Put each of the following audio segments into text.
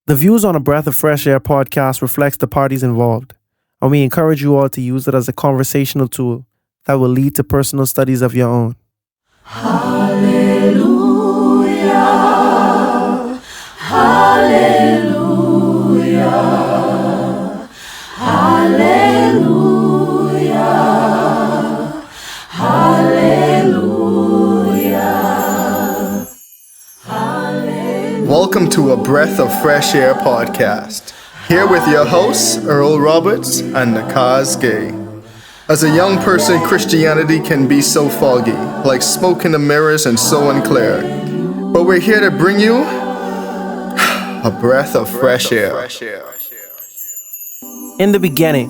The views on a Breath of Fresh Air podcast reflects the parties involved, and we encourage you all to use it as a conversational tool that will lead to personal studies of your own. Hallelujah, hallelujah, hallelujah, hallelujah, hallelujah. Welcome to a Breath of Fresh Air podcast. Here with your hosts, Earl Roberts and Nakhaz Gay. As a young person, Christianity can be so foggy, like smoke in the mirrors and so unclear. But we're here to bring you a breath of fresh air. In the beginning,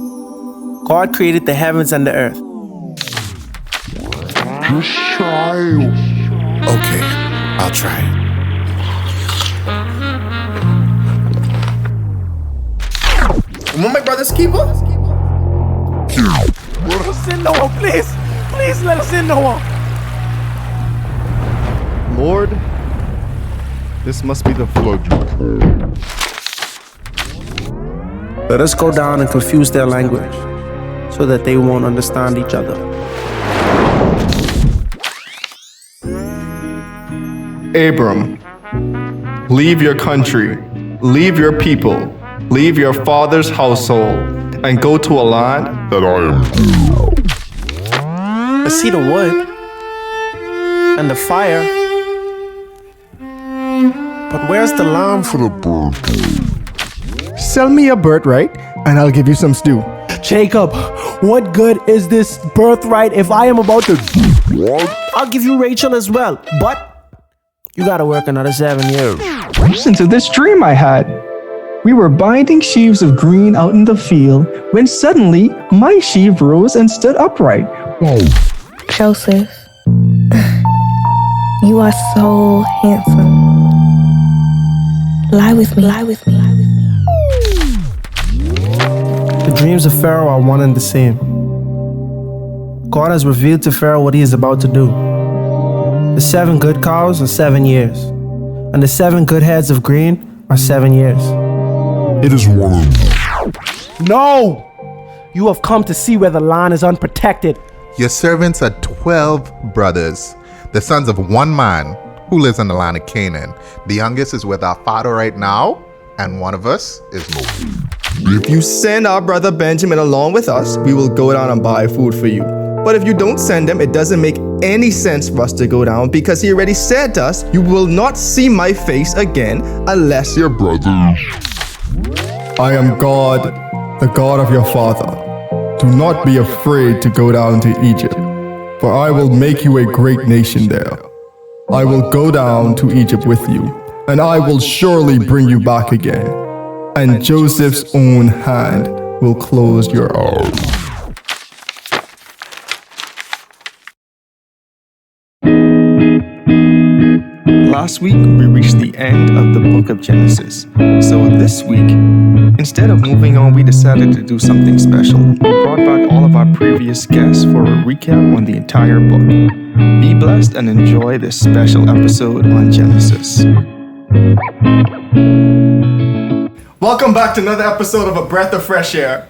God created the heavens and the earth. Just try. Okay, I'll try it. You want my brother's keeper? Let us in, Noah, please. Please let us in, Noah. Lord, this must be the flood. Let us go down and confuse their language so that they won't understand each other. Abram, leave your country, leave your people, leave your father's household, and go to a land That I am. I see the wood and the fire, but where's the lamb for the bird? Sell me a birthright, and I'll give you some stew. Jacob, what good is this birthright if I am about to... I'll give you Rachel as well, but you gotta work another 7 years. Listen to this dream I had. We were binding sheaves of green out in the field when suddenly my sheaf rose and stood upright. Joseph, you are so handsome. Lie with me, lie with me, lie with me. The dreams of Pharaoh are one and the same. God has revealed to Pharaoh what he is about to do. The 7 good cows are 7 years, and the 7 good heads of grain are 7 years. It is one of them. No! You have come to see where the land is unprotected. Your servants are 12 brothers, the sons of one man who lives in the land of Canaan. The youngest is with our father right now, and one of us is Moses. If you send our brother Benjamin along with us, we will go down and buy food for you. But if you don't send him, it doesn't make any sense for us to go down because he already said to us, you will not see my face again unless Your brothers. I am God, the God of your father. Do not be afraid to go down to Egypt, for I will make you a great nation there. I will go down to Egypt with you, and I will surely bring you back again. And Joseph's own hand will close your eyes. Last week, we reached the end of the book of Genesis. So this week, instead of moving on, we decided to do something special. We brought back all of our previous guests for a recap on the entire book. Be blessed and enjoy this special episode on Genesis. Welcome back to another episode of A Breath of Fresh Air.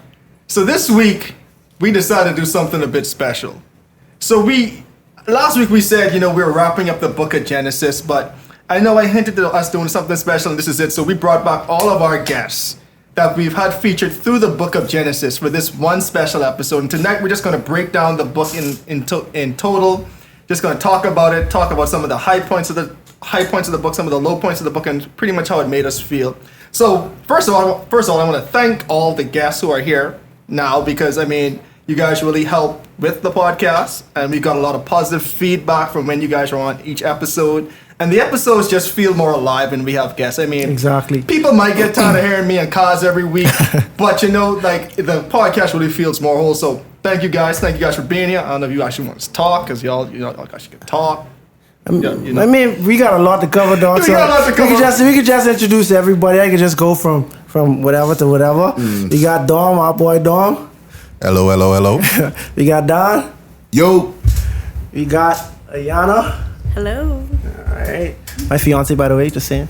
So this week, we decided to do something a bit special. Last week we said, we were wrapping up the book of Genesis, but I know I hinted to us doing something special, and this is it. So we brought back all of our guests that we've had featured through the book of Genesis for this one special episode. And tonight we're just going to break down the book in total. Just going to talk about some of the high points of the book, some of the low points of the book, and pretty much how it made us feel. So first of all, I want to thank all the guests who are here now because you guys really help with the podcast, and we got a lot of positive feedback from when you guys are on each episode. And the episodes just feel more alive when we have guests. Exactly. People might get tired of hearing me and Kaz every week, but the podcast really feels more whole. So thank you guys for being here. I don't know if you actually want to talk, because y'all actually can talk. We got a lot to cover, dog. We could just introduce everybody. I could just go from whatever to whatever. We got Dom, our boy Dom. Hello, hello, hello. We got Don. Yo. We got Ayana. Hello. All right. My fiance, by the way, just saying.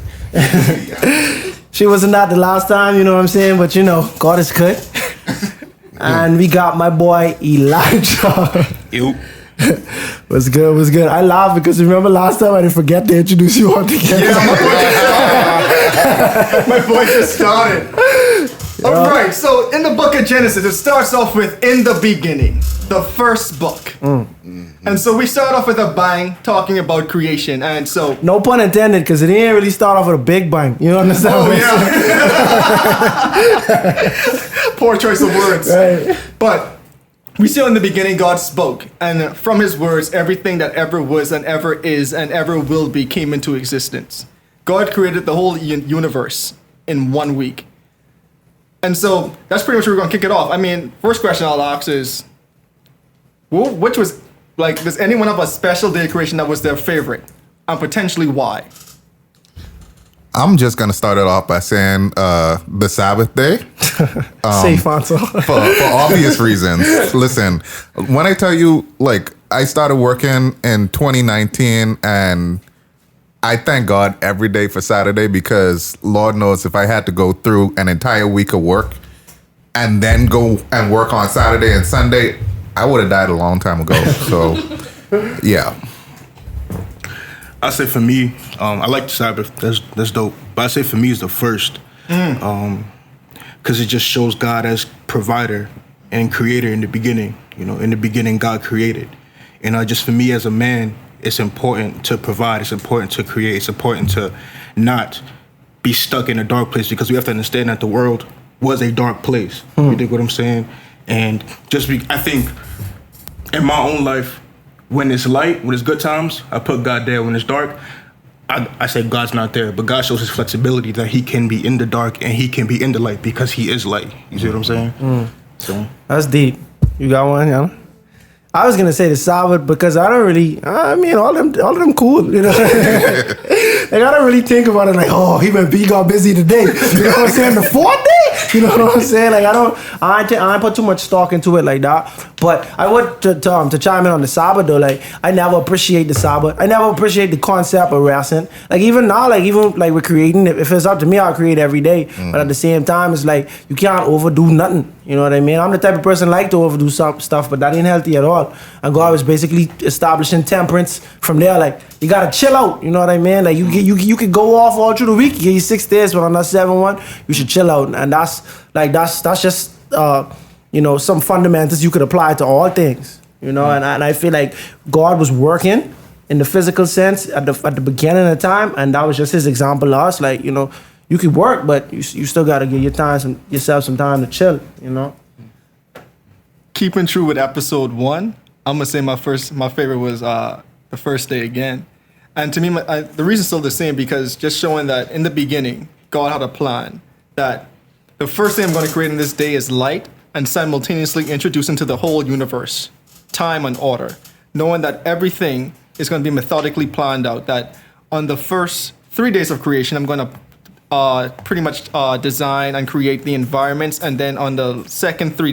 She wasn't that the last time, you know what I'm saying? But you know, God is good. And we got my boy Elijah. Ew. Was good. I laugh because remember last time I didn't forget to introduce you all together. Yeah, my boy just started. All right, so in the book of Genesis, it starts off with in the beginning, the first book. And so we start off with a bang, talking about creation. And so, No pun intended, because it didn't really start off with a big bang. You understand? oh what I'm saying? yeah, poor choice of words. Right. But we see in the beginning, God spoke, and from His words, everything that ever was and ever is and ever will be came into existence. God created the whole universe in 1 week. And so that's pretty much where we're going to kick it off. I mean, first question I'll ask is, which was, like, does anyone have a special day of creation that was their favorite? And potentially why? I'm just gonna start it off by saying the Sabbath day. Safe answer. for obvious reasons. Listen, when I tell you, like, I started working in 2019, and I thank God every day for Saturday, because Lord knows if I had to go through an entire week of work and then go and work on Saturday and Sunday, I would have died a long time ago. So, yeah. I say for me, I like the Sabbath. That's dope. But I say for me, it's the first, because it just shows God as provider and creator in the beginning. You know, in the beginning, God created, and just for me as a man, it's important to provide. It's important to create. It's important to not be stuck in a dark place, because we have to understand that the world was a dark place. You dig what I'm saying? And I think in my own life, when it's light, when it's good times, I put God there. When it's dark, I say God's not there. But God shows His flexibility that He can be in the dark and He can be in the light, because He is light. You see what I'm saying? So That's deep. You got one, yeah? I was gonna say the Sabbath because I don't really. I mean, all of them cool. You know, like I don't really think about it. Like, oh, he got busy today. You know what I'm saying? The fourth day. You know what I'm saying? Like I don't put too much stock into it like that. But I would to chime in on the Sabbath though. Like I never appreciate the Sabbath. I never appreciate the concept of resting. Like even now, like we're creating. If it's up to me, I'll create every day. But at the same time, it's like you can't overdo nothing. You know what I mean? I'm the type of person like to overdo some stuff, but that ain't healthy at all. And God was basically establishing temperance from there. Like you gotta chill out. You know what I mean? Like you could go off all through the week. You get your 6 days, but on that 7-1, you should chill out. And that's just some fundamentals you could apply to all things. You know, and I feel like God was working in the physical sense at the beginning of the time, and that was just His example to us. Like you could work, but you still gotta give yourself some time to chill. You know. Keeping true with episode 1, I'm gonna say my favorite was the first day again, and to me the reason's still the same, because just showing that in the beginning God had a plan, that the first thing I'm going to create in this day is light, and simultaneously introduce into the whole universe time and order, knowing that everything is going to be methodically planned out, that on the first 3 days of creation I'm going to pretty much design and create the environments, and then on the second 3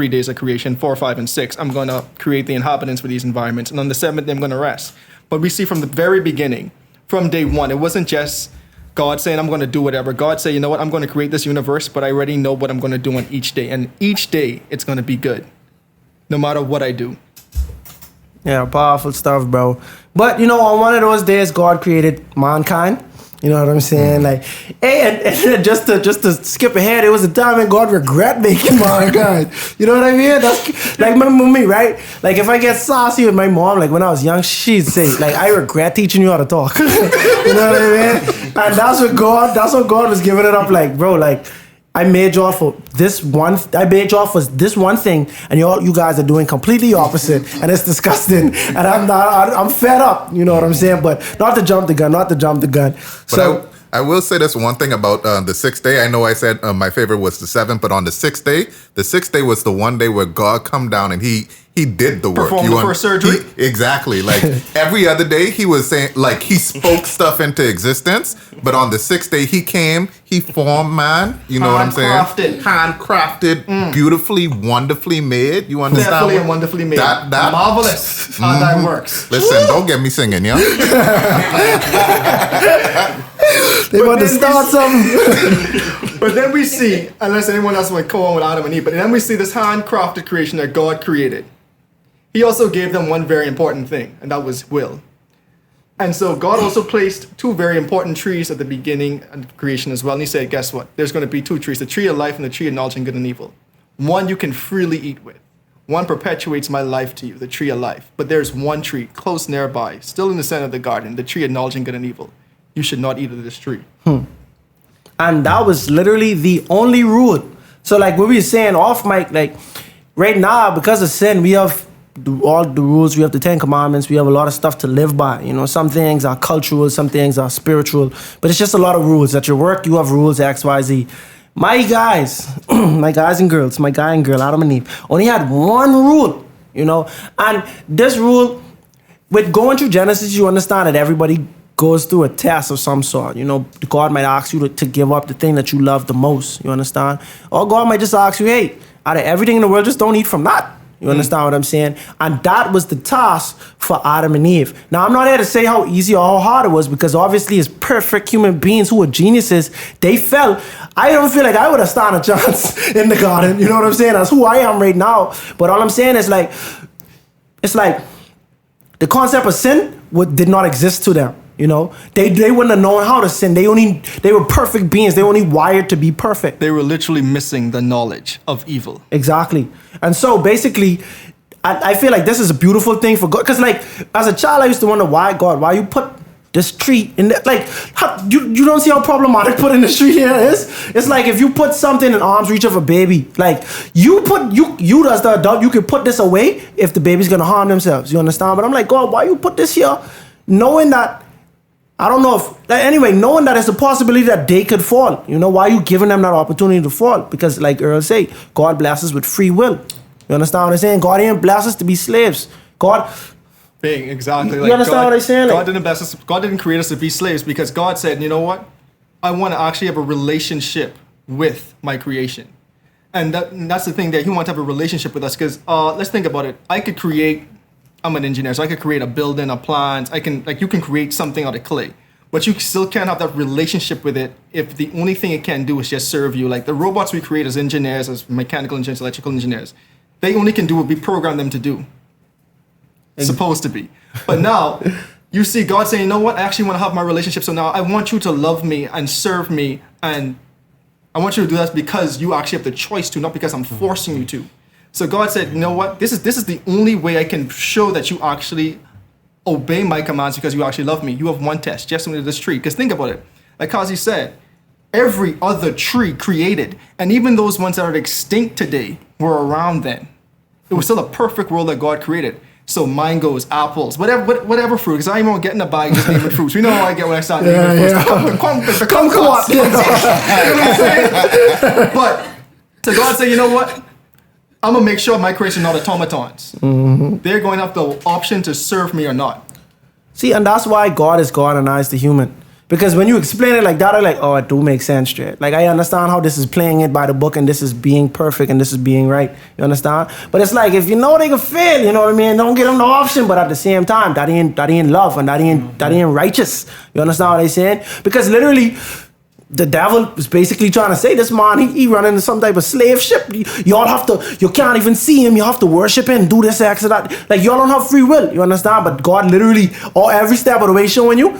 days of creation, 4, 5, and 6, I'm going to create the inhabitants for these environments, and on the 7th day I'm going to rest. But we see from the very beginning, from day 1, it wasn't just God saying I'm going to do whatever. God said, you know what, I'm going to create this universe, but I already know what I'm going to do on each day, and each day it's going to be good, no matter what I do. Yeah, powerful stuff, bro. But on one of those days, God created mankind. You know what I'm saying? Like, hey, and just to skip ahead, it was a time when God regret making mankind. You know what I mean? That's like me, right? Like if I get saucy with my mom, like when I was young, she'd say, like, I regret teaching you how to talk. You know what I mean? And that's what God was giving it up, like, bro, like I made y'all for this one thing, and you guys are doing completely opposite, and it's disgusting. And I'm fed up. You know what I'm saying? But not to jump the gun. But so I will say this one thing about the 6th day. I know I said my favorite was the 7th, but on the 6th day was the one day where God come down and he he did the work. Performed the first surgery? Exactly. Like every other day he was saying, like he spoke stuff into existence, but on the 6th day he came, he formed man. You know what I'm saying? Handcrafted, beautifully, wonderfully made. You understand? Definitely and wonderfully made. That marvelous how that works. Listen, don't get me singing, yeah? They want to start something. But then we see, unless anyone else would go on with Adam and Eve, but then we see this handcrafted creation that God created. He also gave them one very important thing, and that was will. And so God also placed two very important trees at the beginning of creation as well. And he said, guess what? There's going to be two trees, the tree of life and the tree of knowledge and good and evil. One you can freely eat with. One perpetuates my life to you, the tree of life. But there's one tree close nearby, still in the center of the garden, the tree of knowledge and good and evil. You should not eat of this tree. And that was literally the only rule. So like what we were saying off mic, like right now, because of sin, we have all the rules, we have the 10 commandments, we have a lot of stuff to live by. You know, some things are cultural, some things are spiritual, but it's just a lot of rules. At your work, you have rules, X, Y, Z. My guys, my guys and girls, my guy and girl, Adam and Eve, only had one rule, you know, and this rule, with going through Genesis, you understand that everybody goes through a test of some sort. You know, God might ask you to give up the thing that you love the most, you understand? Or God might just ask you, hey, out of everything in the world, just don't eat from that. You understand what I'm saying? And that was the task for Adam and Eve. Now, I'm not here to say how easy or how hard it was, because obviously as perfect human beings who were geniuses, they fell. I don't feel like I would have stood a chance in the garden. You know what I'm saying? That's who I am right now. But all I'm saying is like, it's like the concept of sin did not exist to them. You know, they wouldn't have known how to sin. They were perfect beings. They only wired to be perfect. They were literally missing the knowledge of evil. Exactly. And so basically, I feel like this is a beautiful thing for God. Because like, as a child, I used to wonder, why God, why you put this tree in there? Like, you don't see how problematic putting this tree here is? It's like if you put something in arm's reach of a baby, like you as the adult, you can put this away if the baby's going to harm themselves. You understand? But I'm like, God, why you put this here? Knowing that, I don't know if, anyway, knowing that it's a possibility that they could fall. You know, why are you giving them that opportunity to fall? Because like Earl say, God blesses us with free will. You understand what I'm saying? God didn't bless us to be slaves. God... Exactly. You understand what I'm saying? God didn't bless us. God didn't create us to be slaves, because God said, you know what? I want to actually have a relationship with my creation. And that's the thing, that he wants to have a relationship with us, because let's think about it. I'm an engineer, so I could create a building, a plant. You can create something out of clay, but you still can't have that relationship with it if the only thing it can do is just serve you. Like the robots we create as engineers, as mechanical engineers, electrical engineers, they only can do what we program them to do. It's supposed to be. But now, you see God saying, you know what? I actually want to have my relationship. So now I want you to love me and serve me. And I want you to do that because you actually have the choice to, not because I'm forcing you to. So God said, you know what? This is the only way I can show that you actually obey my commands, because you actually love me. You have one test, just with this tree. Because think about it. Like Kazi said, every other tree created, and even those ones that are extinct today, were around then. It was still a perfect world that God created. So mangoes, apples, whatever fruit. Because I ain't even getting a bag just naming fruits. We know how I get when I start naming fruits. The kumquats. You know what I'm saying? But so God said, you know what? I'm going to make sure my creation are not automatons. Mm-hmm. They're going to have the option to serve me or not. See, and that's why God is God and I is the human. Because when you explain it like that, I'm like, oh, it do make sense straight. Like, I understand how this is playing it by the book and this is being perfect and this is being right. You understand? But it's like, if you know they can fail, you know what I mean? Don't give them no option. But at the same time, that ain't love and that ain't righteous. You understand what I'm saying? Because literally, the devil is basically trying to say, this man, he running some type of slave ship. You can't even see him. You have to worship him, do this, X, that. Like, y'all don't have free will. You understand? But God literally, every step of the way showing you,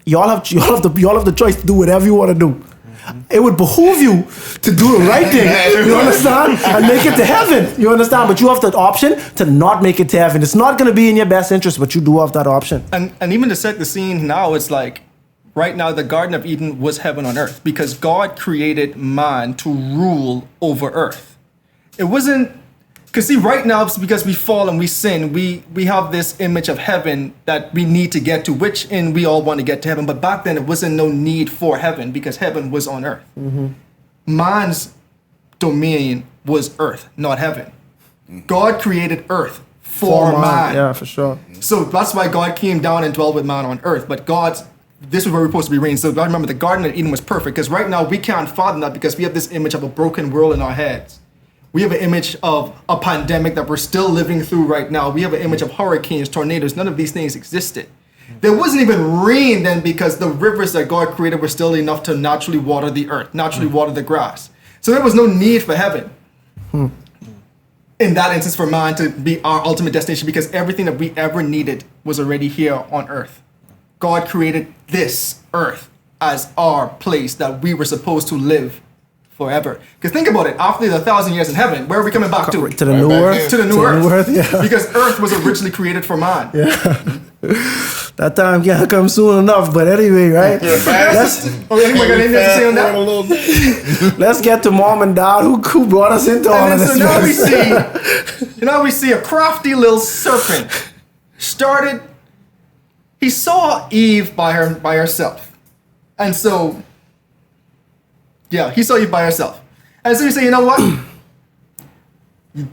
y'all have the choice to do whatever you want to do. Mm-hmm. It would behoove you to do the right thing. You understand? And make it to heaven. You understand? But you have the option to not make it to heaven. It's not going to be in your best interest, but you do have that option. And even to set the scene now, it's like, right now, the Garden of Eden was heaven on earth, because God created man to rule over earth. It wasn't, because see, right now, it's because we fall and we sin, we have this image of heaven that we need to get to, and we all want to get to heaven. But back then, it wasn't no need for heaven, because heaven was on earth. Mm-hmm. Man's domain was earth, not heaven. God created earth for man. Yeah, for sure. So that's why God came down and dwelled with man on earth. But this is where we're supposed to be reigning. So God, remember, the Garden of Eden was perfect, because right now we can't fathom that, because we have this image of a broken world in our heads. We have an image of a pandemic that we're still living through right now. We have an image of hurricanes, tornadoes. None of these things existed. There wasn't even rain then, because the rivers that God created were still enough to naturally water the earth, naturally water the grass. So there was no need for heaven. In that instance, for man to be our ultimate destination, because everything that we ever needed was already here on earth. God created this earth as our place that we were supposed to live forever. Because think about it, after the 1,000 years in heaven, where are we coming back to? To the new earth. To the new earth. Yeah. Because earth was originally created for man. Yeah. That time can't come soon enough, but anyway, right? Anybody got anything to say on that? Let's get to mom and dad who brought us into all of this. So now we see a crafty little serpent he saw Eve by herself. And so, yeah, he saw Eve by herself. And so you say, you know what?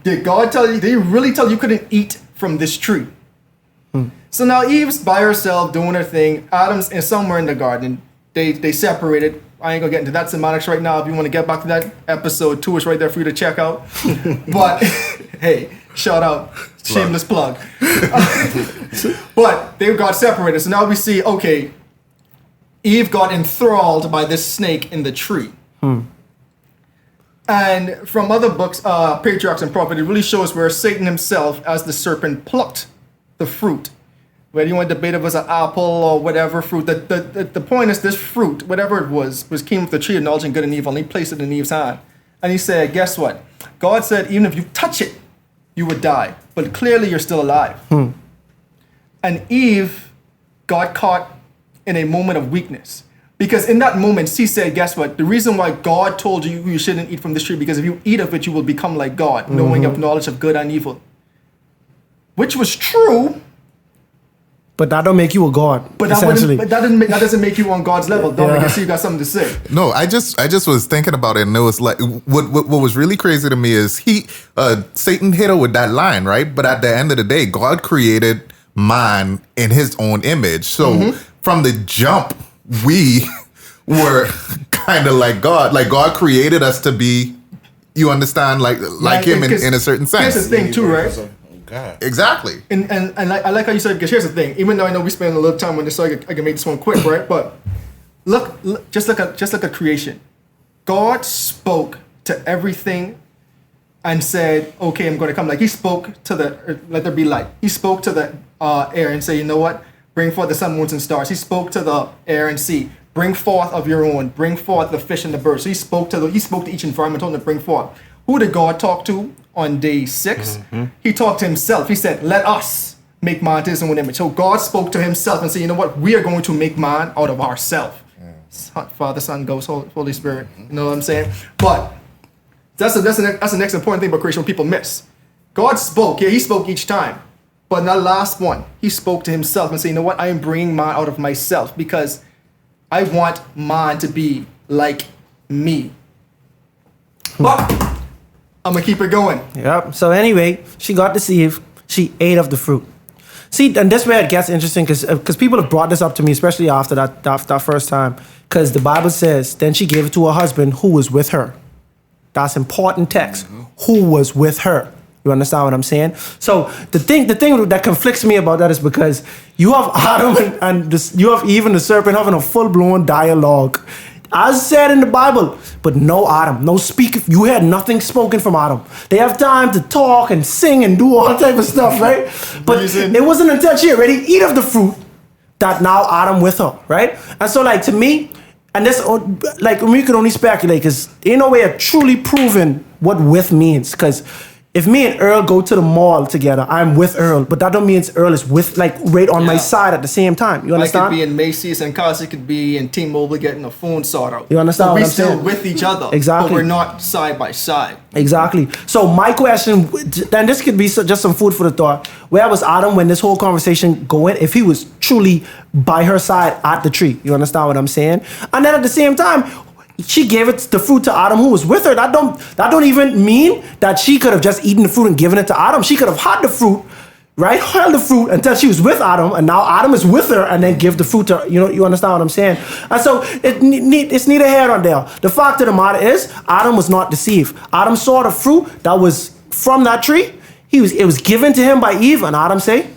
Did God tell you, did he really tell you couldn't eat from this tree? So now Eve's by herself doing her thing. Adam's somewhere in the garden. They separated. I ain't gonna get into that semantics right now. If you want to get back to that, episode 2 is right there for you to check out. But hey, shout out, shameless plug. But they got separated. So now we see, okay, Eve got enthralled by this snake in the tree. And from other books, Patriarchs and Prophets, it really shows where Satan himself, as the serpent, plucked the fruit. Whether you want to debate if it was an apple or whatever fruit, the point is this fruit, whatever it was came with the tree of knowledge and good and evil, and he placed it in Eve's hand. And he said, guess what? God said, even if you touch it, you would die. But clearly you're still alive. And Eve got caught in a moment of weakness. Because in that moment, she said, guess what? The reason why God told you shouldn't eat from this tree, because if you eat of it, you will become like God, knowing of knowledge of good and evil. Which was true. But that don't make you a god, but essentially. That doesn't make you on God's level. Don't I see you got something to say. No, I just was thinking about it, and it was like what was really crazy to me is Satan hit her with that line, right? But at the end of the day, God created man in his own image. So from the jump, we were kind of like God. Like God created us to be, you understand, like him in a certain sense. Here's the thing too, right? God. Exactly. And I like how you said, because here's the thing. Even though I know we spend a little time on this, so I can make this one quick, right? But look, just like a creation. God spoke to everything and said, okay, I'm going to come. Like he spoke to let there be light. He spoke to the air and say, you know what? Bring forth the sun, moons, and stars. He spoke to the air and sea. Bring forth of your own. Bring forth the fish and the birds. So he spoke to each environment, told them to bring forth. Who did God talk to on day 6? He talked to himself. He said, let us make man to his own image. So God spoke to himself and said, you know what? We are going to make man out of ourselves. Father, Son, Ghost, Holy Spirit. You know what I'm saying? But that's the next important thing about creation people miss. God spoke. Yeah, he spoke each time. But in that last one, he spoke to himself and said, you know what? I am bringing man out of myself because I want man to be like me. But I'm going to keep it going. Yep. So anyway, she got deceived. She ate of the fruit. See, and this where it gets interesting because people have brought this up to me, especially after that first time. Because the Bible says, then she gave it to her husband who was with her. That's important text. Who was with her. You understand what I'm saying? So the thing that conflicts me about that is because you have Adam and you have Eve and the serpent having a full-blown dialogue. As said in the Bible, but no Adam, no speak. You had nothing spoken from Adam. They have time to talk and sing and do all type of stuff, right? But it wasn't until she already eat of the fruit that now Adam with her, right? And so, like, to me, and this, like, we could only speculate because ain't no way of truly proving what with means. Because if me and Earl go to the mall together, I'm with Earl, but that don't mean Earl is with, like, right on my side at the same time. You understand? I could be in Macy's and Kazi could be in T-Mobile getting a phone sorted out. You understand what I'm saying? We're still with each other. Exactly. But we're not side by side. Exactly. So my question, and this could be just some food for the thought, where was Adam when this whole conversation going, if he was truly by her side at the tree? You understand what I'm saying? And then at the same time, she gave it the fruit to Adam who was with her. That don't even mean that she could have just eaten the fruit and given it to Adam. She could have had the fruit, right? Held the fruit until she was with Adam, and now Adam is with her, and then give the fruit to her. You understand what I'm saying? And so it's neither here nor there. The fact of the matter is, Adam was not deceived. Adam saw the fruit that was from that tree. It was given to him by Eve, and Adam say,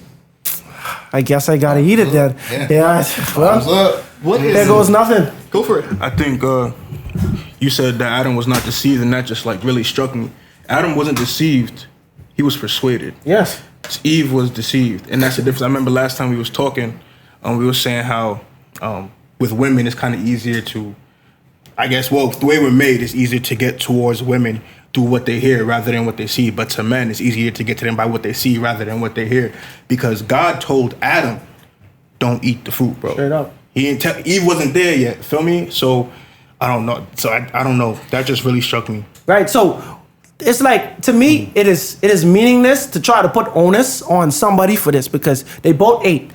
I guess I gotta eat it then. Yeah. Well, there goes nothing. Go for it. I think you said that Adam was not deceived, and that just like really struck me. Adam wasn't deceived; he was persuaded. Yes. Eve was deceived, and that's the difference. I remember last time we was talking, we were saying how with women it's kind of easier to, I guess, well, the way we're made, it's easier to get towards women through what they hear rather than what they see. But to men, it's easier to get to them by what they see rather than what they hear, because God told Adam, "Don't eat the fruit, bro." Straight up. He didn't tell. Eve wasn't there yet. Feel me? So I don't know. So I don't know. That just really struck me. Right. So it's like, to me, it is meaningless to try to put onus on somebody for this, because they both ate.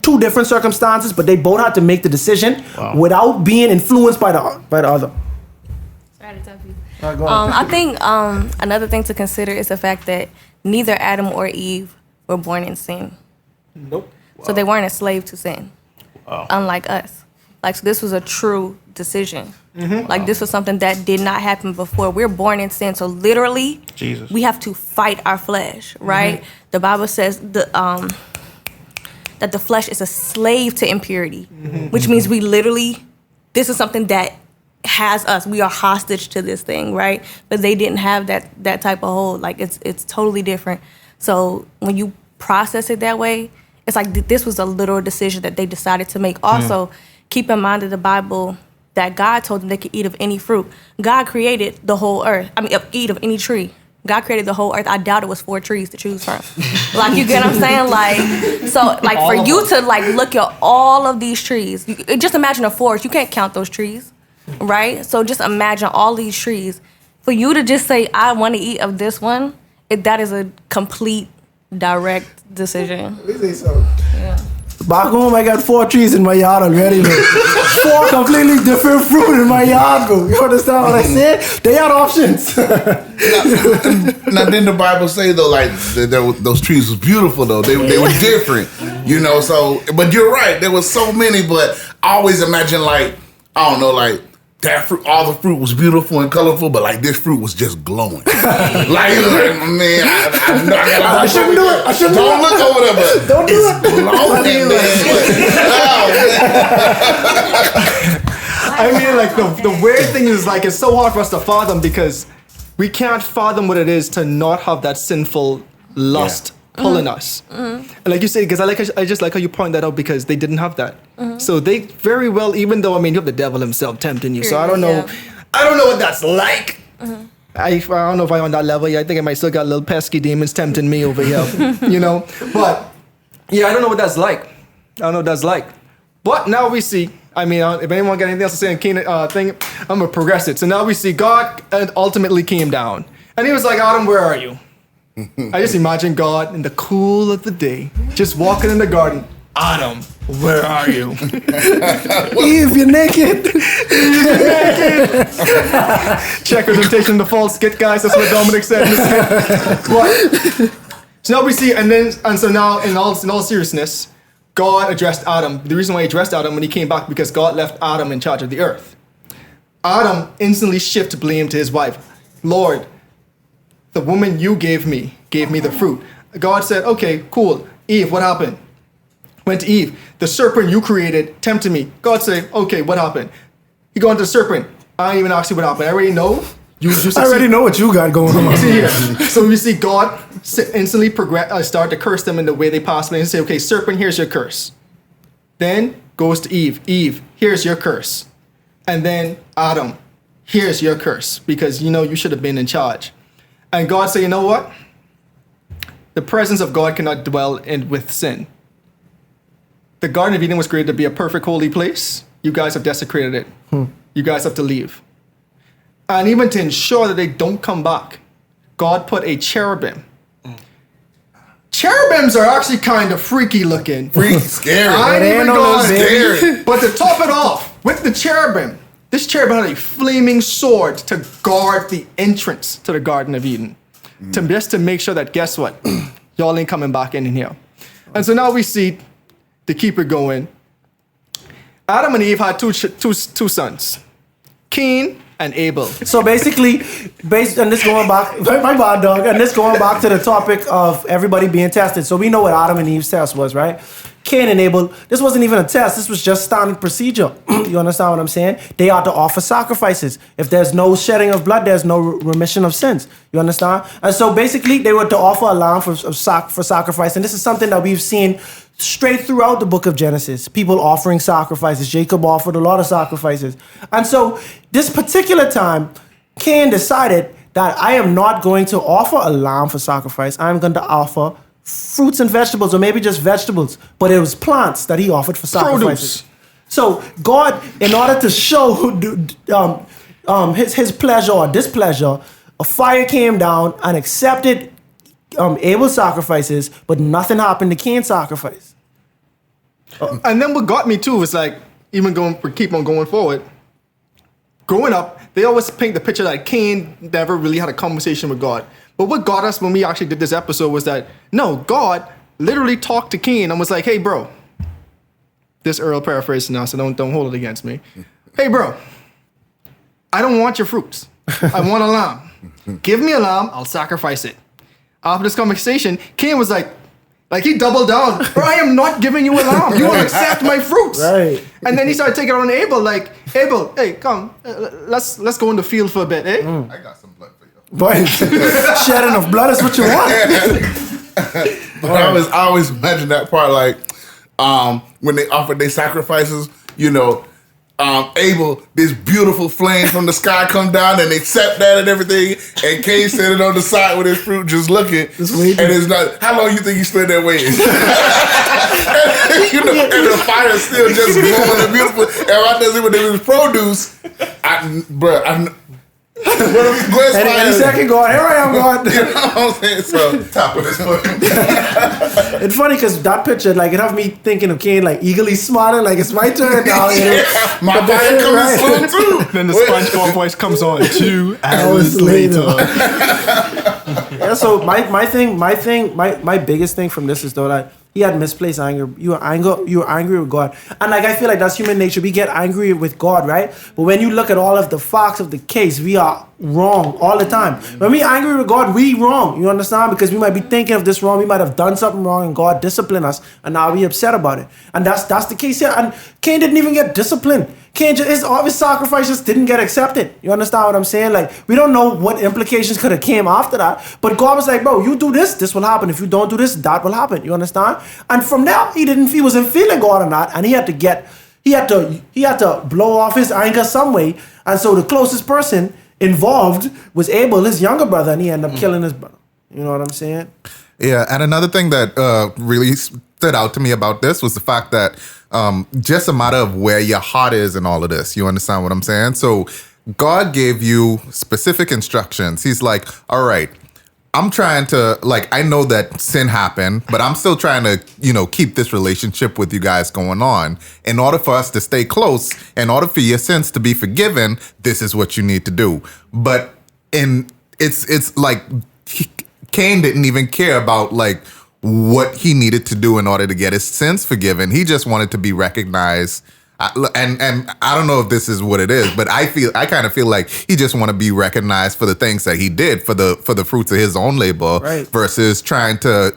Two different circumstances, but they both had to make the decision without being influenced by the other. Sorry to tell you. Right, go on. I think another thing to consider is the fact that neither Adam or Eve were born in sin. Nope. So they weren't a slave to sin, unlike us. Like, so this was a true decision. Like, this was something that did not happen before. We're born in sin, so literally, Jesus. we have to fight our flesh, right? The Bible says that the flesh is a slave to impurity, which means we literally, this is something that has us. We are hostage to this thing, right? But they didn't have that type of hold. Like, it's totally different. So when you process it that way, it's like this was a literal decision that they decided to make. Also, keep in mind that the Bible, that God told them they could eat of any fruit. God created the whole earth. I mean, eat of any tree. God created the whole earth. I doubt it was 4 trees to choose from. Like, you get what I'm saying? Like, so, like, for you to, like, look at all of these trees, just imagine a forest. You can't count those trees, right? So just imagine all these trees. For you to just say, I want to eat of this one, that is a complete, direct decision. Let me say something. Yeah. Back home, I got 4 trees in my yard already, man. 4 completely different fruit in my yard, bro. You understand what I said? They had options. Now, didn't the Bible say, though, like, those trees was beautiful, though? They were different, you know, so, but you're right, there was so many, but I always imagine, like, I don't know, like, that fruit, all the fruit was beautiful and colorful, but like this fruit was just glowing. Like, man, I shouldn't do it. I shouldn't don't look over there, but don't do it's glowing, I mean, like, the weird thing is, like, it's so hard for us to fathom, because we can't fathom what it is to not have that sinful lust pulling us. And like you say, because I just like how you point that out, because they didn't have that. So they very well, even though, I mean, you have the devil himself tempting you. So I don't know. I don't know what that's like. I don't know if I'm on that level yet. I think I might still got little pesky demons tempting me over here, you know. But yeah, I don't know what that's like. I don't know what that's like. But now we see. I mean, if anyone got anything else to say in Canaan thing, I'm gonna progress it. So now we see God ultimately came down, and he was like, Adam, where are you? I just imagine God in the cool of the day, just walking in the garden. Adam, where are you? Eve, you're naked. Check representation of the false skit, guys. That's what Dominic said. But, so now we see, so now in all seriousness, God addressed Adam. The reason why he addressed Adam when he came back, because God left Adam in charge of the earth. Adam instantly shifted blame to his wife. Lord, the woman you gave me the fruit. God said, okay, cool. Eve, what happened? Went to Eve. The serpent you created tempted me. God said, okay, what happened? He go into the serpent. I ain't even ask you what happened. I already know. I already know what you got going on. See here. So we see God instantly start to curse them in the way they possibly, and say, okay, serpent, here's your curse. Then goes to Eve. Eve, here's your curse. And then Adam, here's your curse, because you know you should have been in charge. And God said, you know what? The presence of God cannot dwell with sin. The Garden of Eden was created to be a perfect, holy place. You guys have desecrated it. You guys have to leave. And even to ensure that they don't come back, God put a cherubim. Cherubims are actually kind of freaky looking. Freaky, scary. I ain't even going scary. But to top it off, with the cherubim, this cherubim had a flaming sword to guard the entrance to the Garden of Eden. Just to make sure that, guess what? Y'all ain't coming back in here. And so now we see, to keep it going, Adam and Eve had two sons, Cain and Abel. So basically, and this going back, my bad dog, and this going back to the topic of everybody being tested. So we know what Adam and Eve's test was, right? Cain and Abel, this wasn't even a test. This was just standard procedure. You understand what I'm saying? They are to offer sacrifices. If there's no shedding of blood, there's no remission of sins. You understand? And so basically, they were to offer a lamb for sacrifice. And this is something that we've seen straight throughout the book of Genesis. People offering sacrifices. Jacob offered a lot of sacrifices. And so this particular time, Cain decided that I am not going to offer a lamb for sacrifice. I'm going to offer fruits and vegetables, or maybe just vegetables, but it was plants that he offered for sacrifices. Produce. So God, in order to show his pleasure or displeasure, a fire came down and accepted Abel's sacrifices, but nothing happened to Cain's sacrifice. And then what got me too was like, keep on going forward. Growing up, they always paint the picture that Cain never really had a conversation with God. But what got us when we actually did this episode was that, no, God literally talked to Cain and was like, hey, bro. This Earl paraphrasing now, so don't hold it against me. Hey, bro. I don't want your fruits. I want a lamb. Give me a lamb, I'll sacrifice it. After this conversation, Cain was like he doubled down. Bro, I am not giving you a lamb. You will accept my fruits. Right. And then he started taking it on Abel, like, Abel, hey, come, let's go in the field for a bit, eh? I got some blood for you. But shedding of blood is what you want. But I always imagine that part, like, when they offered their sacrifices, you know, Abel, this beautiful flame from the sky come down and they accept that and everything, and Cain standing on the side with his fruit just looking, and it's not, how long you think he stood there waiting? You know, and the fire still just glowing and beautiful, and I does it when it was produce, and any second going, here I am, God. You know what I'm saying? So, Top of this foot. It's funny because that picture, like, it have me thinking of Cain, like, eagerly smiling, like, it's my turn now. You know? My fire coming soon, too. Then the SpongeBob voice comes on 2 hours later. Yeah, so my biggest thing from this is though that he had misplaced anger. You were angry with God. And like I feel like that's human nature. We get angry with God, right? But when you look at all of the facts of the case, we are wrong all the time. When we angry with God, we wrong. You understand? Because we might be thinking of this wrong. We might have done something wrong and God disciplined us. And now we upset about it. And that's the case here. And Cain didn't even get disciplined. All his sacrifices didn't get accepted. You understand what I'm saying? Like, we don't know what implications could have came after that. But God was like, bro, you do this will happen. If you don't do this, that will happen. You understand? And from there, he wasn't feeling God or not, and he had to blow off his anger some way. And so the closest person involved was Abel, his younger brother, and he ended up killing his brother. You know what I'm saying? Yeah, and another thing that really stood out to me about this was the fact that just a matter of where your heart is in all of this. You understand what I'm saying? So God gave you specific instructions. He's like, all right, I'm trying to, like, I know that sin happened, but I'm still trying to, keep this relationship with you guys going on. In order for us to stay close, in order for your sins to be forgiven, this is what you need to do. But it's like Cain didn't even care about, like, what he needed to do in order to get his sins forgiven. He just wanted to be recognized. And I don't know if this is what it is, but I kind of feel like he just want to be recognized for the things that he did, for the fruits of his own labor, right, versus trying to,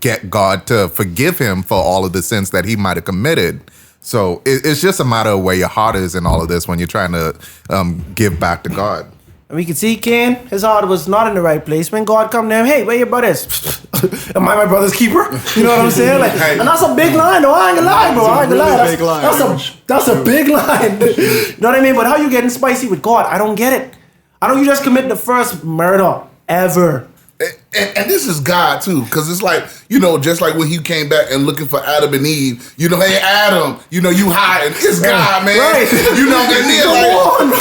get God to forgive him for all of the sins that he might have committed. So it's just a matter of where your heart is in all of this when you're trying to give back to God. And we can see Cain, his heart was not in the right place. When God come to him, hey, where your brothers? Am I my brother's keeper? You know what I'm saying? Like, and that's a big line, though. I ain't gonna lie, bro. I ain't gonna lie. That's a big line. You know what I mean? But how you getting spicy with God? I don't get it. I don't. You just commit the first murder ever. And this is God too, because it's like, just like when he came back and looking for Adam and Eve, hey Adam, you hiding. It's God, man. Right. And then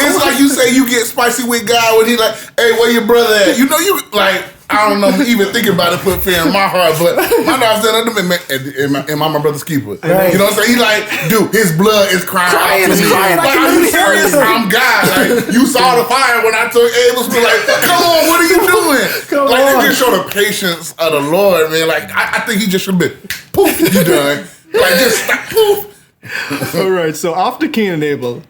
it's like you say you get spicy with God when he like, hey, where your brother at? You like, I don't know, even thinking about it put fear in my heart, but my dog said under me, and my brother's keeper. Right. You know what I'm saying? He like, dude, his blood is crying out to It's me. crying. Like, are you serious? I'm God. Like, you saw the fire when I took Abel's to like, come on, what are you doing? It just showed the patience of the Lord, man. Like, I think he just should have been, poof, you done. Like, just stop, poof. All right, so after Cain and Abel,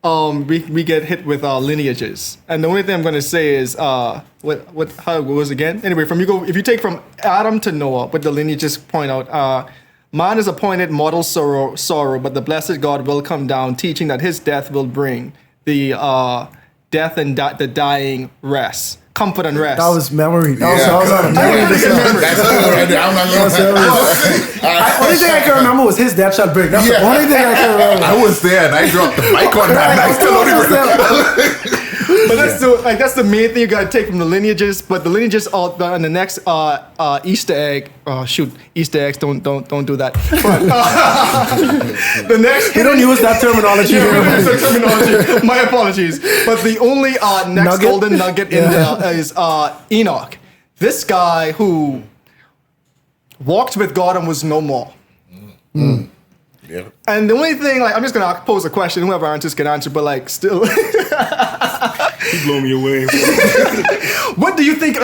we get hit with our lineages, and the only thing I'm going to say is how it goes again. Anyway, if you take from Adam to Noah, what the lineages point out, man is appointed mortal sorrow, but the blessed God will come down, teaching that his death will bring the death and the dying rest. Comfort and rest. That was memory. That was on a memory. That's good right there. I'm not going to say. Only thing I can remember was his death shall break. That's the only thing I can remember. I was there and I dropped the mic on that. And I still don't even. But that's the main thing you gotta take from the lineages. But the lineages on the next Easter egg. Oh shoot, Easter eggs don't do that. But the next We don't use that terminology here. My apologies. But the only next golden nugget in there is Enoch. This guy who walked with God and was no more. Yeah. And the only thing, I'm just gonna pose a question. Whoever answers can answer, but still. You blow me away. What do you think?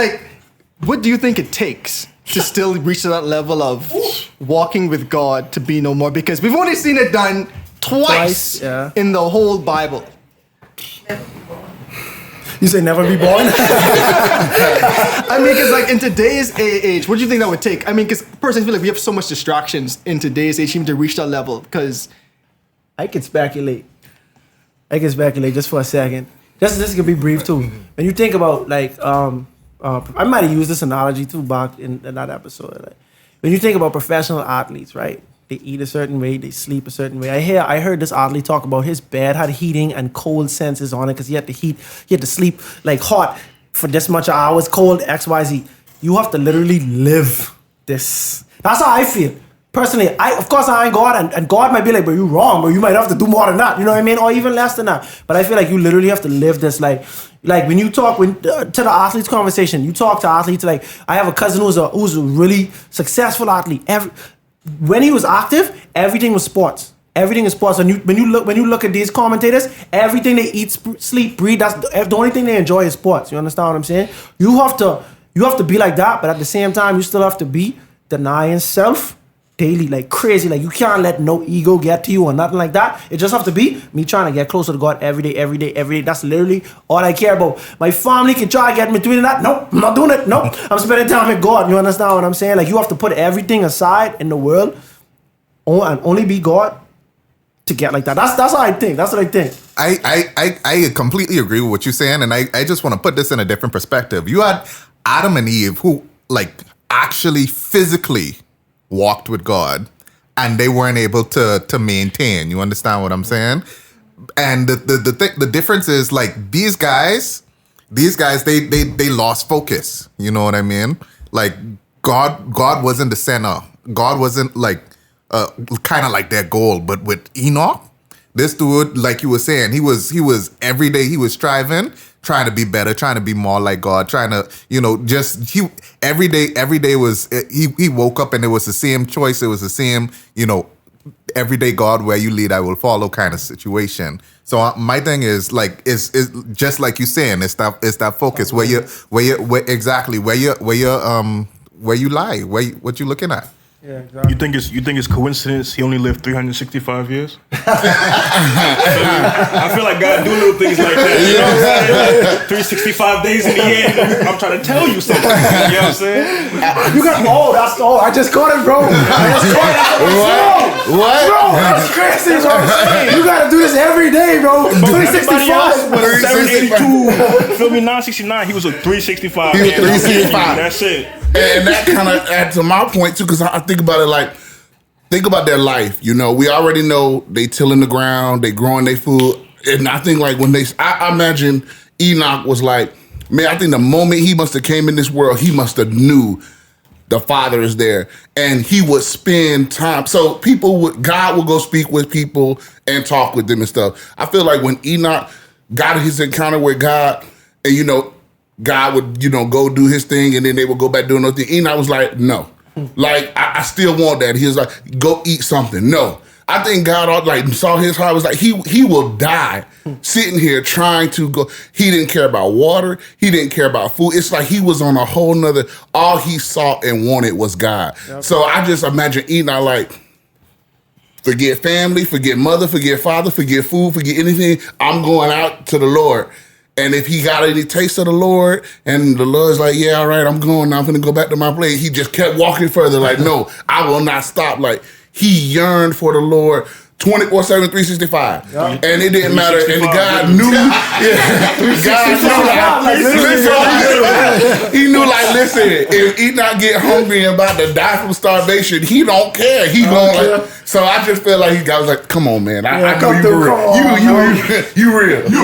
What do you think it takes to still reach that level of walking with God to be no more? Because we've only seen it done twice in the whole Bible. You say never be born? I mean, because in today's age, what do you think that would take? I mean, because personally, I feel like we have so much distractions in today's age even to reach that level. Because I can speculate just for a second. This could be brief too. When you think about I might have used this analogy too back in that episode. When you think about professional athletes, right? They eat a certain way, they sleep a certain way. I heard this athlete talk about his bed had heating and cold sensors on it because he had to sleep hot for this much hours, cold, XYZ. You have to literally live this. That's how I feel. Personally, of course I ain't God, and God might be like, but you wrong, but you might have to do more than that, you know what I mean? Or even less than that. But I feel like you literally have to live this, like when you talk to the athletes conversation, you talk to athletes, I have a cousin who's a really successful athlete. When he was active, everything was sports. Everything is sports. When you look at these commentators, everything they eat, sleep, breathe, that's the only thing they enjoy is sports. You understand what I'm saying? You have to be like that, but at the same time, you still have to be denying self daily, crazy. You can't let no ego get to you or nothing like that. It just have to be me trying to get closer to God every day. That's literally all I care about. My family can try to get me doing that. Nope, I'm not doing it. Nope, I'm spending time with God. You understand what I'm saying? You have to put everything aside in the world and only be God to get like that. That's how I think. That's what I think. I completely agree with what you're saying, and I just want to put this in a different perspective. You had Adam and Eve who actually physically walked with God, and they weren't able to maintain. You understand what I'm saying? And the difference is these guys they lost focus. You know what I mean? God wasn't the center. God wasn't kind of their goal. But with Enoch, this dude, like you were saying, he was every day he was striving, trying to be better, trying to be more like God, trying to, every day was, he woke up and it was the same choice. It was the same, every day, God, where you lead, I will follow kind of situation. So my thing is is just like you saying, it's that focus where you lie, what you looking at. Yeah, exactly. You think it's coincidence he only lived 365 years? I feel like God do little things like that. You know what I'm saying? 365 days in the year. I'm trying to tell you something. You know what I'm saying? That's all. I just caught it, bro. What? Bro, that's crazy, bro. You gotta do this every day, bro. 365. 782. Feel me? 969. He was a 365. He was 365. That's it. And that kind of adds to my point too, because I think about it think about their life. We already know they tilling the ground, they growing their food, and I think when I imagine Enoch was man, I think the moment he must have came in this world, he must have knew the Father is there, and he would spend time. So God would go speak with people and talk with them and stuff. I feel like when Enoch got his encounter with God, and God would, go do his thing and then they would go back doing their thing. Enoch was like, no. Like, I still want that. He was like, go eat something. No. I think God saw his heart, was like, he will die sitting here trying to go. He didn't care about water. He didn't care about food. It's like he was on a whole nother, all he sought and wanted was God. Yep. So I just imagine Enoch like, forget family, forget mother, forget father, forget food, forget anything. I'm going out to the Lord. And if he got any taste of the Lord, and the Lord's like, yeah, all right, I'm going now. I'm going to go back to my place. He just kept walking further. Like, no, I will not stop. Like, he yearned for the Lord 24/7, 365. Yep. And it didn't matter. And God knew. He knew, like, listen, if Enoch get hungry and about to die from starvation, he don't care. He going so I just feel like was like, come on, man. I know you real. You real. You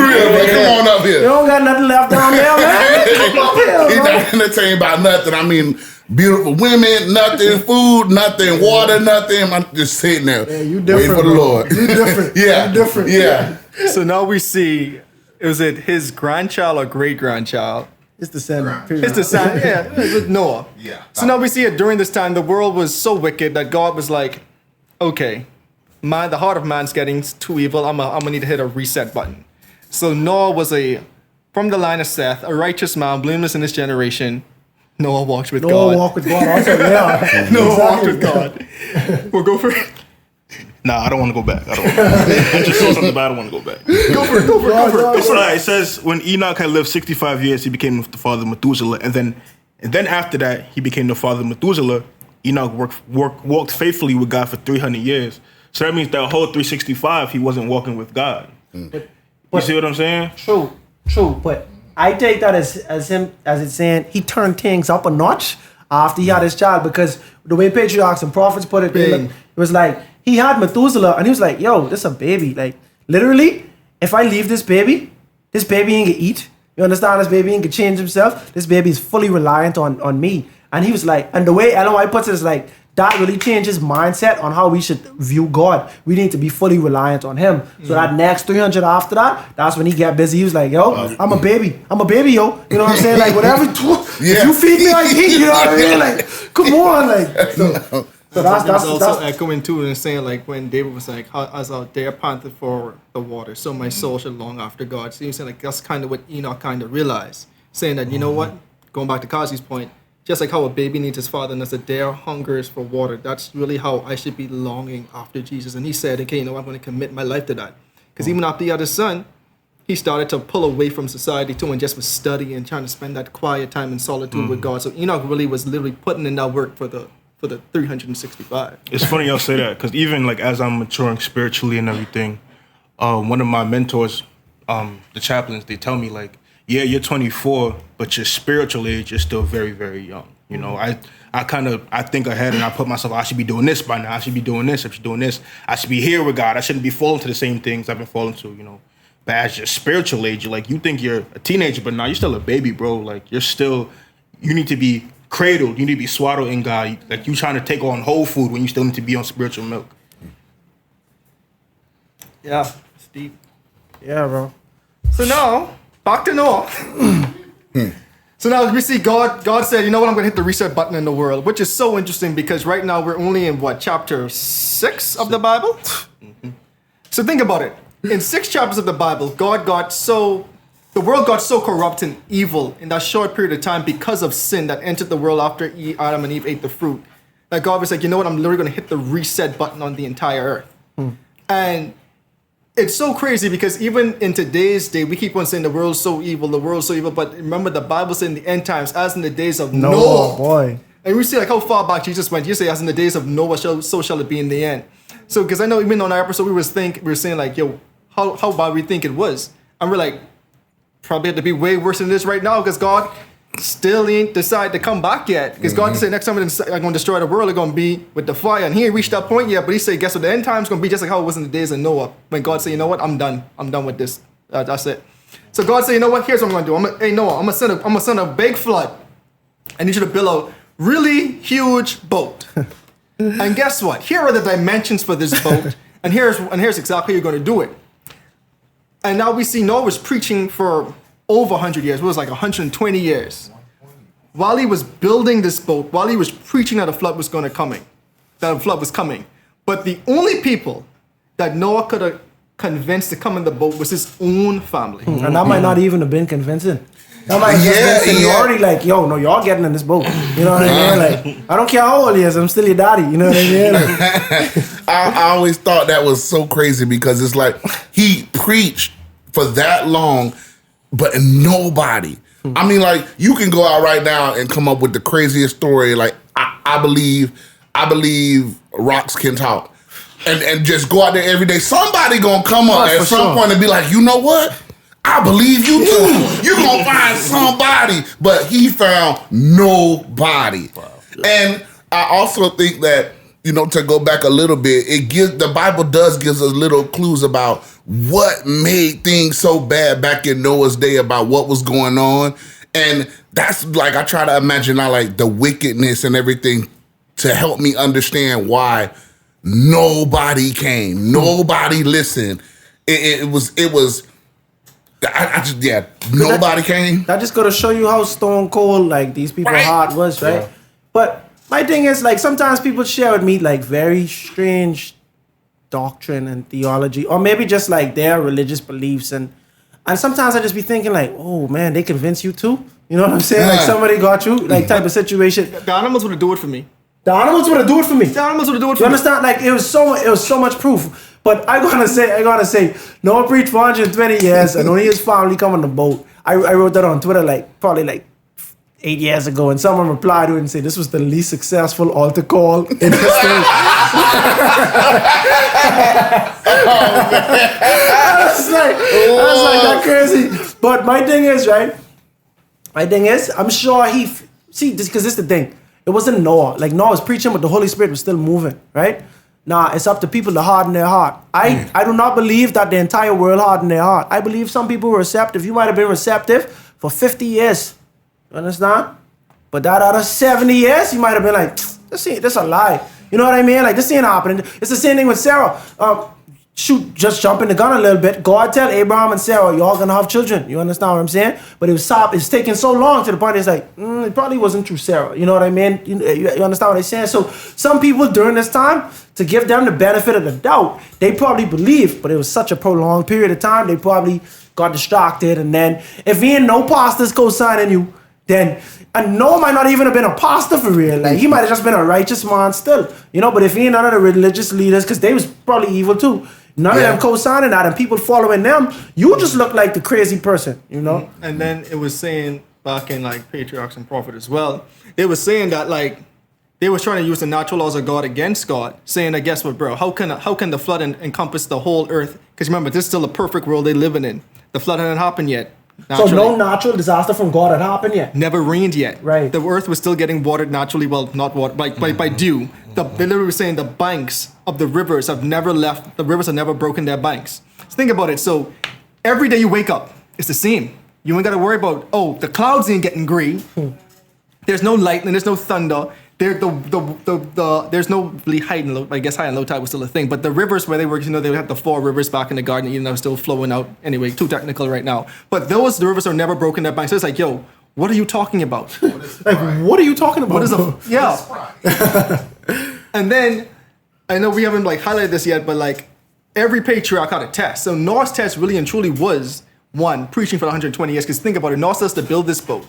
real, man. Come on up here. You don't got nothing left down there, man. Come up here, He's not entertained about nothing. I mean, beautiful women, nothing, food, nothing, water, nothing. I'm just sitting there. Yeah, you different. Waiting for the Lord. You different. Yeah. You different. Yeah. So now we see, is it his grandchild or great-grandchild? It's the son. It's the son, yeah, it's Noah. Yeah. So now we see it during this time, the world was so wicked that God was like, okay, the heart of man's getting too evil. I'm gonna need to hit a reset button. So Noah was from the line of Seth, a righteous man, blameless in his generation. Noah walked with God. Noah walked with God also, yeah. Noah walked with God. We'll go for it. Nah, I don't want to go back. I just saw something, but I don't want to go back. Go for it. It's like, it says when Enoch had lived 65 years, he became the father of Methuselah, and then after that, he became the father of Methuselah. Enoch walked faithfully with God for 300 years. So that means that whole 365, he wasn't walking with God. But you see what I'm saying? True. But I take that as it's saying he turned things up a notch after he had his child, because the way patriarchs and prophets put it, it was like he had Methuselah and he was like, yo, this is a baby. Like, literally, if I leave this baby ain't gonna eat. You understand? This baby ain't gonna change himself. This baby is fully reliant on me. And he was like, and the way LOI puts it is like, that really changed his mindset on how we should view God. We need to be fully reliant on him. So that next 300 after that, that's when he got busy. He was like, yo, I'm a baby, yo. You know what I'm saying? Like, whatever, if you feed me, I eat. You know what I mean? Like, come on. Like, so that's also echoing too and saying, like, when David was like, as out there panted for the water, so my soul should long after God. So he's saying, like, that's kind of what Enoch kind of realized. Saying that, you know what? Going back to Kazi's point, just like how a baby needs his father and as a deer hungers for water, that's really how I should be longing after Jesus. And he said, okay, I'm going to commit my life to that. Because even after he had his son, he started to pull away from society too and just was studying and trying to spend that quiet time in solitude with God. So Enoch really was literally putting in that work for the 365. It's funny y'all say that, because even like as I'm maturing spiritually and everything, one of my mentors, the chaplains, they tell me like, yeah, you're 24, but your spiritual age is still very, very young. You know, I think ahead and I put myself, I should be doing this by now. I should be doing this. I should be doing this. I should be here with God. I shouldn't be falling to the same things I've been falling to, you know. But as your spiritual age, like, you think you're a teenager, but now you're still a baby, bro. Like, you need to be cradled. You need to be swaddled in God. Like, you trying to take on whole food when you still need to be on spiritual milk. Yeah, it's deep. yeah, bro. So now, back to Noah. So now we see God said, you know what, I'm going to hit the reset button in the world, which is so interesting because right now we're only in chapter 6 of the Bible? So think about it. In 6 chapters of the Bible, the world got so corrupt and evil in that short period of time because of sin that entered the world after Adam and Eve ate the fruit. That God was like, you know what, I'm literally going to hit the reset button on the entire earth. And it's so crazy because even in today's day, we keep on saying the world's so evil, but remember the Bible said in the end times, as in the days of Noah. Boy. And we see like how far back Jesus went. You say, as in the days of Noah, so shall it be in the end. So, because I know even on our episode, we were saying like, yo, how bad we think it was. And we're like, probably have to be way worse than this right now because God still ain't decided to come back yet. Because God said next time I'm going to destroy the world, it's going to be with the fire. And he ain't reached that point yet, but he said, guess what, the end time's going to be just like how it was in the days of Noah. When God said, you know what, I'm done with this. That's it. So God said, you know what, here's what I'm going to do. Hey Noah, I'm going to send a big flood. I need you to build a really huge boat. And guess what? Here are the dimensions for this boat. and here's exactly how you're going to do it. And now we see Noah was preaching for over 100 years. It was like 120 years. While he was building this boat, while he was preaching that a flood was coming. But the only people that Noah could have convinced to come in the boat was his own family. And that might not even have been convincing. That might have just been seniority, like, yo, no, y'all getting in this boat. You know what I mean? Like, I don't care how old he is, I'm still your daddy. You know what I mean? Like, I always thought that was so crazy because it's like he preached for that long, but nobody. I mean, like, you can go out right now and come up with the craziest story. Like, I believe rocks can talk. And just go out there every day. Somebody gonna come up at some point and be like, you know what? I believe you too. You're gonna find somebody. But he found nobody. Wow. And I also think that, you know, to go back a little bit, the Bible does give us little clues about what made things so bad back in Noah's day, about what was going on. And that's like, I try to imagine now, like, the wickedness and everything to help me understand why nobody came, nobody listened. It was nobody came. That just gotta show you how stone cold like these people's heart was, right? Yeah. But my thing is, like, sometimes people share with me like very strange doctrine and theology, or maybe just like their religious beliefs, and sometimes I just be thinking like, oh man, they convince you too. You know what I'm saying? Like somebody got you, like type of situation. The animals would do it for me. The animals would do it for me. The animals would do it for me. You understand? Like, it was so much proof. But I gotta say, Noah preached for 120 years, and only his family come on the boat. I wrote that on Twitter probably 8 years ago, and someone replied to it and said this was the least successful altar call in history. I was like, that's crazy. But my thing is, I'm sure because this is the thing. It wasn't Noah. Like, Noah was preaching, but the Holy Spirit was still moving, right? Nah, it's up to people to harden their heart. I do not believe that the entire world hardened their heart. I believe some people were receptive. You might have been receptive for 50 years. You understand? But that other 70 years, you might have been like, this a lie. You know what I mean? Like, this ain't happening. It's the same thing with Sarah. Just jumping the gun a little bit. God tell Abraham and Sarah, y'all gonna have children. You understand what I'm saying? But it's taking so long to the point it's like, it probably wasn't true Sarah. You know what I mean? You understand what I'm saying? So some people during this time, to give them the benefit of the doubt, they probably believed, but it was such a prolonged period of time, they probably got distracted. And then if he ain't no pastors co-signing you, then, and Noah might not even have been a pastor for real. Like, he might have just been a righteous man still. You know, but if he ain't none of the religious leaders, because they was probably evil too, none of them co-signing that and people following them, you just look like the crazy person, you know? And then it was saying back in like Patriarchs and Prophet as well, it was saying that like they were trying to use the natural laws of God against God, saying that, guess what, bro, how can the flood encompass the whole earth? Because remember, this is still a perfect world they're living in. The flood hadn't happened yet. Naturally. So no natural disaster from God had happened yet? Never rained yet. Right. The earth was still getting watered naturally, well, not water, by dew. They literally were saying the banks of the rivers have never broken their banks. So think about it. So every day you wake up, it's the same. You ain't got to worry about, the clouds ain't getting gray. There's no lightning, there's no thunder. There's no really high and low. I guess high and low tide was still a thing, but the rivers where they were, they had the 4 rivers back in the garden, even though still flowing out. Anyway, too technical right now. But the rivers are never broken their banks. So it's like, yo, what are you talking about? What are you talking about? And then I know we haven't highlighted this yet, but every patriarch had a test. So Noah's test really and truly was one, preaching for 120 years. Because think about it, Noah still has to build this boat.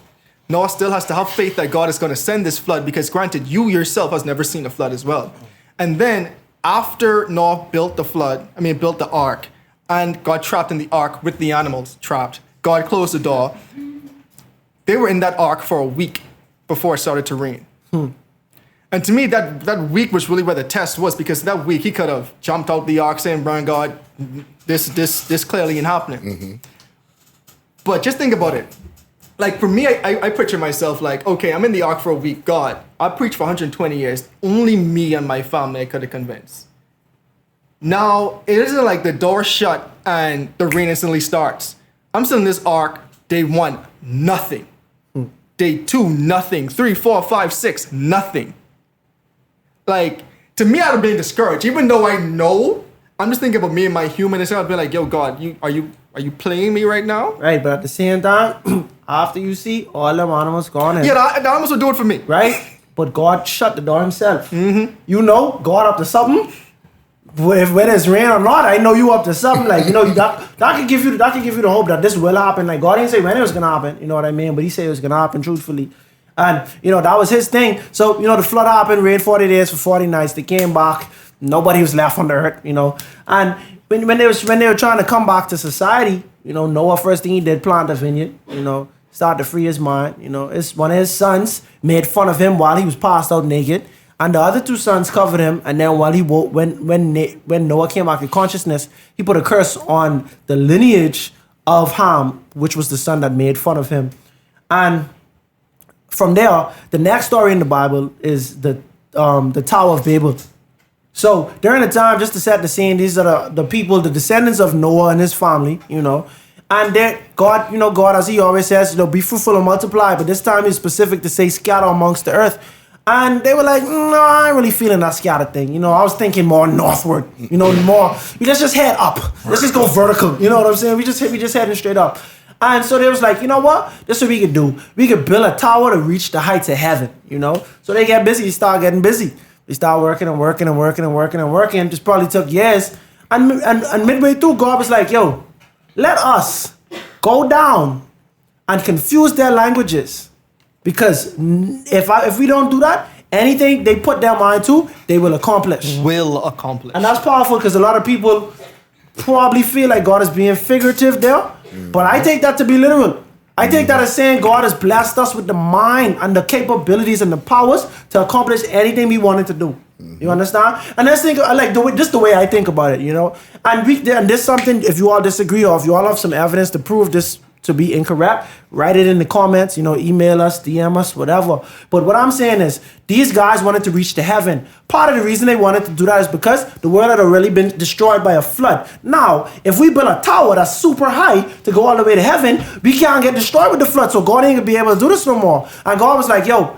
Noah still has to have faith that God is going to send this flood, because granted, you yourself has never seen a flood as well. And then after Noah built the ark, and got trapped in the ark with the animals trapped, God closed the door. They were in that ark for a week before it started to rain. And to me, that week was really where the test was, because that week he could have jumped out the ark saying, "Brian, God, this clearly ain't happening." Mm-hmm. But just think about it. For me, I picture myself okay, I'm in the ark for a week. God, I preached for 120 years. Only me and my family I could have convinced. Now, it isn't like the door shut and the rain instantly starts. I'm still in this ark. Day 1, nothing. Day 2, nothing. 3, 4, 5, 6, nothing. To me, I'd have been discouraged. Even though I know, I'm just thinking about me and my humanness. I'd be like, yo, God, are you Are you playing me right now? Right, but at the same time, after you see all them animals gone in, Yeah, the animals will do it for me. right? But God shut the door himself. You know, God up to something. Whether it's rain or not, I know you up to something. Like, you know, that can give you the hope that this will happen. Like, God didn't say when it was gonna happen, you know what I mean? But he said it was gonna happen truthfully. And you know, that was his thing. So, you know, the flood happened, rained 40 days for 40 nights. They came back, nobody was left on the earth, you know. And when they were trying to come back to society, you know, Noah, first thing he did, plant a vineyard, you know, start to free his mind. You know, it's one of his sons made fun of him while he was passed out naked. And the other two sons covered him, and then while he woke, when Noah came back to consciousness, he put a curse on the lineage of Ham, which was the son that made fun of him. And from there, the next story in the Bible is the Tower of Babel. So during the time, just to set the scene, these are the people, the descendants of Noah and his family, you know. And God, you know, God, as he always says, you know, be fruitful and multiply. But this time he's specific to say scatter amongst the earth. And they were like, no, I ain't really feeling that scatter thing. You know, I was thinking more northward. You know, let's just head up. Let's just go vertical. You know what I'm saying? We just heading straight up. And so they was like, you know what? This is what we could do. We could build a tower to reach the heights of heaven, you know? So they get busy, start getting busy. They start working and working and working and working and working. Just probably took years. And midway through, God was like, yo, let us go down and confuse their languages. Because if we don't do that, anything they put their mind to, they will accomplish. Will accomplish. And that's powerful because a lot of people probably feel like God is being figurative there. But I take that to be literal. I take that as saying God has blessed us with the mind and the capabilities and the powers to accomplish anything we wanted to do. You understand? And let's think, like, just the way I think about it, you know? And there's something, if you all disagree or if you all have some evidence to prove this to be incorrect, write it in the comments, you know, email us, DM us, whatever. But what I'm saying is, these guys wanted to reach to heaven. Part of the reason they wanted to do that is because the world had already been destroyed by a flood. Now, if we build a tower that's super high to go all the way to heaven, we can't get destroyed with the flood, so God ain't gonna be able to do this no more. And God was like, yo,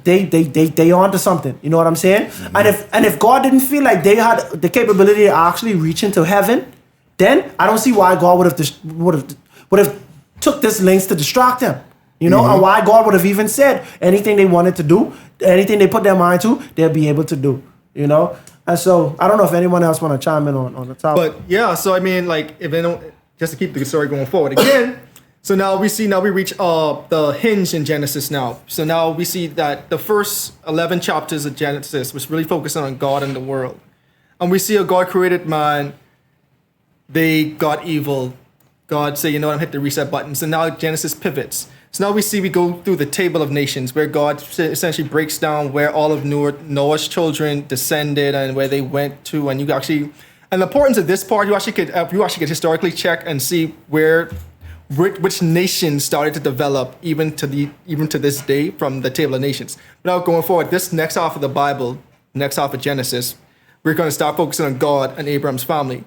they onto something. You know what I'm saying? And if God didn't feel like they had the capability to actually reach into heaven, then I don't see why God would have took this lengths to distract them, you know, and why God would have even said anything they wanted to do, anything they put their mind to, they'll be able to do, you know. And so I don't know if anyone else want to chime in on the topic. But yeah, so I mean, like, if anyone, just to keep the story going forward again. So now we reach the hinge in Genesis now. So now we see that the first 11 chapters of Genesis was really focusing on God and the world, and we see a God created man. They got evil. God say, you know what, I'm hit the reset button. So now Genesis pivots. So now we go through the table of nations where God essentially breaks down where all of Noah's children descended and where they went to. And the importance of this part, you actually could historically check and see which nations started to develop even to this day from the table of nations. Now going forward, this next half of the Bible, next half of Genesis, we're going to start focusing on God and Abraham's family.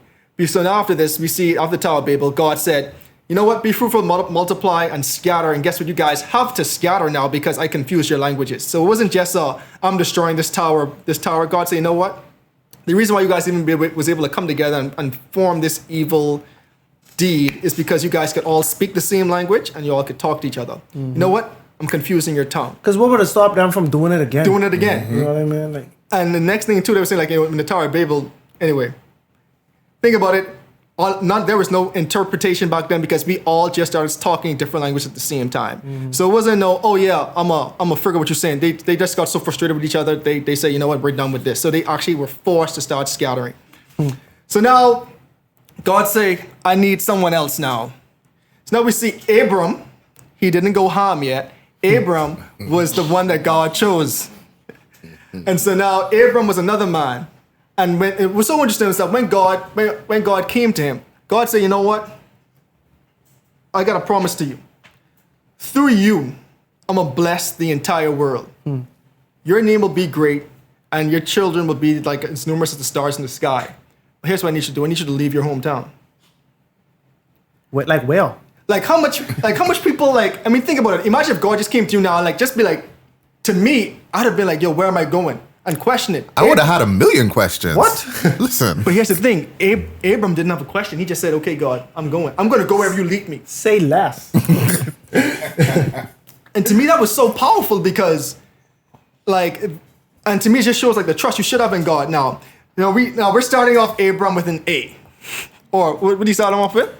So now after this, we see after the Tower of Babel, God said, you know what, be fruitful, multiply, and scatter. And guess what? You guys have to scatter now because I confused your languages. So it wasn't just, I'm destroying this tower. God said, you know what? The reason why you guys even was able to come together and form this evil deed is because you guys could all speak the same language and you all could talk to each other. You know what? I'm confusing your tongue. Because what would have stopped them from doing it again? Doing it again. You know what I mean? Like, and the next thing, too, they were saying, like, in the Tower of Babel, anyway, think about it. There was no interpretation back then because we all just started talking different languages at the same time. So it wasn't I'm a figure what you're saying. They just got so frustrated with each other. They say, you know what, we're done with this. So they actually were forced to start scattering. So now God say, I need someone else now. So now we see Abram. He didn't go Ham yet. Abram was the one that God chose. And so now Abram was another man. And when it was so interesting that when God came to him, God said, you know what? I got a promise to you. Through you, I'm going to bless the entire world. Your name will be great, and your children will be like as numerous as the stars in the sky. But here's what I need you to do. I need you to leave your hometown. wait, like where? Like how much people, like, I mean, think about it. Imagine if God just came to you now, like, just be like, to me, I'd have been like, yo, where am I going? and question it. I would have had a million questions. What? Listen. But here's the thing. Abram didn't have a question. He just said, okay, God, I'm going. I'm going to go wherever you lead me. Say less. And to me, that was so powerful because, and to me, it just shows like the trust you should have in God. Now we're starting off Abram with an A. Or what did you start him off with?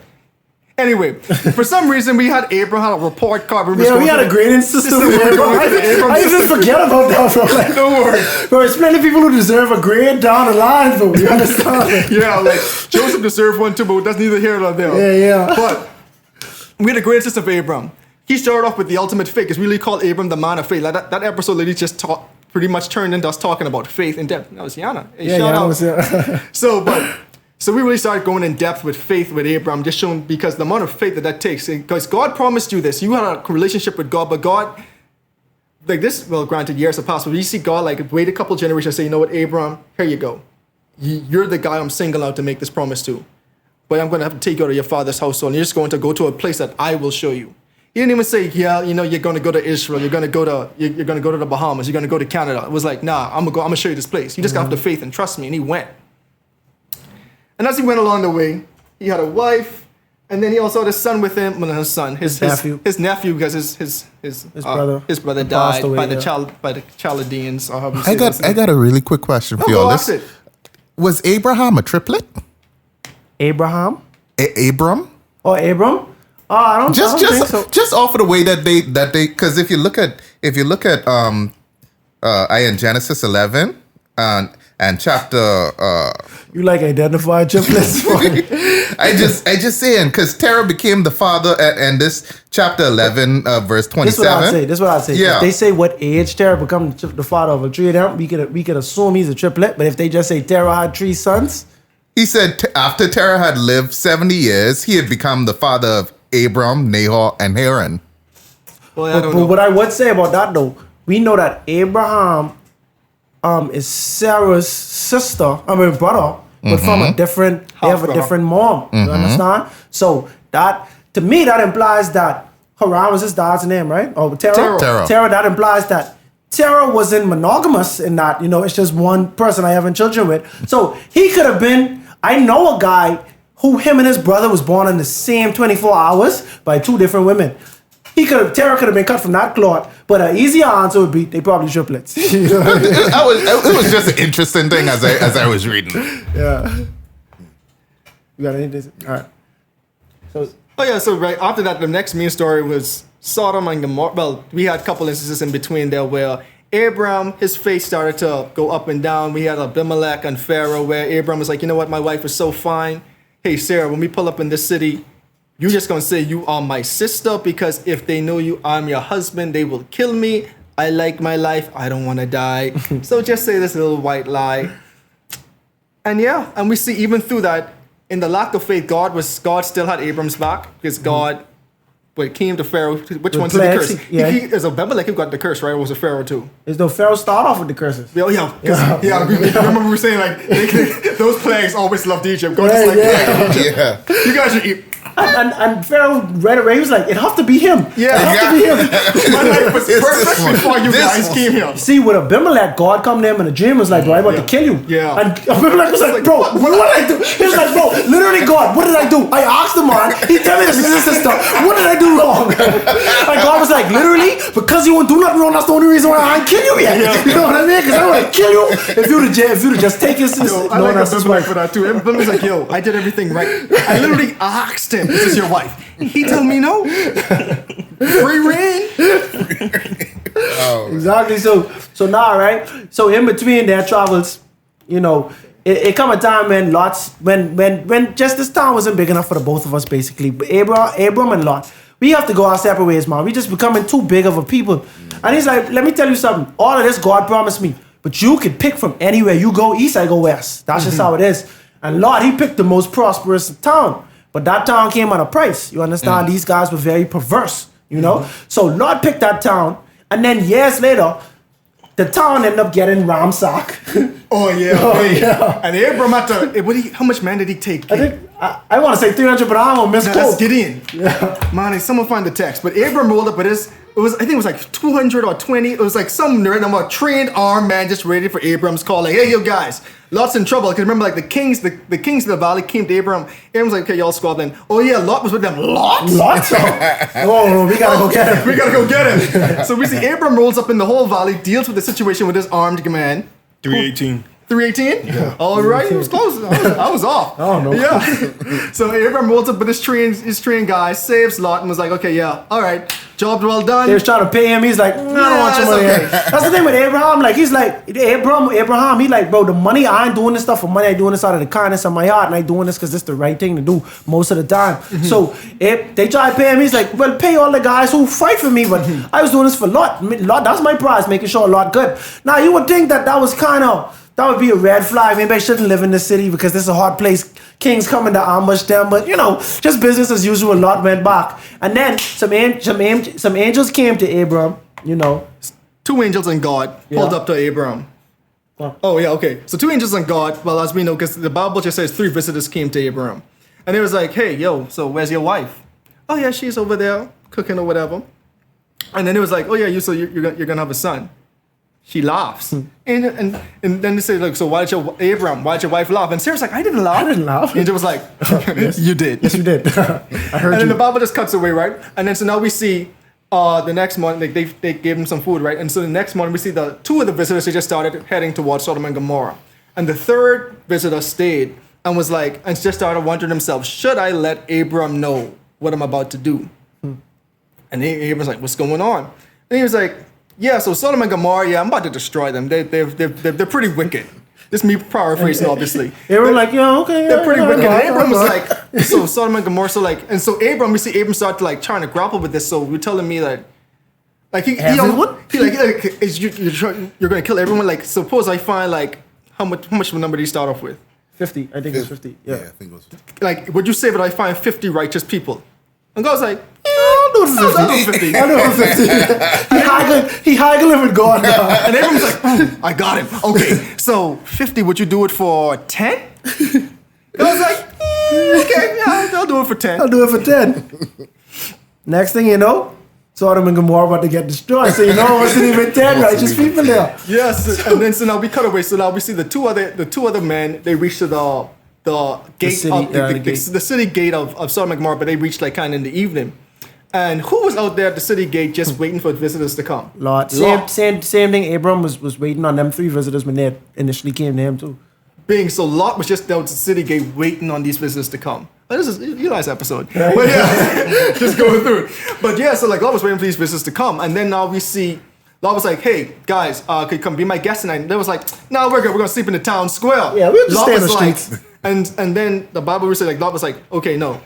Anyway, for some reason, we had Abram had a report card. We had a grading system. I even forget about that, bro. Like, don't worry. Bro, it's plenty of people who deserve a grade down the line, bro. You understand? Yeah, like Joseph deserved one too, but that's neither here nor there. Yeah. But we had a grading system of Abram. He started off with the ultimate faith. It's really called Abram the man of faith. Like that episode literally just pretty much turned into us talking about faith in depth. That was Yana. Hey, shout out. So we really started going in depth with faith with Abram, just showing because the amount of faith that takes. Because God promised you this. You had a relationship with God, but God, like this, well, granted, years have passed, but you see God like wait a couple generations and say, you know what, Abram, here you go. You're the guy I'm singling out to make this promise to. But I'm going to have to take you out of your father's household, and you're just going to go to a place that I will show you. He didn't even say, yeah, you know, you're going to go to Israel, you're going to go to the Bahamas, you're going to go to Canada. It was like, nah, I'm going to show you this place. You just got to have the faith and trust me. And he went. And as he went along the way, he had a wife, and then he also had a son with him. Well, his son, his nephew, because his brother died away, by the Chaldeans. Or I got a really quick question for y'all. Was Abraham a triplet? Abraham? Abram? Oh, Abram? Oh, I don't think so. Just off of the way that they because if you look at in Genesis 11 and chapter you like identified triplets. I just saying because Terah became the father and this chapter 11 verse 27. This is what I'd say. Yeah. If they say what age Terah become the father of a three of them, we could assume he's a triplet. But if they just say Terah had 3 sons, he said after Terah had lived 70 years, he had become the father of Abram, Nahor, and Haran. Well, but what I would say about that though, we know that Abraham is Sarah's brother, but from a different, they have a different mom. You understand? So that, to me, that implies that Haran was his dad's name, right? Or Terah. Terah, that implies that Terah wasn't monogamous in that, you know, it's just one person I having children with. So he could have been, I know a guy who him and his brother was born in the same 24 hours by 2 different women. Terah could have been cut from that cloth, but an easier answer would be they probably triplets. It was just an interesting thing as I was reading. Yeah. You got anything? All right. So right after that, the next main story was Sodom and Gomorrah. Well, we had a couple instances in between there where Abram, his face started to go up and down. We had Abimelech and Pharaoh where Abram was like, you know what, my wife is so fine. Hey, Sarah, when we pull up in this city, you're just going to say you are my sister because if they know I'm your husband, they will kill me. I like my life. I don't want to die. So just say this little white lie. And we see even through that, in the lack of faith, God still had Abram's back because God, when it came to Pharaoh, which one's the curse? Is Abimelech who got the curse, right? Or was it Pharaoh too? Is the Pharaoh start off with the curses? Yeah. Remember we were saying like those plagues always loved Egypt. God just Egypt. You guys should eat. And Pharaoh right away, he was like, it have to be him. Yeah. It have to be him. My life was perfect before you guys came here. See, with Abimelech, God come to him in a dream was like, bro, I'm about to kill you. Yeah. And Abimelech was like, bro, what did I do? He was like, bro, literally God, what did I do? I asked the man, he tell me this is his sister. What did I do wrong? And God was like, literally, because you won't do nothing wrong, that's the only reason why I ain't kill you yet. Yeah. You know what I mean? Because I want to kill you if you would just take his sister. I like Abimelech for that too. Abimelech was like, yo, I did everything right. I literally asked him, this is your wife. He told me no. Free reign. Exactly. So now, right? So in between their travels, you know, it come a time when just this town wasn't big enough for the both of us, basically. Abram and Lot. We have to go our separate ways, man. We just becoming too big of a people. And he's like, let me tell you something. All of this God promised me. But you can pick from anywhere. You go east, I go west. That's just how it is. And Lot, he picked the most prosperous town. But that town came at a price. You understand? These guys were very perverse, you know? So Lot picked that town. And then years later, the town ended up getting ransacked. Oh, yeah. And Abram had to, how much man did he take? I want to say 300, but I don't know, misquote. That's Gideon. Yeah. Man, someone find the text. But Abram rolled up with I think it was like 200 or 20. It was like some number, trained armed man just ready for Abram's call. Like, hey, yo, guys, Lot's in trouble. Because remember, like the kings of the valley came to Abram. Abram's like, okay, y'all squad then. Oh yeah, Lot was with them. Lot? Oh, we gotta go get him. We gotta go get him. So we see Abram rolls up in the whole valley, deals with the situation with his armed man. 318. 318? Yeah. All right, he was close. I was off. Oh no. Yeah. So Abram rolls up with his trained guy, saves Lot, and was like, okay, yeah, all right, job well done. They was trying to pay him. He's like, I don't want your money. okay. That's the thing with Abraham. Like, he's like, Abraham, he like, bro, the money, I ain't doing this stuff for money. I doing this out of the kindness of my heart. And I doing this because it's the right thing to do most of the time. So if they try to pay him, he's like, well, pay all the guys who fight for me. But I was doing this for Lot. Lot, that's my prize, making sure Lot good. Now, you would think that was kind of, that would be a red flag. Maybe I shouldn't live in this city because this is a hot place. Kings coming to ambush them. But, just business as usual. Lot went back. And then some angels came to Abram, 2 angels and God pulled up to Abram. Oh, yeah, okay. So 2 angels and God, well, as we know, because the Bible just says 3 visitors came to Abram. And it was like, hey, yo, so where's your wife? Oh, yeah, she's over there cooking or whatever. And then it was like, oh, yeah, you're going to have a son. She laughs. And then they say, like, so why did your wife laugh? And Sarah's like, I didn't laugh. I didn't laugh. Angel was like, you did. Yes, you did. I heard And then you. the Bible just cuts away, right? And then so now we see the next morning, like they gave him some food, right? And so the next morning we see the 2 of the visitors, they just started heading towards Sodom and Gomorrah. And the 3rd visitor stayed and was like, and just started wondering himself, should I let Abram know what I'm about to do? And Abram's like, what's going on? And he was like, yeah, so Sodom and Gomorrah, yeah, I'm about to destroy them. They're pretty wicked. This is me paraphrasing, obviously. Abram like, yeah, okay. They're pretty wicked. And Abram was like, like, so Sodom and Gomorrah, so like, and so we see Abram start to like trying to grapple with this. So you're telling me that, like Everyone? you're gonna kill everyone. Like, suppose I find like how much number do you start off with? 50. I think it's 50. Yeah. I think it was. Like, would you say that I find 50 righteous people? And God's like, I'll do it for 50. I'll do it for 50. He haggling with God now. And everyone's like, I got him. Okay, so 50, would you do it for 10? And I was like, okay, yeah, I'll do it for 10. I'll do it for 10. Next thing you know, Sodom and Gomorrah about to get destroyed. So it wasn't even 10 righteous people there. Yes, and then so now we cut away. So now we see the two other men. They reach to the gate the city gate of Sodom and Gomorrah, but they reached like kind of in the evening. And who was out there at the city gate just waiting for visitors to come? Lot. Same thing. Abram was waiting on them 3 visitors when they initially came to him too. So Lot was just down at the city gate waiting on these visitors to come. This is Eli's episode. But yeah, just going through it. But yeah, so like Lot was waiting for these visitors to come. And then now we see Lot was like, hey, guys, could you come be my guest tonight? And they was like, no, we're good. We're going to sleep in the town square. Yeah, we'll just stay in the streets. And then the Bible will say, like, Lot was like, okay, no.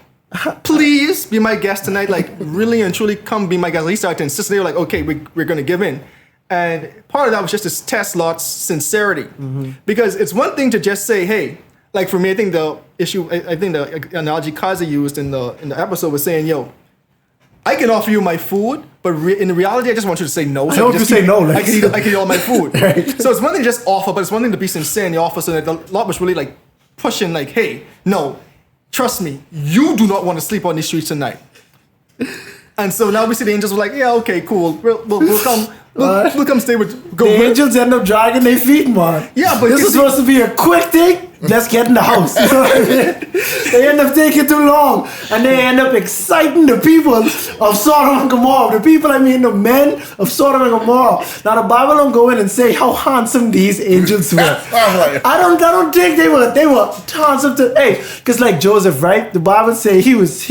Please be my guest tonight. Like, really and truly come be my guest. He started to insist. They were like, okay, we're going to give in. And part of that was just to test Lot's sincerity. Because it's one thing to just say, hey, like for me, I think the analogy Kaza used in the episode was saying, yo, I can offer you my food, but in reality, I just want you to say no. I hope you say no. I can eat all my food. Right. So it's one thing to just offer, but it's one thing to be sincere in the offer. So that Lot was really like pushing, like, hey, no, trust me, you do not want to sleep on these streets tonight. And so now we see the angels were like, yeah, okay, cool. We'll come. We'll come stay with. The angels end up dragging their feet, man. Yeah, but this is supposed to be a quick thing. Let's get in the house. You know what I mean? They end up taking too long, and they end up exciting the people of Sodom and Gomorrah. The men of Sodom and Gomorrah. Now the Bible don't go in and say how handsome these angels were. I don't think they were handsome to. Hey, because like Joseph, right? The Bible say he was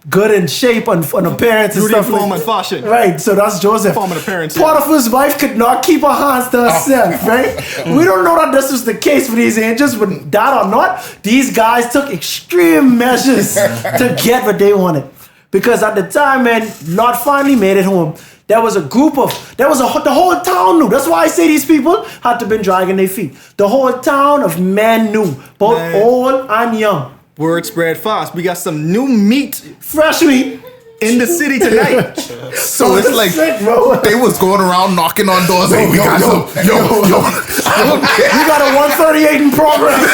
good in shape and appearance and stuff. Form and fashion. Right, so that's Joseph. Form and appearance. Potiphar's wife could not keep her hands to herself, right? We don't know that this was the case for these angels, but that or not, these guys took extreme measures to get what they wanted. Because at the time, man, Lot finally made it home. The whole town knew. That's why I say these people had to been dragging their feet. The whole town of men knew, both old and young. Word spread fast. We got some new meat. Fresh meat. In the city tonight. So it's like they was going around knocking on doors. Hey, we got some. Yo. We got a 138 in progress.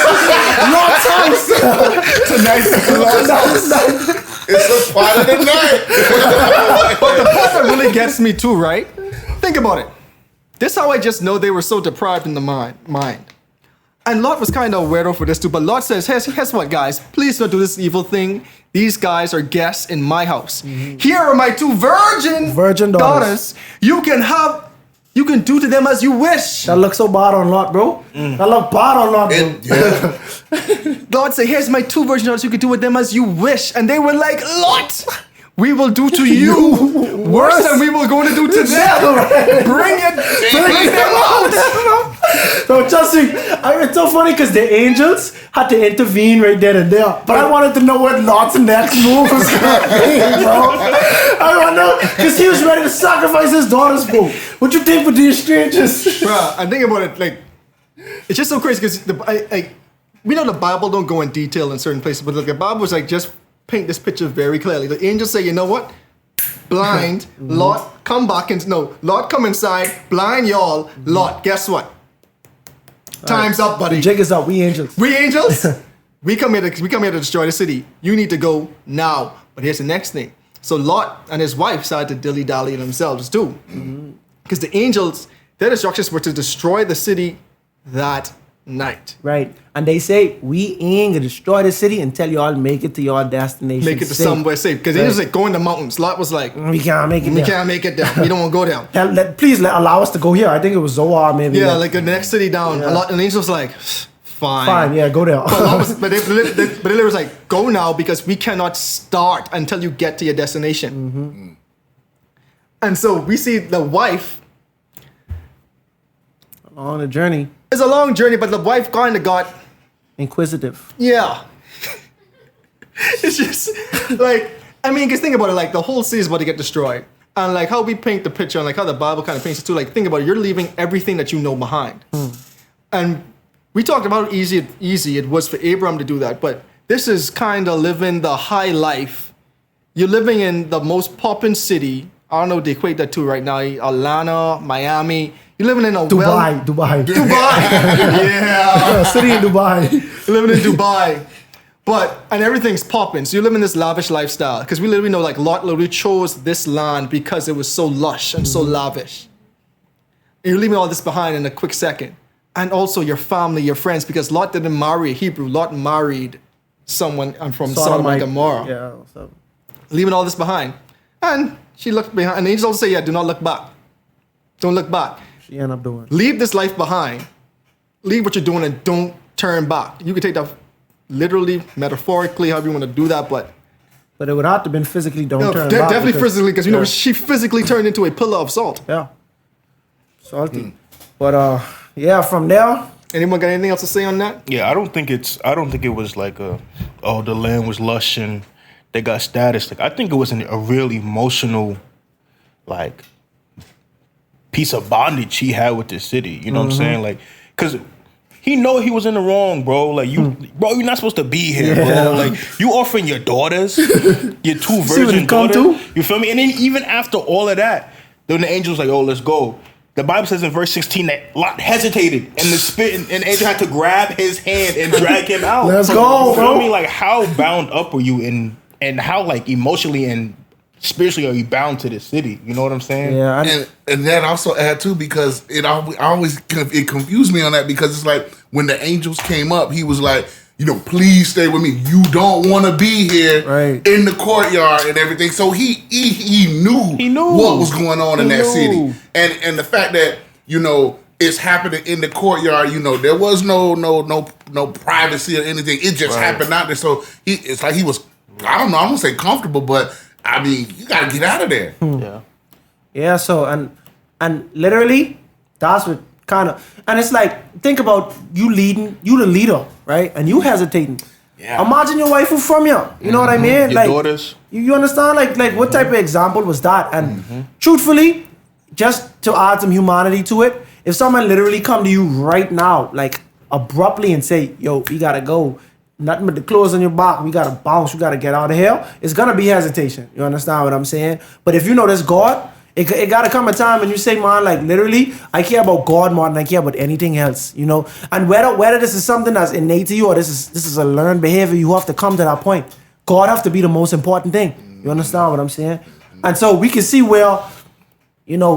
Lot's house. Tonight's It's the spot of the night. But the part that really gets me too, right? Think about it. This is how I just know they were so deprived in the mind. And Lot was kind of a weirdo for this too, but Lot says, here's what, guys, please don't do this evil thing. These guys are guests in my house. Here are my 2 virgin daughters. You can do to them as you wish. That looks so bad on Lot, bro. That look bad on Lot, bro. God said, here's my 2 virgin daughters. You can do with them as you wish. And they were like, Lot, we will do to you worse than we will going to do to them. Bring them out. So Justin, it's so funny because the angels had to intervene right there and there. But I wanted to know what Lot's next move was going to be, bro. I want to know because he was ready to sacrifice his daughters, bro. What you think for these strangers? Bro, I think about it, like, it's just so crazy because we know the Bible don't go in detail in certain places, but like the Bible was like, just paint this picture very clearly. The angels say, you know what? Blind, Lot, come back and Lot, come inside, blind y'all, Lot, guess what? Time's up, buddy. Jig is up. We angels. We come here to destroy the city. You need to go now. But here's the next thing. So Lot and his wife started to dilly-dally themselves too. Because the angels, their instructions were to destroy the city that night. Right. And they say, we ain't gonna destroy the city until y'all make it to your destination. Make it to somewhere safe. Because they was like, go in the mountains. Lot was like, we can't make it We can't make it down. We don't want to go down. Please allow us to go here. I think it was Zoar maybe. Yeah, like the next city down. And the angel was like, fine. Yeah, go there. But they was like, go now because we cannot start until you get to your destination. And so we see the wife on a journey. It's a long journey, but the wife kind of got inquisitive. Yeah. It's just like, I mean, because think about it, like the whole city is about to get destroyed. And like how we paint the picture and like how the Bible kind of paints it too. Like think about it, you're leaving everything that you know behind. And we talked about how easy it was for Abraham to do that, but this is kind of living the high life. You're living in the most poppin' city. I don't know what they equate that to right now. Atlanta, Miami. You're living in a Dubai. Yeah. City in Dubai. You're living in Dubai. And everything's popping. So you live in this lavish lifestyle. Because we literally know like Lot literally chose this land because it was so lush and so lavish. And you're leaving all this behind in a quick second. And also your family, your friends, because Lot didn't marry a Hebrew. Lot married someone from Sodom and Gomorrah. Yeah. So. Leaving all this behind. And she looked behind. And the angels also say, do not look back. Don't look back. She ended up doing. Leave this life behind. Leave what you're doing and don't turn back. You can take that literally, metaphorically, however you want to do that, but it would have to been physically turn back. Definitely physically, because she physically turned into a pillar of salt. Yeah. Salty. But from there. Anyone got anything else to say on that? Yeah, I don't think it was like the land was lush and they got status. Like I think it was a real emotional, like, piece of bondage he had with this city. You know what I'm saying? Like, cause he know he was in the wrong, bro. Like bro, you're not supposed to be here, bro. Like you offering your daughters, your 2 virgin daughters. You feel me? And then even after all of that, then the angel's like, oh, let's go. The Bible says in verse 16 that Lot hesitated and the angel had to grab his hand and drag him out. Let's go, you feel bro. me? Like how bound up were you and how like emotionally and spiritually are you bound to this city? You know what I'm saying? Yeah. And that also add too, because it confused me on that, because it's like when the angels came up, he was like, please stay with me. You don't want to be here in the courtyard and everything. So he knew what was going on in that city. And the fact that, it's happening in the courtyard, there was no privacy or anything. It just happened out there. So it's like he was, I don't know, I'm gonna say comfortable, but I mean, you gotta get out of there. Yeah. Yeah, so and literally that's what kind of, and it's like, think about you the leader, right? And you hesitating. Yeah. Imagine your wife who from you. You know what I mean? Your like daughters. You understand? Like what type of example was that? And truthfully, just to add some humanity to it, if someone literally come to you right now, like abruptly and say, yo, we gotta go. Nothing but the clothes on your back. We gotta bounce. We gotta get out of here. It's gonna be hesitation. You understand what I'm saying? But if you know this God, it gotta come a time when you say, man, like literally, I care about God more than I care about anything else. And whether this is something that's innate to you or this is a learned behavior, you have to come to that point. God have to be the most important thing. You understand what I'm saying? And so we can see where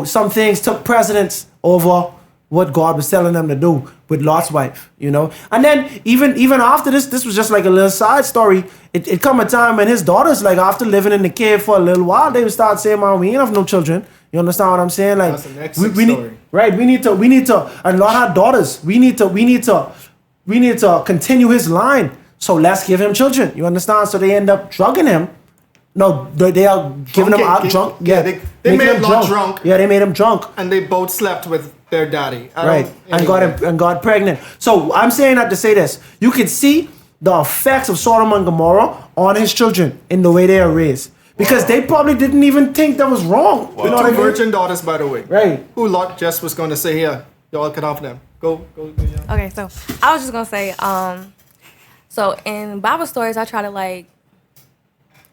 some things took precedence over what God was telling them to do with Lot's wife, And then even after this was just like a little side story. It come a time when his daughters, like after living in the cave for a little while, they would start saying, "Man, we ain't have no children." You understand what I'm saying? Like That's the next we need, story. right? We need to, and Lot had daughters. We need to continue his line. So let's give him children. You understand? So they end up drugging him. No, they are giving him out drunk. Yeah, they making made him Lot drunk. Yeah, they made him drunk. And they both slept with their daddy. Right, and got pregnant. So I'm saying that to say this: you can see the effects of Sodom and Gomorrah on his children in the way they are raised, because they probably didn't even think that was wrong. You know what I mean? Virgin daughters, by the way. Right. Who Lot just was going to say, "Here, y'all can have them. Go." Yeah. Okay, so I was just gonna say, so in Bible stories, I try to like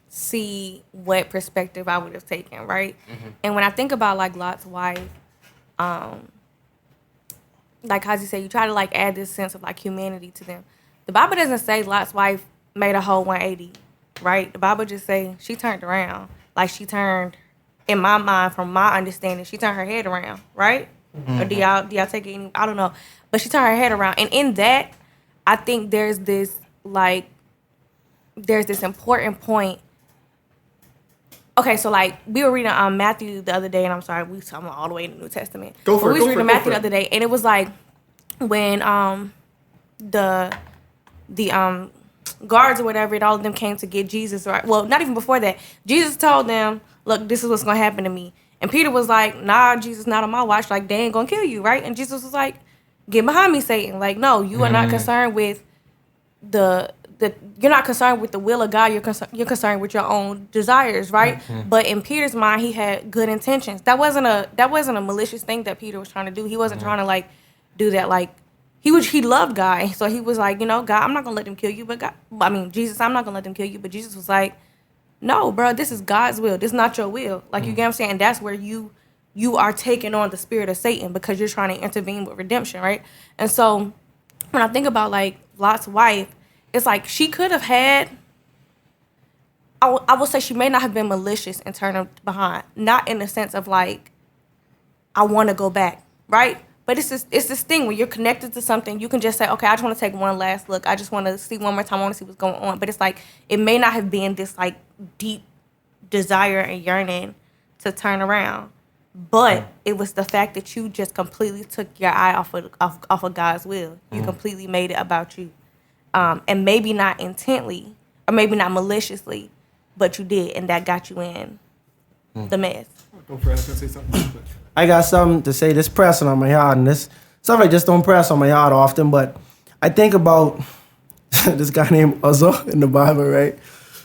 see what perspective I would have taken, right? And when I think about like Lot's wife, like Kazi said, you try to like add this sense of like humanity to them. The Bible doesn't say Lot's wife made a whole 180, right? The Bible just say she turned around. Like she turned, in my mind, from my understanding, she turned her head around, right? Or do y'all take it any, I don't know. But she turned her head around. And in that, I think there's this important point. Okay, so like we were reading Matthew the other day, and I'm sorry, we talking all the way in the New Testament. Go for it. We was reading Matthew the other day, and it was like when the guards or whatever, and all of them came to get Jesus. Right? Well, not even before that. Jesus told them, "Look, this is what's gonna happen to me." And Peter was like, "Nah, Jesus, not on my watch. Like they ain't gonna kill you, right?" And Jesus was like, "Get behind me, Satan. Like, no, you are not concerned with you're not concerned with the will of God. You're concerned with your own desires, right?" But in Peter's mind, he had good intentions. That wasn't a malicious thing that Peter was trying to do. He wasn't trying to like do that. Like he loved God, so he was like, God, I'm not gonna let them kill you. But Jesus, I'm not gonna let them kill you. But Jesus was like, no, bro, this is God's will. This is not your will. Like you get what I'm saying? That's where you are taking on the spirit of Satan because you're trying to intervene with redemption, right? And so when I think about like Lot's wife, it's like she could have had, I will say she may not have been malicious and turned behind. Not in the sense of like, I want to go back, right? But it's this thing where you're connected to something. You can just say, okay, I just want to take one last look. I just want to see one more time. I want to see what's going on. But it's like, it may not have been this like deep desire and yearning to turn around. But it was the fact that you just completely took your eye off of God's will. You completely made it about you. And maybe not intently, or maybe not maliciously, but you did, and that got you in the mess. Go for it. I was going to say something. I got something to say that's pressing on my heart, and this stuff I just don't press on my heart often, but I think about this guy named Uzzah in the Bible, right?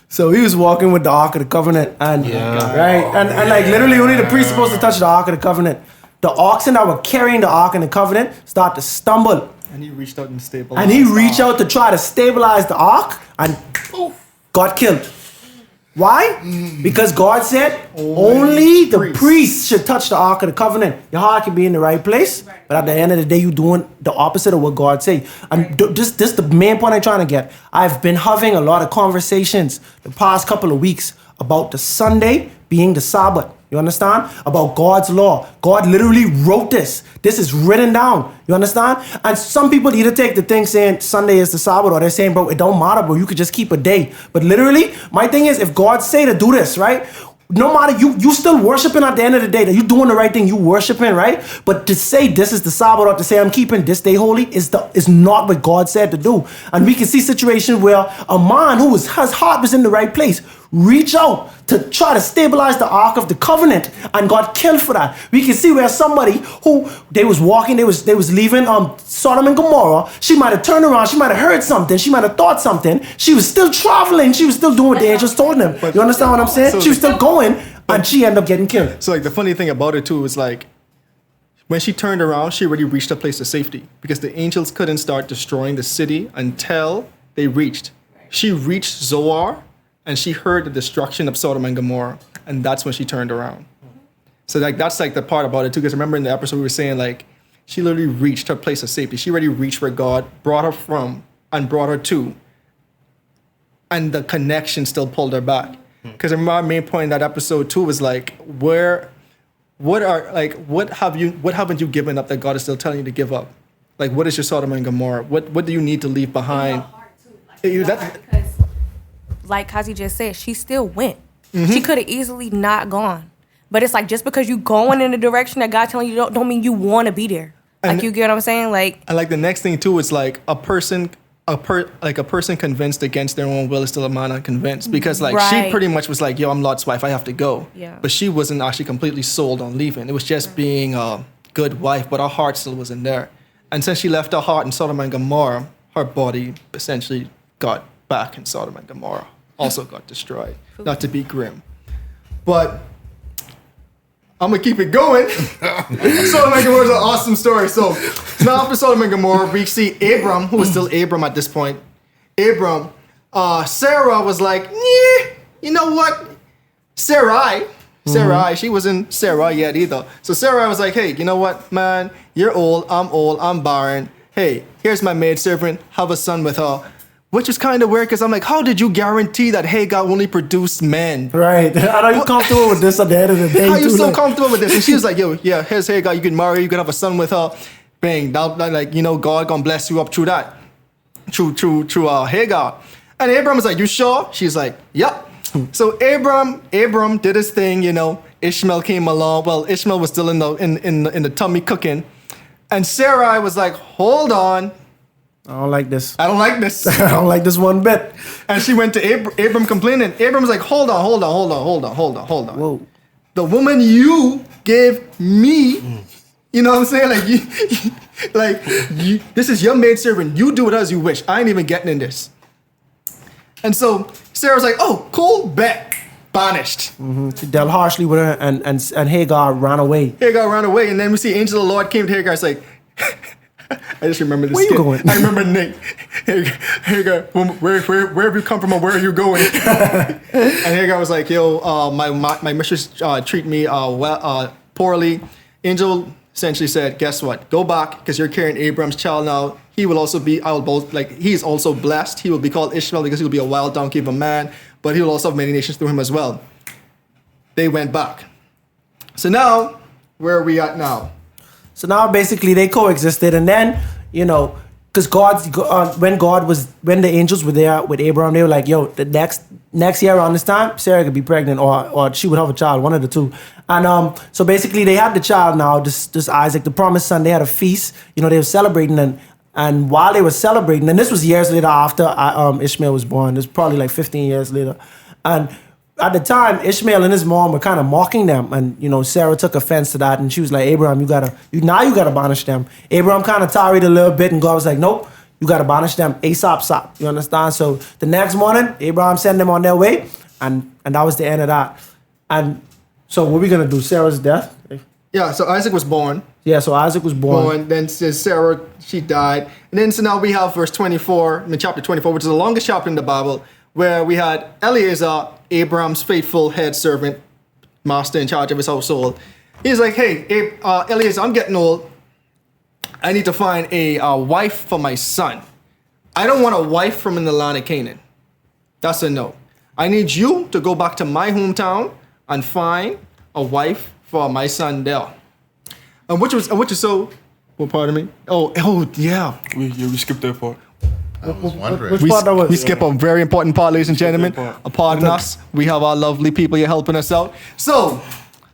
So he was walking with the Ark of the Covenant, and right, and like literally only the priest supposed to touch the Ark of the Covenant. The oxen that were carrying the Ark of the Covenant start to stumble. And he reached out and stabilized. And he reached out to try to stabilize the ark and got killed. Why? Because God said only the priest should touch the Ark of the Covenant. Your heart can be in the right place, but at the end of the day, you're doing the opposite of what God say. And this is the main point I'm trying to get. I've been having a lot of conversations the past couple of weeks about the Sunday being the Sabbath. You understand? About God's law. God literally wrote this. This is written down. You understand? And some people either take the thing saying Sunday is the Sabbath, or they're saying, bro, it don't matter, bro. You could just keep a day. But literally, my thing is, if God say to do this, right? No matter, you still worshiping at the end of the day. That you doing the right thing. You worshiping, right? But to say this is the Sabbath, or to say I'm keeping this day holy is not what God said to do. And we can see situations where a man who his heart was in the right place reach out to try to stabilize the Ark of the Covenant and got killed for that. We can see where somebody who they was walking, they was leaving Sodom and Gomorrah. She might have turned around, she might have heard something, she might have thought something. She was still traveling, she was still doing what the angels told them. You understand what I'm saying? She was still going, and she ended up getting killed. So like the funny thing about it too is like when she turned around, she already reached a place of safety because the angels couldn't start destroying the city until they reached. She reached Zoar, and she heard the destruction of Sodom and Gomorrah, and that's when she turned around. So like that's like the part about it too, because remember in the episode we were saying like she literally reached her place of safety. She already reached where God brought her from and brought her to, and the connection still pulled her back. Because remember our main point in that episode too was like, where what haven't you given up that God is still telling you to give up? Like, what is your Sodom and Gomorrah? What do you need to leave behind? Because, like Kazi just said, she still went. She could have easily not gone. But it's like, just because you going in the direction that God telling you don't mean you want to be there. Like, you get what I'm saying? Like, and like the next thing too, it's like a person convinced against their own will is still a man unconvinced, because like she pretty much was like, yo, I'm Lot's wife, I have to go. Yeah. But she wasn't actually completely sold on leaving. It was just being a good wife, but her heart still wasn't there. And since she left her heart in Sodom and Gomorrah, her body essentially got back in Sodom and Gomorrah. Also got destroyed. Not to be grim. But I'm gonna keep it going. Sodom and Gomorrah is an awesome story. So now after Sodom and Gomorrah, we see Abram, who is still Abram at this point. Sarah was like, you know what? Sarai, she wasn't Sarah yet either. So Sarai was like, hey, you know what, man? You're old, I'm barren. Hey, here's my maidservant, have a son with her. Which is kind of weird, because I'm like, how did you guarantee that Hagar only produced men? Right. Are you comfortable with this at the end of the day? How are you so comfortable with this? And she was like, yo, yeah, here's Hagar, you can marry her, you can have a son with her. Bang, like, you know, God gonna bless you up through that. Through Hagar. And Abram was like, you sure? She's like, yep. So Abram did his thing, you know. Ishmael came along. Well, Ishmael was still in the tummy cooking. And Sarai was like, hold on. I don't like this. I don't like this. I don't like this one bit. And she went to Abram complaining. Abram was like, hold on. Whoa. The woman you gave me, you know what I'm saying? Like, this is your maidservant. You do it as you wish. I ain't even getting in this. And so Sarah's like, oh, cool, bet. Banished. She dealt harshly with her, and Hagar ran away. And then we see angel of the Lord came to Hagar. It's like, I just remember this. Where you going? I remember Nick. Hagar, where have you come from, or where are you going? And Hagar was like, yo, my mistress treat me poorly. Angel essentially said, guess what? Go back, because you're carrying Abram's child now. He will also be, he's also blessed. He will be called Ishmael, because he will be a wild donkey of a man, but he will also have many nations through him as well. They went back. So now, where are we at now? So now basically they coexisted, and then, you know, because when the angels were there with Abraham, they were like, yo, the next year around this time, Sarah could be pregnant, or she would have a child, one of the two. And so basically they had the child now, this Isaac, the promised son. They had a feast, you know, they were celebrating, and while they were celebrating, and this was years later after Ishmael was born, this was probably like 15 years later, and at the time, Ishmael and his mom were kind of mocking them, and you know, Sarah took offense to that, and she was like, "Abraham, you gotta banish them." Abraham kind of tarried a little bit, and God was like, "Nope, you gotta banish them ASAP, sap." You understand? So the next morning, Abraham sent them on their way, and that was the end of that. And so what are we gonna do? Sarah's death? Yeah. So Isaac was born. Yeah. So Isaac was born. Then Sarah, she died, and then so now we have verse 24, chapter 24, which is the longest chapter in the Bible, where we had Eliezer, Abraham's faithful head servant, master in charge of his household. He's like, hey, Eliezer, I'm getting old. I need to find a wife for my son. I don't want a wife from in the land of Canaan. That's a no. I need you to go back to my hometown and find a wife for my son there. And which is so, well, pardon me. Oh, yeah. We skipped that part. I was wondering. Which part that was? We skip a very important part, ladies and gentlemen. Pardon us. We have our lovely people here helping us out. So,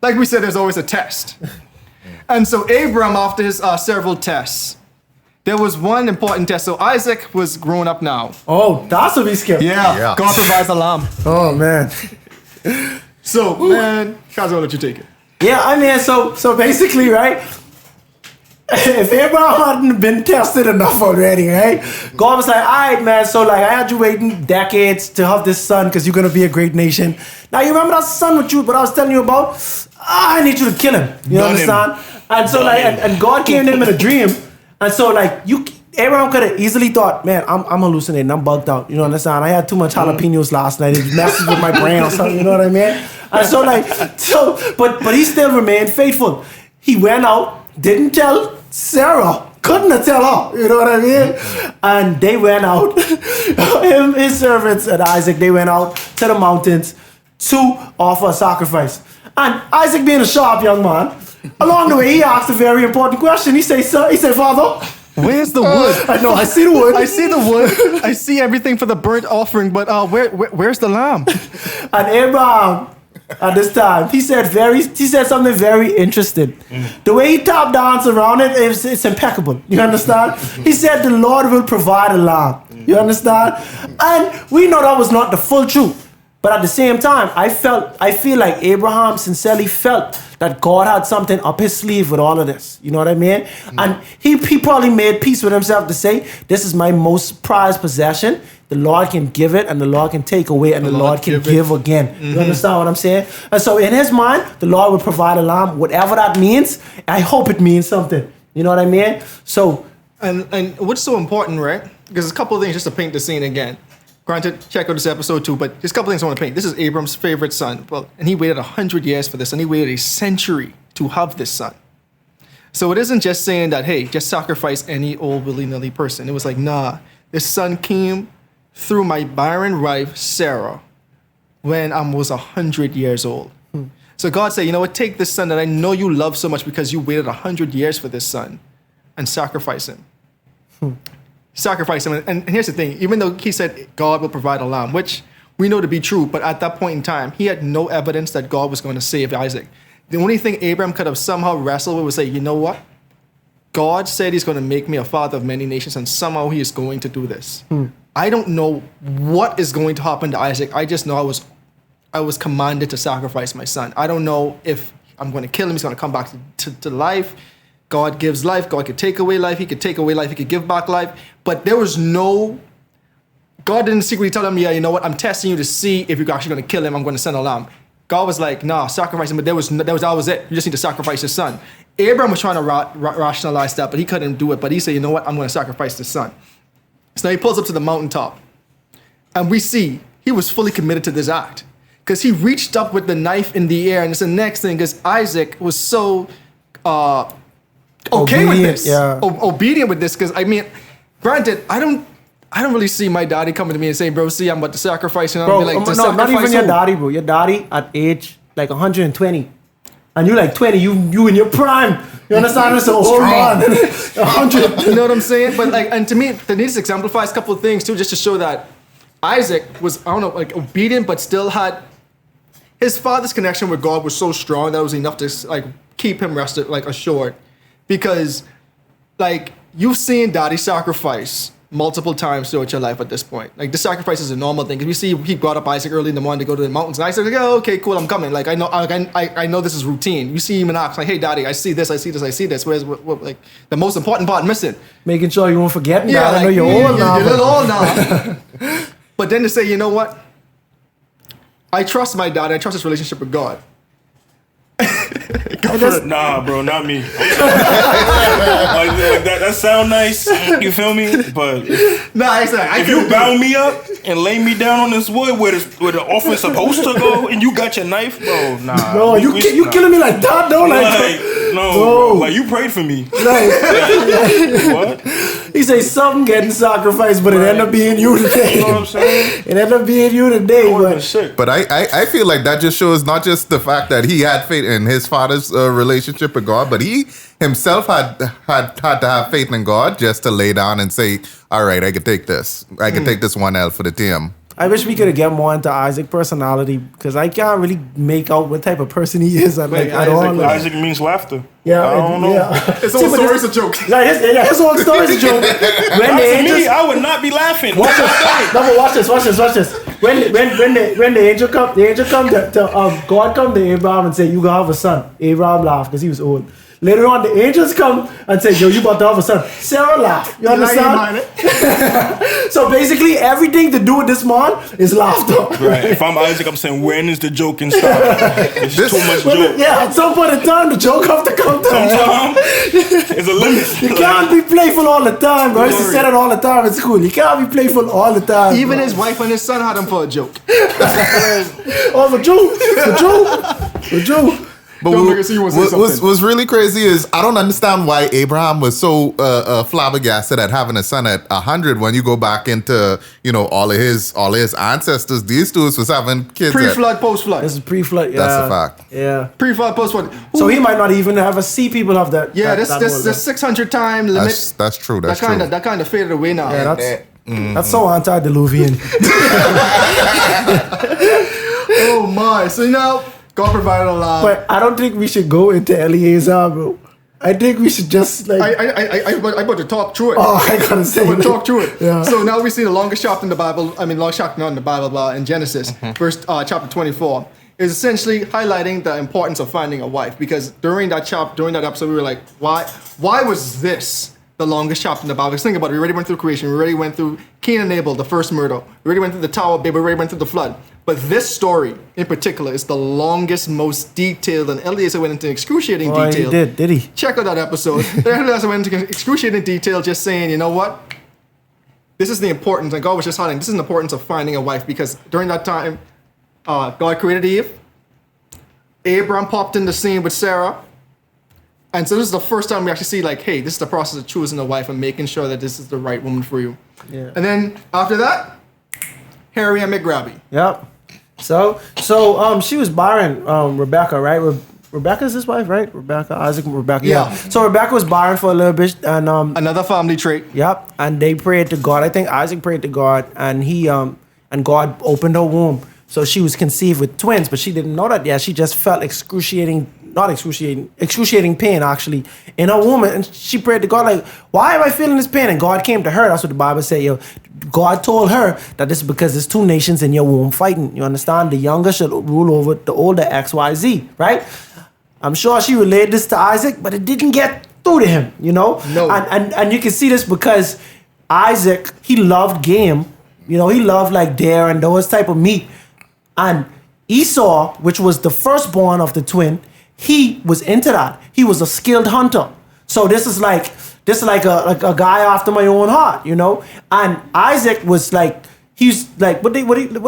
like we said, there's always a test. And so Abram, after his several tests, there was one important test. So Isaac was grown up now. Oh, that's what we skipped. Yeah. God provides a lamb. Oh man. So, man, Kazi, I'll let you take it. Yeah, I mean, so basically, right? If Abraham hadn't been tested enough already, right? God was like, all right, man, so like I had you waiting decades to have this son because you're going to be a great nation. Now, you remember that son with you, but I was telling you about? I need you to kill him. You understand? And so like, and God came to him in a dream. And so like, Abraham could have easily thought, man, I'm hallucinating, I'm bugged out. You know what I'm saying? I had too much jalapenos last night. It messes with my brain or something, you know what I mean? And so like, but he still remained faithful. He went out, didn't tell Sarah, couldn't have tell her, you know what I mean? And they went out, his servants and Isaac, they went out to the mountains, to offer a sacrifice. And Isaac, being a sharp young man, along the way he asked a very important question. He said, Father, where's the wood? I know, I see the wood. I see the wood. I see everything for the burnt offering, but where's the lamb? And Abraham, at this time, he said something very interesting. The way he top dance around it, it's impeccable. You understand? He said the Lord will provide a lamb. You understand? And we know that was not the full truth. But at the same time, I feel like Abraham sincerely felt that God had something up his sleeve with all of this. You know what I mean? And he probably made peace with himself to say, this is my most prized possession. The Lord can give it and the Lord can take away and the Lord can give again. You understand what I'm saying? And so in his mind, the Lord will provide a lamb, whatever that means. I hope it means something. You know what I mean? So, and what's so important, right? Because there's a couple of things just to paint the scene again. Granted, check out this episode too, but there's a couple things I want to paint. This is Abram's favorite son. Well, and he waited 100 years for this, and he waited a century to have this son. So it isn't just saying that, hey, just sacrifice any old willy-nilly person. It was like, nah, this son came through my barren wife, Sarah, when I was 100 years old. So God said, you know what, take this son that I know you love so much because you waited 100 years for this son and sacrifice him. Sacrifice him. And here's the thing, even though he said God will provide a lamb, which we know to be true, but at that point in time, he had no evidence that God was going to save Isaac. The only thing Abraham could have somehow wrestled with was say, you know what? God said he's going to make me a father of many nations, and somehow he is going to do this. I don't know what is going to happen to Isaac. I just know I was commanded to sacrifice my son. I don't know if I'm going to kill him. He's going to come back to life. God gives life. God could take away life. He could take away life. He could give back life. But there was no... God didn't secretly tell him, yeah, you know what? I'm testing you to see if you're actually going to kill him. I'm going to send a lamb. God was like, nah, sacrifice him. But that was it. You just need to sacrifice his son. Abraham was trying to rationalize that, but he couldn't do it. But he said, you know what? I'm going to sacrifice this son. So now he pulls up to the mountaintop. And we see he was fully committed to this act. Because he reached up with the knife in the air. And it's the next thing, because Isaac was so... okay with this, obedient with this, because I mean, granted, I don't really see my daddy coming to me and saying, "Bro, see, I'm about to sacrifice," and bro, I'm like, no, not even your daddy, bro. Your daddy at age like 120, and you like 20. You in your prime. You understand? It's a whole man. 100. You know what I'm saying? But like, and to me, this exemplifies a couple of things too, just to show that Isaac was, I don't know, like obedient, but still had his father's connection with God was so strong that it was enough to like keep him rested, like assured. Because, like, you've seen daddy sacrifice multiple times throughout your life at this point. Like, the sacrifice is a normal thing. Because we see he brought up Isaac early in the morning to go to the mountains. And Isaac was like, oh, okay, cool, I'm coming. Like, I know this is routine. You see him and ask, like, hey, daddy, I see this, I see this, I see this. Whereas, like, the most important part missing. Making sure you won't forget me. Yeah, I know you're old now. You're a little old now. But then to say, you know what? I trust my dad. I trust his relationship with God. Nah, bro, not me. like that sound nice, you feel me? But if you bound me up and lay me down on this wood where the offer's supposed to go, and you got your knife, bro, nah. Bro, you killing me like that, though? Like no, bro. Like you prayed for me. What? He say something getting sacrificed, but it ended up being you today. You know what I'm saying? It ended up being you today, but I feel like that just shows not just the fact that he had faith in his father's relationship with God, but he himself had to have faith in God just to lay down and say, all right, I can take this. I can take this 1L for the team. I wish we could have get more into Isaac's personality, because I can't really make out what type of person he is at all. Isaac means laughter. Yeah, I don't know. Yeah. His whole story's a joke. His whole story's a joke. I would not be laughing. Watch this. When the angel come to God come to Abraham and say, you gonna have a son. Abraham laughed because he was old. Later on, the angels come and say, yo, you about to have a son. Sarah laughed. You understand? So basically, everything to do with this man is laughter. Right. If I'm Isaac, I'm saying, when is the joking stop? It's too much joke. Yeah, at some point in time, the joke have to come down. Sometimes, there's a limit. You can't be playful all the time, bro. I used to say that all the time in school. You can't be playful all the time. Even bro. his wife and his son had him for a joke. Oh, for Drew. But what's really crazy is I don't understand why Abraham was so flabbergasted at having a son at 100 when you go back into all of his ancestors. These dudes was having kids pre-flood, post-flood. This is pre-flood. Yeah. That's a fact. Yeah, pre-flood, post-flood. So he might not even have a see people have that. Yeah, this 600 time limit. That's true. That kind of faded away now. Yeah, that's so antediluvian. Oh my! So now God provided a lot. But I don't think we should go into Eliezer, bro. I think we should just like. I about to talk through it. Oh, I gotta say. I'm talk through it. Yeah. So now we see the longest chapter in the Bible. Longest chapter not in the Bible, but in Genesis, chapter 24 is essentially highlighting the importance of finding a wife. Because during that episode, we were like, why was this the longest chapter in the Bible? Because think about it. We already went through creation. We already went through Cain and Abel, the first murder. We already went through the Tower of Babel. We already went through the flood. But this story in particular is the longest, most detailed, and Eliezer went into excruciating detail. He did he? Check out that episode. Eliezer went into excruciating detail, just saying, you know what? This is the importance, and God was just highlighting, this is the importance of finding a wife, because during that time, God created Eve. Abraham popped in the scene with Sarah. And so this is the first time we actually see, like, hey, this is the process of choosing a wife and making sure that this is the right woman for you. Yeah. And then after that, Harry and McGrabby. Yep. So she was barren, Rebecca, right? Rebecca's his wife, right? Rebecca. Yeah. So Rebecca was barren for a little bit, and another family trait. Yep. And they prayed to God. I think Isaac prayed to God, and and God opened her womb, so she was conceived with twins. But she didn't know that yet. She just felt excruciating pain actually in her womb, and she prayed to God like, why am I feeling this pain? And God came to her. That's what the Bible said. God told her that this is because there's two nations in your womb fighting. You understand? The younger should rule over the older, XYZ, right? I'm sure she relayed this to Isaac, but it didn't get through to him, No. And you can see this because Isaac, he loved game. He loved like deer and those type of meat. And Esau, which was the firstborn of the twin, he was into that. He was a skilled hunter. So this is like a guy after my own heart, And Isaac was like, he's like what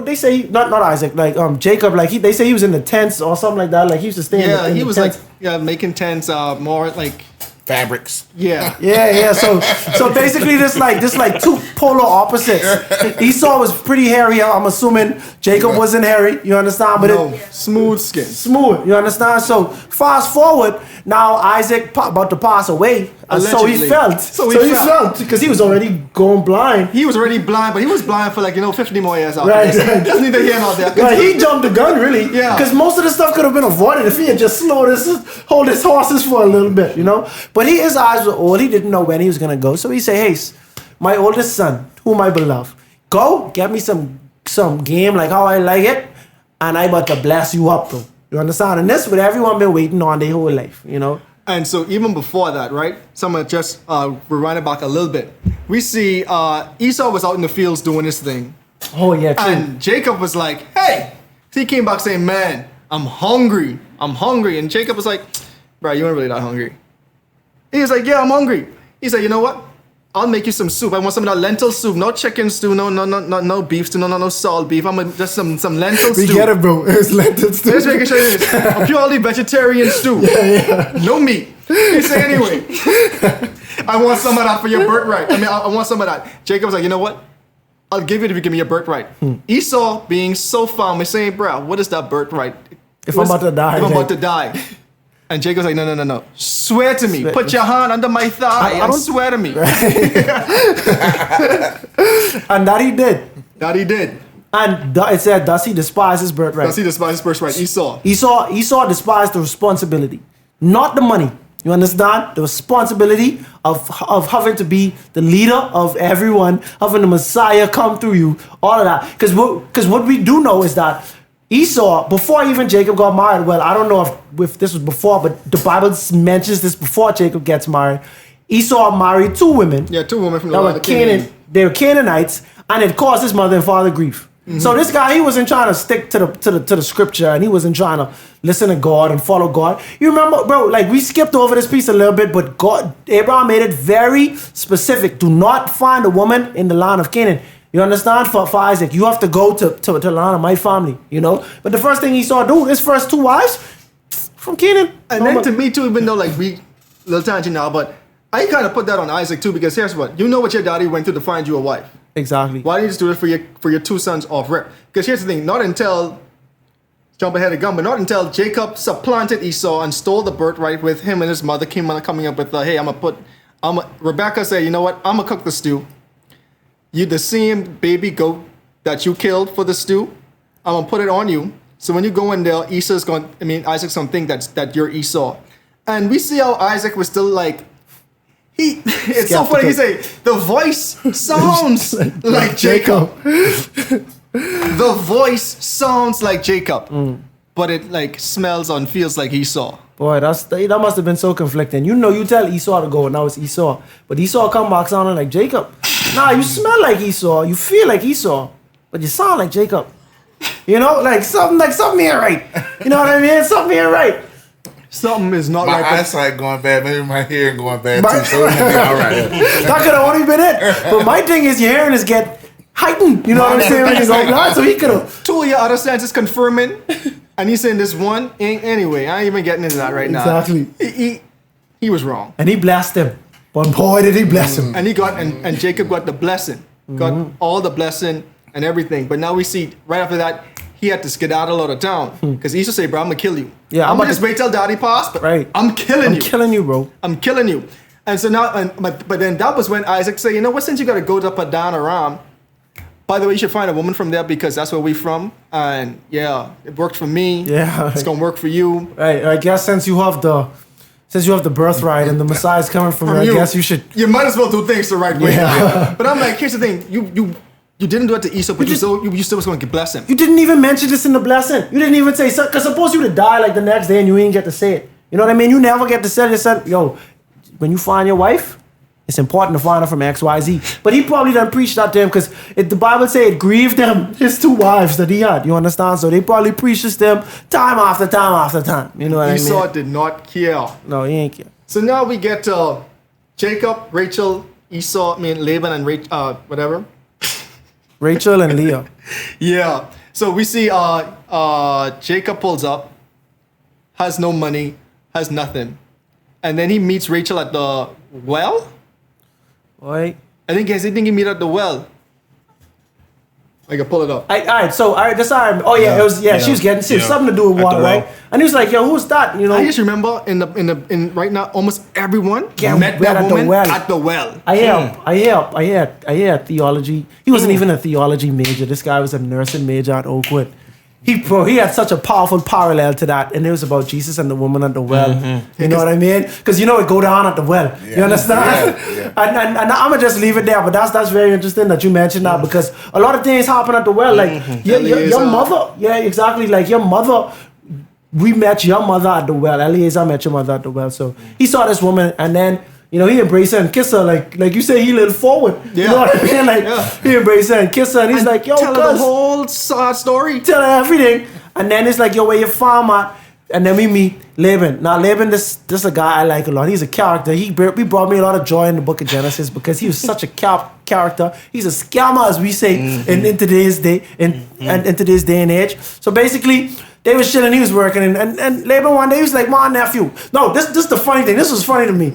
they say, not Isaac, like Jacob, like they say he was in the tents or something like that. Like he used to stay in the he was tents. like making tents more like fabrics. Yeah. Yeah. So basically this like two polar opposites. Esau was pretty hairy, I'm assuming. Jacob wasn't hairy, you understand? But smooth skin. Smooth, you understand? So fast forward, now Isaac about to pass away. And so he felt. So he felt because he was already going blind. He was already blind, but he was blind for 50 more years after right. That's neither here nor there. Right, he jumped the gun really. Yeah. Because most of the stuff could have been avoided if he had just hold his horses for a little bit, But his eyes were old. He didn't know when he was gonna go. So he said, "Hey, my oldest son, whom I beloved, go get me some game like how I like it, and I about to bless you up, bro. You understand? And this is what everyone been waiting on their whole life, And so even before that, right? Someone just rewind it back a little bit. We see Esau was out in the fields doing his thing. Oh yeah, true. And Jacob was like, "Hey," he came back saying, "Man, I'm hungry. And Jacob was like, "Bro, you ain't really that hungry." He was like, "Yeah, I'm hungry." He said, "You know what? I'll make you some soup. I want some of that lentil soup, no chicken stew, no beef stew, no salt beef. Just some lentil stew." We get it, bro. It's lentil stew. Just making sure it is a purely vegetarian stew. Yeah. No meat. He said, "Anyway, I want some of that for your birthright. I want some of that." Jacob was like, "You know what? I'll give it if you give me your birthright." Esau, being so firm, is saying, "Bro, what is that birthright? If I'm about to die." If I'm about to die." And Jacob's like, no. Swear to me. Put your hand under my thigh and swear to me. And that he did. And it said, "Does he despise his birthright?" Does he despise his birthright? Esau. Esau despised the responsibility, not the money. You understand? The responsibility of having to be the leader of everyone, having the Messiah come through you, all of that. Because what we do know is that Esau, before even Jacob got married, well, I don't know if this was before, but the Bible mentions this before Jacob gets married. Esau married two women. Yeah, two women from the land of Canaan. They were Canaanites, and it caused his mother and father grief. Mm-hmm. So this guy, he wasn't trying to stick to the scripture, and he wasn't trying to listen to God and follow God. You remember, bro, like we skipped over this piece a little bit, but Abraham made it very specific. Do not find a woman in the land of Canaan. You understand? For Isaac, you have to go to the land of my family, But the first thing Esau do, his first two wives, from Canaan. And then to me too, even though like we little tangent now, but I kind of put that on Isaac too, because here's what, you know what your daddy went through to find you a wife. Exactly. Why don't you just do it for your 2 sons off rip? Because here's the thing, not until jump ahead of gun, but not until Jacob supplanted Esau and stole the birthright with him and his mother coming up with, hey, Rebecca said, you know what, I'm gonna cook the stew. You the same baby goat that you killed for the stew, I'm gonna put it on you. So when you go in there, Isaac's gonna think that you're Esau. And we see how Isaac was still like, it's so funny, he say, the voice sounds like Jacob. The voice sounds like Jacob, but it like smells and feels like Esau. Boy, that must have been so conflicting. You know, you tell Esau to go, and now it's Esau. But Esau come back sounding like Jacob. Nah, you smell like Esau, you feel like Esau, but you sound like Jacob. You know, like something ain't right. You know what I mean? Something ain't right. Something is not my right. My eyesight going bad, maybe my hearing going bad too, so it's gonna be all right. That could have only been it. But my thing is, your hearing is get heightened. You know what I'm saying? When you go blind, so he could have. Two of your other senses confirming, and he's saying this one ain't anyway. I ain't even getting into that right now. Exactly. He was wrong. And he blessed him. But boy, did he bless him. And he got and Jacob got the blessing. Got all the blessing and everything. But now we see right after that, he had to skedaddle out of town. Because he used to say, bro, I'm gonna kill you. Yeah, I'm gonna just wait till daddy passed, but I'm killing you. I'm killing you, bro. I'm killing you. And so now, but then that was when Isaac said, you know what, since you gotta go to Padan Aram, by the way, you should find a woman from there because that's where we from. And yeah, it worked for me. Yeah. It's gonna work for you. Right. I guess since you have the birthright and the Messiah's coming from you, I guess you should. You might as well do things the right way. Yeah. But I'm like, here's the thing. You didn't do it to Esau, but you still was going to bless him. You didn't even mention this in the blessing. You didn't even say, because suppose you would die like the next day and you ain't get to say it. You know what I mean? You never get to say to your son, yo, when you find your wife, it's important to find her from XYZ. But he probably done preached that to him because the Bible say it grieved him, his 2 wives that he had. You understand? So they probably preached this to him time after time after time. You know what I mean? Esau did not care. No, he ain't care. So now we get Jacob, Rachel, Laban and whatever. Rachel and Leah. Yeah. So we see Jacob pulls up, has no money, has nothing. And then he meets Rachel at the well. Right. I think he meet at the well. I can pull it up. That's all right. Oh yeah, it was she was getting sick. Something to do with water, right? And he was like, "Yo, who's that?" You know. I just remember in right now, almost everyone met that woman at the well. I hear theology. He wasn't even a theology major. This guy was a nursing major at Oakwood. He had such a powerful parallel to that, and it was about Jesus and the woman at the well. You know what I mean? Because it go down at the well. Yeah. You understand? Yeah. And I'm gonna just leave it there. But that's very interesting that you mentioned that because a lot of things happen at the well. Like your mother, exactly. Like your mother, we met your mother at the well. Eliezer met your mother at the well. So he saw this woman, and then. He embraced her and kissed her like you say he leaned forward. Yeah. You know what I mean? Like he embraced her and kissed her and he's like, yo, tell her the whole story. Tell her everything. And then it's like, yo, where you farm at? And then we meet Laban. Now Laban, this is a guy I like a lot. He's a character. He brought me a lot of joy in the book of Genesis because he was such a character. He's a scammer, as we say in today's day in today's day and age. So basically, they was chilling, he was working, and Laban one day he was like, my nephew. No, this is the funny thing. This was funny to me.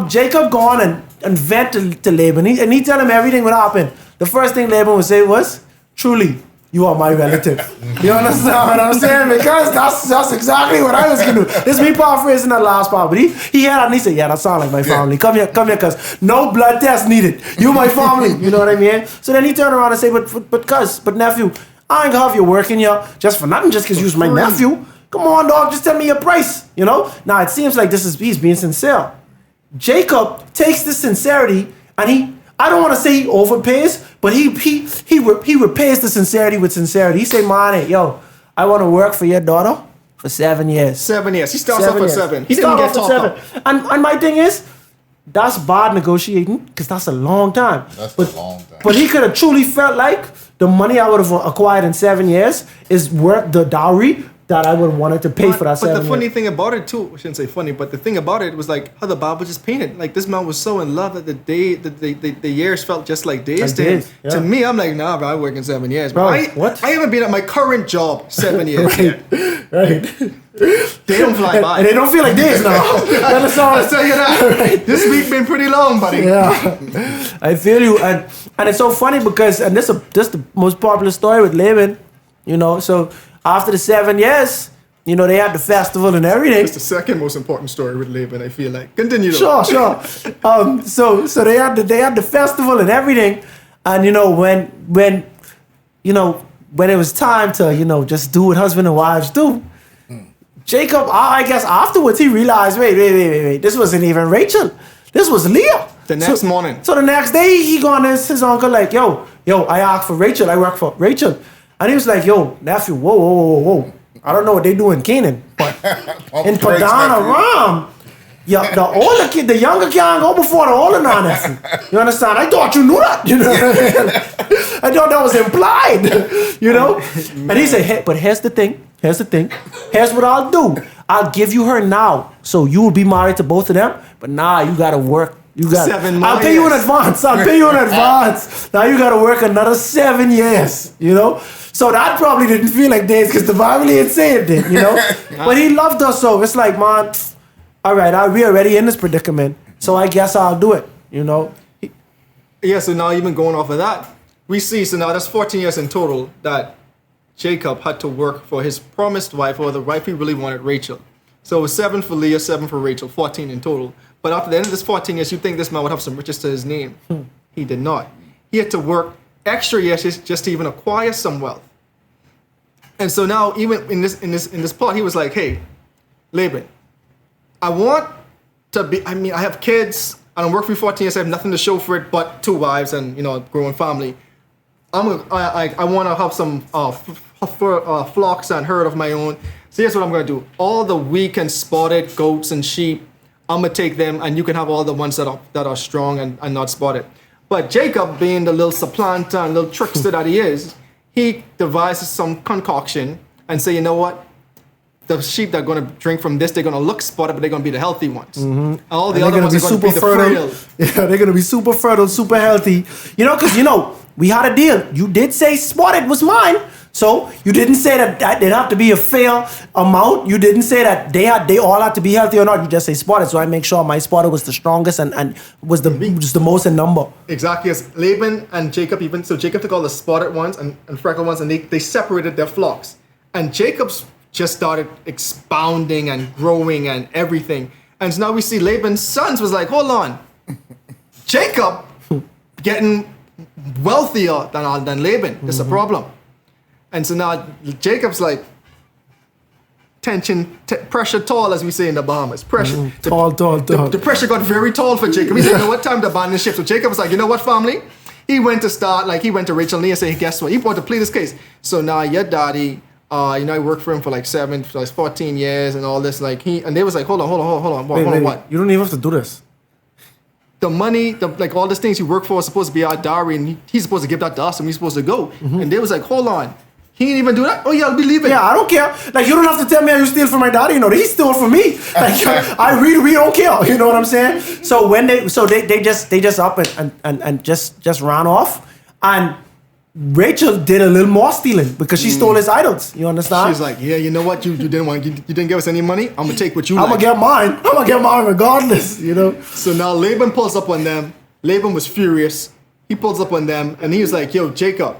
Jacob gone and vent to Laban, and he tell him everything would happen. The first thing Laban would say was, truly, you are my relative. You understand what I'm saying? Because that's exactly what I was going to do. This is me paraphrasing that last part, but he had that and he said, yeah, that sounds like my family. Come here, cuz. No blood test needed. You my family. You know what I mean? So then he turned around and say, but nephew, I ain't gonna have you working here just for nothing, just because you're my nephew. Come on, dog, just tell me your price, you know? Now, it seems like he's being sincere. Jacob takes this sincerity and I don't want to say he overpays, but he repays the sincerity with sincerity. He say, man, yo, I want to work for your daughter for 7 years. 7 years. He starts off at 7. He didn't get talked up. And my thing is, that's bad negotiating because that's a long time. That's a long time. But he could have truly felt like the money I would have acquired in 7 years is worth the dowry that I would have wanted to pay for that 7 But the funny years. thing about it too, I shouldn't say funny, but the thing about it was like how the Bible just painted. Like this man was so in love that the years felt just like days Like to him. days, yeah. To me, I'm like, nah, bro, I'm working 7 years. Bro, I haven't been at my current job 7 years yet. Right. They don't fly by. And they don't feel like days now. That's all I'll tell you that. Right. This week been pretty long, buddy. Yeah, I feel you, and it's so funny because this the most popular story with Laban, you know. So after the 7 years, you know, they had the festival and everything. It's the second most important story with Laban, I feel like. Continue. Though. Sure. So they had the festival and everything, and you know when it was time to just do what husband and wives do. Jacob, I guess afterwards he realized, wait, this wasn't even Rachel. This was Leah. The next morning. So the next day he gone to his uncle like, yo, I asked for Rachel. I work for Rachel. And he was like, yo, nephew, whoa. I don't know what they do in Canaan, but in Padan Aram, yeah, the older kid, the younger can't go before the older nephew. You understand? I thought you knew that. You know what I mean? I thought that was implied. You know? And he said, hey, but here's the thing. Here's what I'll do. I'll give you her now. So you will be married to both of them. But now you got to work. I'll pay you in advance. Now you got to work another 7 years. You know? So that probably didn't feel like days because the Bible didn't say it did. You know? But he loved us so. It's like, man, all right, we already in this predicament. So I guess I'll do it. You know? Yeah, so now even going off of that, we see, so now that's 14 years in total that Jacob had to work for his promised wife, or the wife he really wanted, Rachel. So it was 7 for Leah, 7 for Rachel, 14 in total. But after the end of this 14 years, you'd think this man would have some riches to his name. He did not. He had to work extra years just to even acquire some wealth. And so now, even in this plot, he was like, hey, Laban, I have kids, and I'm working for 14 years, I have nothing to show for it but 2 wives and, a growing family. I want to have some flocks and herd of my own. So here's what I'm going to do. All the weak and spotted goats and sheep, I'm going to take them, and you can have all the ones that are strong and not spotted. But Jacob, being the little supplanter and little trickster that he is, he devises some concoction and say, you know what? The sheep that are going to drink from this, they're going to look spotted, but they're going to be the healthy ones. Mm-hmm. And all the other ones are going to be the frail. Yeah, they're going to be super fertile, super healthy. Because, we had a deal. You did say spotted was mine. So you didn't say that they'd have to be a fair amount. You didn't say that they all had to be healthy or not. You just say spotted. So I make sure my spotted was the strongest and was the most in number. Exactly. As Laban and Jacob so Jacob took all the spotted ones and freckled ones, and they separated their flocks. And Jacob's just started expounding and growing and everything. And so now we see Laban's sons was like, hold on. Jacob getting wealthier than Laban. There's a problem. And so now Jacob's like pressure tall, as we say in the Bahamas. Pressure. Tall. The pressure got very tall for Jacob. He said, you know what, time to abandon ship. So Jacob was like, you know what, family? He went to Rachel and Leah and said, hey, guess what? He brought to plead his case. So now your daddy, I worked for him for like 14 years and all this. And they was like, hold on. What? You don't even have to do this. The money, all these things you work for is supposed to be our dowry, and he's supposed to give that to us, and we're supposed to go. Mm-hmm. And they was like, hold on. He didn't even do that? Oh, yeah, I'll be leaving. Yeah, I don't care. You don't have to tell me how you steal from my daddy. He stole from me. I really don't care. You know what I'm saying? So when they just up and just ran off. And Rachel did a little more stealing because she stole his idols. You understand? She's like, yeah, you know what? You didn't give us any money. I'm gonna take what you. I'm gonna get mine. I'm gonna get mine regardless. So now Laban pulls up on them. Laban was furious. He pulls up on them and he was like, yo, Jacob,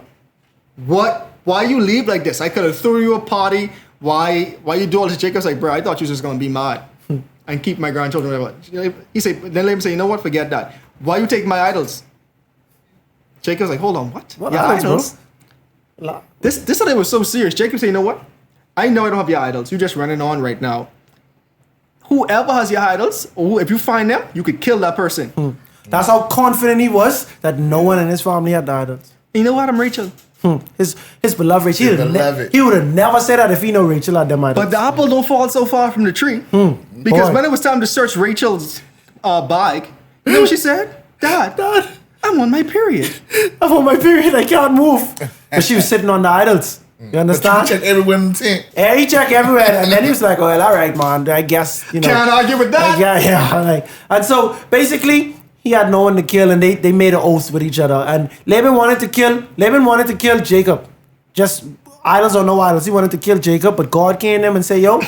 what? Why you leave like this? I could have threw you a party. Why you do all this? Jacob's like, bro, I thought you was just gonna be mad and keep my grandchildren. Then Laban said, you know what? Forget that. Why you take my idols? Jacob's like, hold on, what? What idols? This thing was so serious. Jacob said, you know what? I know I don't have your idols. You're just running on right now. Whoever has your idols, or if you find them, you could kill that person. That's how confident he was that no one in his family had the idols. You know what? I'm Rachel. His beloved Rachel. He would have never said that if he knew Rachel had them idols. But the apple don't fall so far from the tree. Because when it was time to search Rachel's bag, you know what she said? Dad, I'm on my period. I can't move. But she was sitting on the idols. You understand? But you check everywhere in the tent. Yeah, he checked everywhere, and then he was like, "Well, all right, man. I guess you know." Can't argue with that. Yeah. Like, and so basically, he had no one to kill, and they made an oath with each other. And Laban wanted to kill Jacob, just idols or no idols. He wanted to kill Jacob, but God came to him and said, "Yo,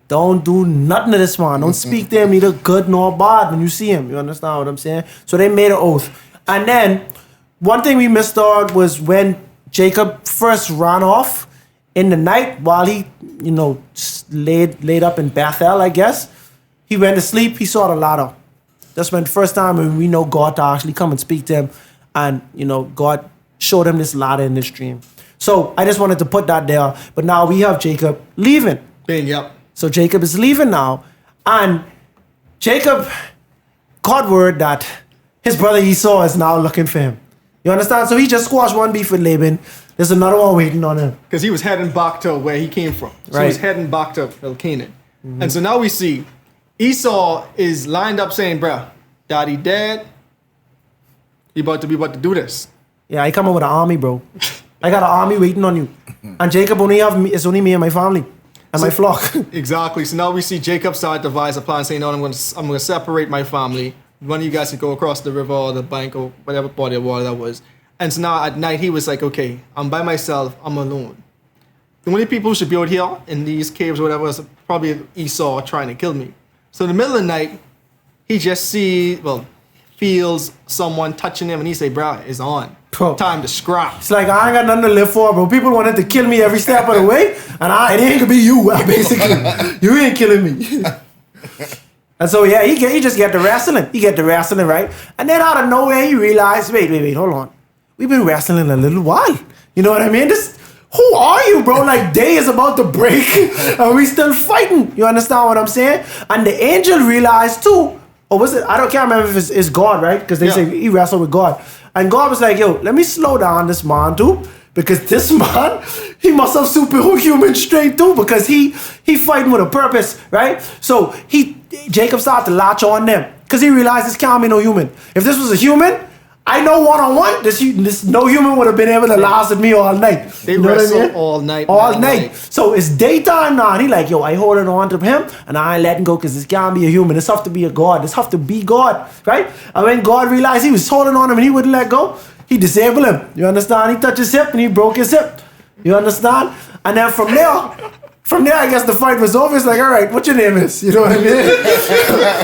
don't do nothing to this man. Don't speak to him neither good nor bad when you see him." You understand what I'm saying? So they made an oath, and then one thing we missed out was when Jacob first ran off in the night while he, laid up in Bethel, I guess. He went to sleep. He saw the ladder. That's when the first time when we know God to actually come and speak to him, and God showed him this ladder in this dream. So I just wanted to put that there. But now we have Jacob leaving. Yep. So Jacob is leaving now, and Jacob got word that his brother Esau is now looking for him. You understand? So he just squashed one beef with Laban. There's another one waiting on him. Because he was heading back to where he came from. So he was heading back to Canaan. Mm-hmm. And so now we see Esau is lined up saying, bruh, daddy dead. We about to do this. Yeah, I come up with an army, bro. I got an army waiting on you. And Jacob only have me, it's only me and my family. And my flock. Exactly. So now we see Jacob start to devise a plan saying, no, I'm gonna separate my family. One of you guys can go across the river or the bank or whatever body of water that was. And so now at night he was like, okay, I'm by myself, I'm alone. The only people who should be out here in these caves or whatever is probably Esau trying to kill me. So in the middle of the night, he just feels someone touching him and he say, bruh, it's on. Bro. Time to scrap. It's like I ain't got nothing to live for, bro. People wanted to kill me every step of the way, and it ain't gonna be you, basically. You ain't killing me. And so yeah, he just get to wrestling. He get to wrestling, right? And then out of nowhere, he realized, wait, hold on. We've been wrestling a little while. You know what I mean? Who are you, bro? Like, day is about to break, and we still fighting. You understand what I'm saying? And the angel realized too, or was it? Can't remember if it's God, right? Because they say he wrestled with God. And God was like, yo, let me slow down this man too. Because this man, he must have superhuman strength too. Because he fighting with a purpose, right? So Jacob started to latch on them. Because he realized this can't be no human. If this was a human, I know one-on-one, this no human would have been able to last with me all night. They wrestle all night. All night. So it's daytime now. And he like, yo, I holding on to him and I ain't letting go because this can't be a human. This have to be a God. This have to be God, right? And when God realized he was holding on him and he wouldn't let go, he disabled him. You understand? He touched his hip and he broke his hip. You understand? And then from there, I guess the fight was over. It's like, all right, what your name is? You know what I mean?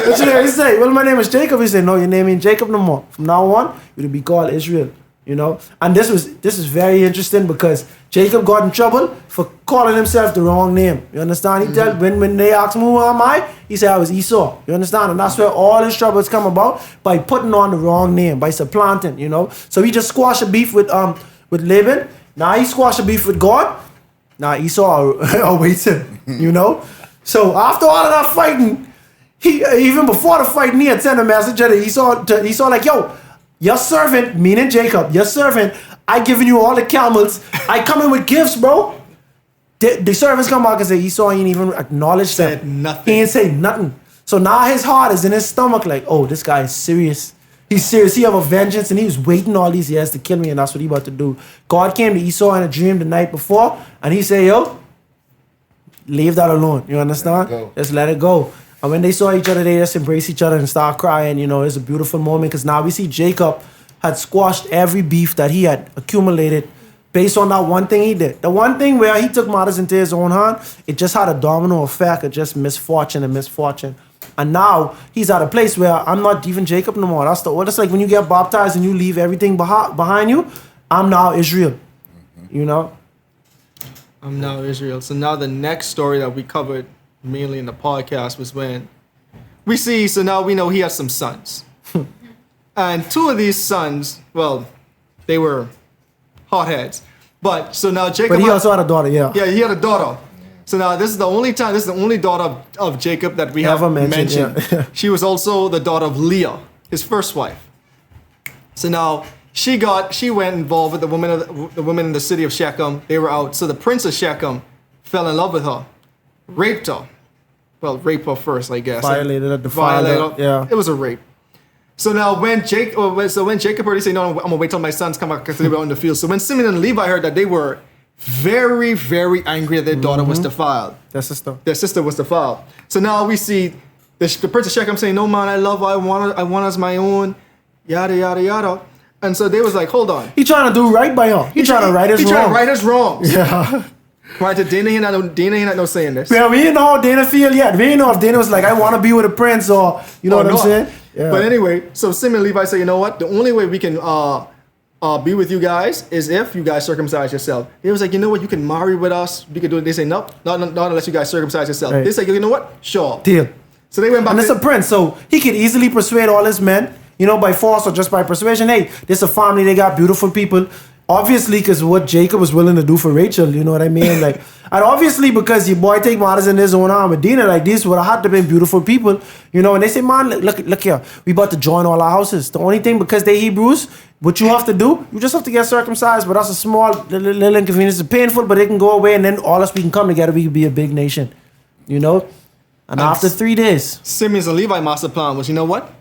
What's your name? He say, well, my name is Jacob. He said, no, your name ain't Jacob no more. From now on, you'll be called Israel. You know? And this is very interesting because Jacob got in trouble for calling himself the wrong name. You understand? He tell when they asked him who am I, he said I was Esau. You understand? And that's where all his troubles come about, by putting on the wrong name, by supplanting, you know. So he just squashed a beef with Laban. Now he squashed a beef with God. Now Esau awaits him, you know. So after all of that fighting, he even before the fighting, he had sent a message to Esau like, yo, your servant, meaning Jacob, your servant, I giving you all the camels. I come in with gifts, bro. The servants come back and say, Esau ain't even acknowledged them. Nothing. He ain't say nothing. So now his heart is in his stomach like, oh, this guy is serious. He's serious. He have a vengeance and he was waiting all these years to kill me, and that's what he about to do. God came to Esau in a dream the night before and he said, yo, leave that alone. You understand? Just let it go. And when they saw each other, they just embraced each other and start crying. You know, it's a beautiful moment because now we see Jacob had squashed every beef that he had accumulated based on that one thing he did. The one thing where he took matters into his own hand, it just had a domino effect of just misfortune and misfortune. And now he's at a place where I'm not even Jacob no more. That's like when you get baptized and you leave everything behind you. I'm now Israel. You know? I'm now Israel. So now the next story that we covered mainly in the podcast was when we see, so now we know he has some sons. And two of these sons, well, they were hotheads. But so now Jacob. But he also had a daughter, yeah. Yeah, he had a daughter. So now this is the only daughter of Jacob that we have mentioned. Yeah. She was also the daughter of Leah, his first wife. So now she went involved with the women in the city of Shechem. They were out. So the prince of Shechem fell in love with her, raped her. Well, raped her first, I guess. Violated her, defiled her. Yeah. It was a rape. So now when Jacob heard, he said, no, I'm gonna wait till my sons come back because they were out in the field. So when Simeon and Levi heard that they were very, very angry that their daughter was defiled. Their sister. Their sister was defiled. So now we see the Prince of Shechem saying, no man, I love her, I want her as my own, yada, yada, yada. And so they was like, hold on. He trying to do right by her. He trying to right us wrong. He trying to right us wrong. Yeah. Right, to Dana, he not no saying this. Yeah, we didn't know how Dana feel yet. We didn't know if Dana was like, I want to be with a prince, or you know what I'm saying? Yeah. But anyway, so Simeon and Levi say, you know what? The only way we can be with you guys is if you guys circumcise yourself. They was like, you know what? You can marry with us. We can do it. They say, no, not unless you guys circumcise yourself. Right. They say, you know what? Sure. Deal. So they went back. And it's a prince, so he could easily persuade all his men, you know, by force or just by persuasion. Hey, this is a family. They got beautiful people. Obviously, because what Jacob was willing to do for Rachel, you know what I mean? Like, and obviously because your boy take matters in his own arm, Medina, like these would have had to be beautiful people, you know. And they say, man, look here, we about to join all our houses. The only thing, because they Hebrews, what you have to do, you just have to get circumcised. But that's a small little inconvenience. It's painful, but it can go away, and then all us we can come together. We can be a big nation, you know. And after 3 days, Simeon's and Levi master plan was, you know what?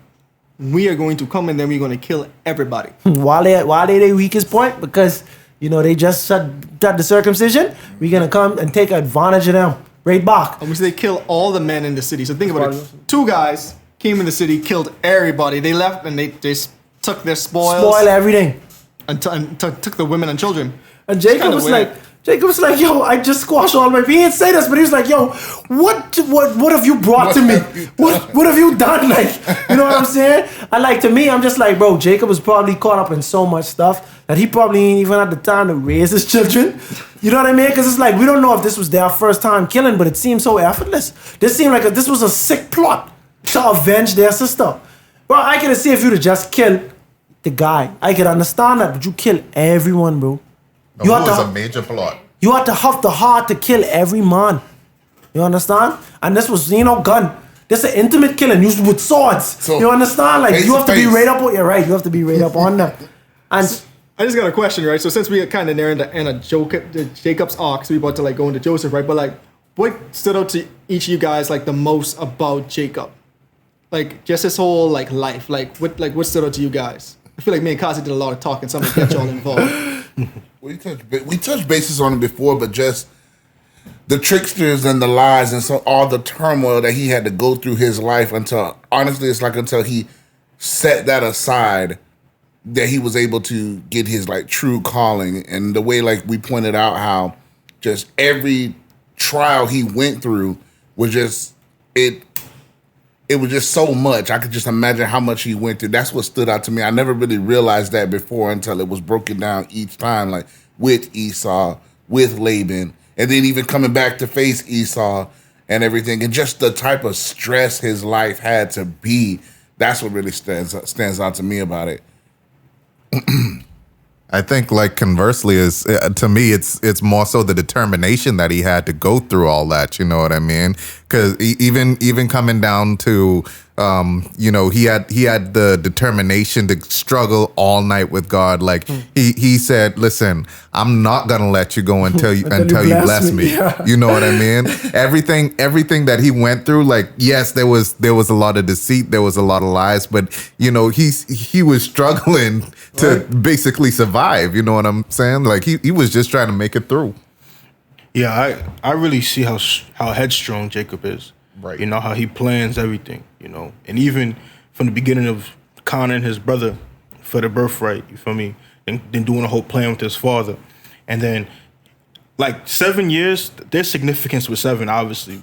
We are going to come and then we're going to kill everybody. While they their weakest point, because you know they just shut the circumcision, we're gonna come and take advantage of them right back. And we say they kill all the men in the city. So think about it. 2 guys came in the city, killed everybody. They left and they took their spoils, spoil everything, and took the women and children. And Jacob was like, yo, I just squashed all my. He didn't say this, but he was like, yo, what have you brought to me? What have you done? Like, you know what I'm saying? And like, to me, I'm just like, bro, Jacob was probably caught up in so much stuff that he probably ain't even had the time to raise his children. You know what I mean? Because it's like, we don't know if this was their first time killing, but it seemed so effortless. This seemed like this was a sick plot to avenge their sister. Bro, I could see if you'd have just killed the guy. I could understand that, but you kill everyone, bro. It was a major plot. You had to have the heart to kill every man. You understand? And this was, gun. This is an intimate killing used with swords. So, you understand? Like, you have to be right up on. You're right. You have to be right up on that. And I just got a question, right? So since we are kind of near in the Jacob's arc, so we about to like go into Joseph, right? But like, what stood out to each of you guys like the most about Jacob? Like, just his whole like life. Like what stood out to you guys? I feel like me and Kazi did a lot of talking. So I'm gonna get y'all involved. We touched bases on it before, but just the tricksters and the lies and so all the turmoil that he had to go through his life until he set that aside, that he was able to get his like true calling. And the way like we pointed out how just every trial he went through was just it was just so much. I could just imagine how much he went through. That's what stood out to me. I never really realized that before until it was broken down each time, like with Esau, with Laban, and then even coming back to face Esau and everything. And just the type of stress his life had to be. That's what really stands out to me about it. I think, like, conversely, is to me, it's more so the determination that he had to go through all that. You know what I mean? Because even coming down to, he had the determination to struggle all night with God. Like he said, "Listen, I'm not gonna let you go until you bless me." Yeah. You know what I mean? Everything that he went through, like, yes, there was a lot of deceit, there was a lot of lies, but he was struggling to basically survive. You know what I'm saying? Like he was just trying to make it through. Yeah, I really see how headstrong Jacob is. Right. You know, how he plans everything, And even from the beginning of conning his brother for the birthright, you feel me? And then doing a whole plan with his father. And then, like, 7 years, there's significance with 7, obviously,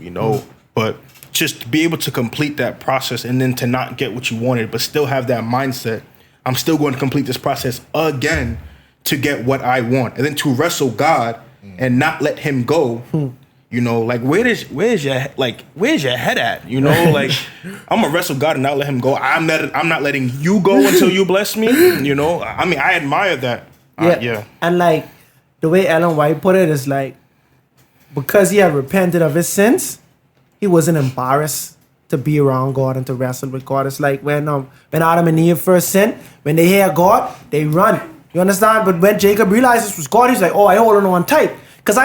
But just to be able to complete that process and then to not get what you wanted, but still have that mindset, I'm still going to complete this process again to get what I want. And then to wrestle God and not let him go. Like where's your head at? Like I'm gonna wrestle God and not let him go. I'm not letting you go until you bless me. I mean, I admire that. Yeah. And like the way Ellen White put it is like, because he had repented of his sins, he wasn't embarrassed to be around God and to wrestle with God. It's like when Adam and Eve first sinned, when they hear God, they run. You understand? But when Jacob realized this was God, he's like, oh, I hold on tight. Because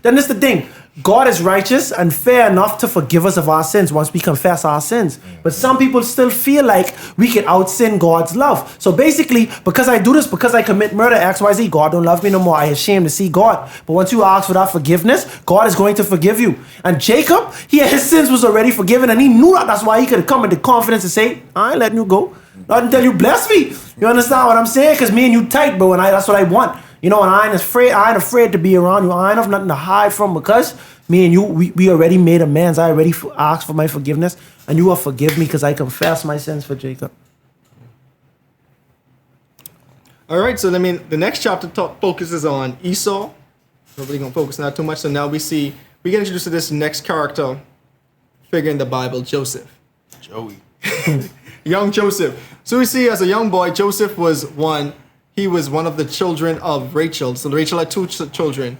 then this is the thing. God is righteous and fair enough to forgive us of our sins once we confess our sins. But some people still feel like we can out-sin God's love. So basically, because I do this, because I commit murder, XYZ, God don't love me no more. I ashamed to see God. But once you ask for that forgiveness, God is going to forgive you. And Jacob, his sins was already forgiven, and he knew that. That's why he could have come with the confidence to say, I ain't letting you go. Not until you bless me. You understand what I'm saying? Because me and you tight, bro, and that's what I want. You know, and I ain't afraid to be around you. I ain't have nothing to hide from because me and you, we already made amends. I already asked for my forgiveness, and you will forgive me because I confess my sins for Jacob. All right, so the next chapter focuses on Esau. Nobody gonna focus on that too much. So now we get introduced to this next character figure in the Bible, Joseph. Joey. Young Joseph. So we see as a young boy, Joseph was one of the children of Rachel. So Rachel had two children,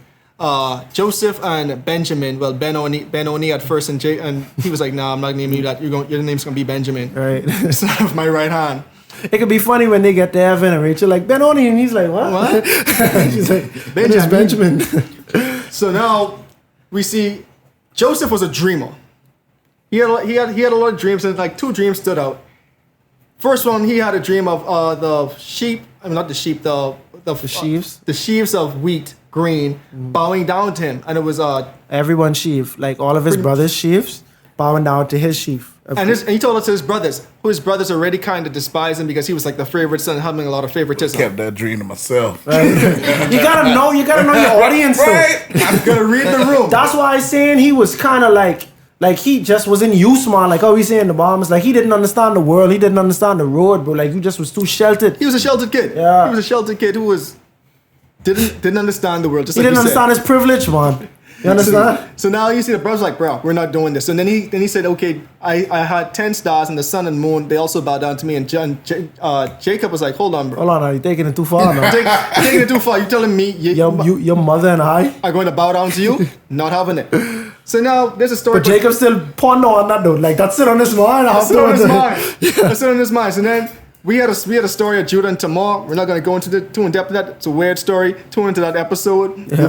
Joseph and Benjamin. Well, Ben-Oni at first, and he was like, "Nah, I'm not naming you that. Your name's gonna be Benjamin, right? Son of my right hand." It could be funny when they get to heaven and Rachel like Ben-Oni, and he's like, "What?" She's like, Benjamin. So now we see Joseph was a dreamer. He had a lot of dreams, and like two dreams stood out. First one, he had a dream of the sheep. I mean, not the sheep. The sheaves. The sheaves of wheat, grain, bowing down to him, and it was everyone's sheaf, like all of his brothers' sheaves, bowing down to his sheaf. And he told it to his brothers, who his brothers already kind of despised him because he was like the favorite son, having a lot of favoritism. Kept that dream to myself. Right? you gotta know your audience, right? I'm gonna read the room. That's why I'm saying he was kind of like he just was in use, man. Like, he's saying the bombs. Like, he didn't understand the world. He didn't understand the road, bro. Like, you just was too sheltered. He was a sheltered kid. Yeah. He was a sheltered kid who didn't understand the world. Just he like didn't understand his privilege, man. You understand? So now you see the brothers like, bro, we're not doing this. And then he said, okay, I had 10 stars and the sun and moon. They also bowed down to me. And Jacob was like, hold on, bro. Hold on, you're taking it too far now. Taking it too far. You're telling me your mother and I are going to bow down to you? Not having it. So now there's a story. But Jacob still ponder on that though. Like, that's it on his mind. That's it on his mind. That's it on his mind. So then we had a story of Judah and Tamar. We're not going to go into too in depth of that. It's a weird story. Tune into that episode. Yeah.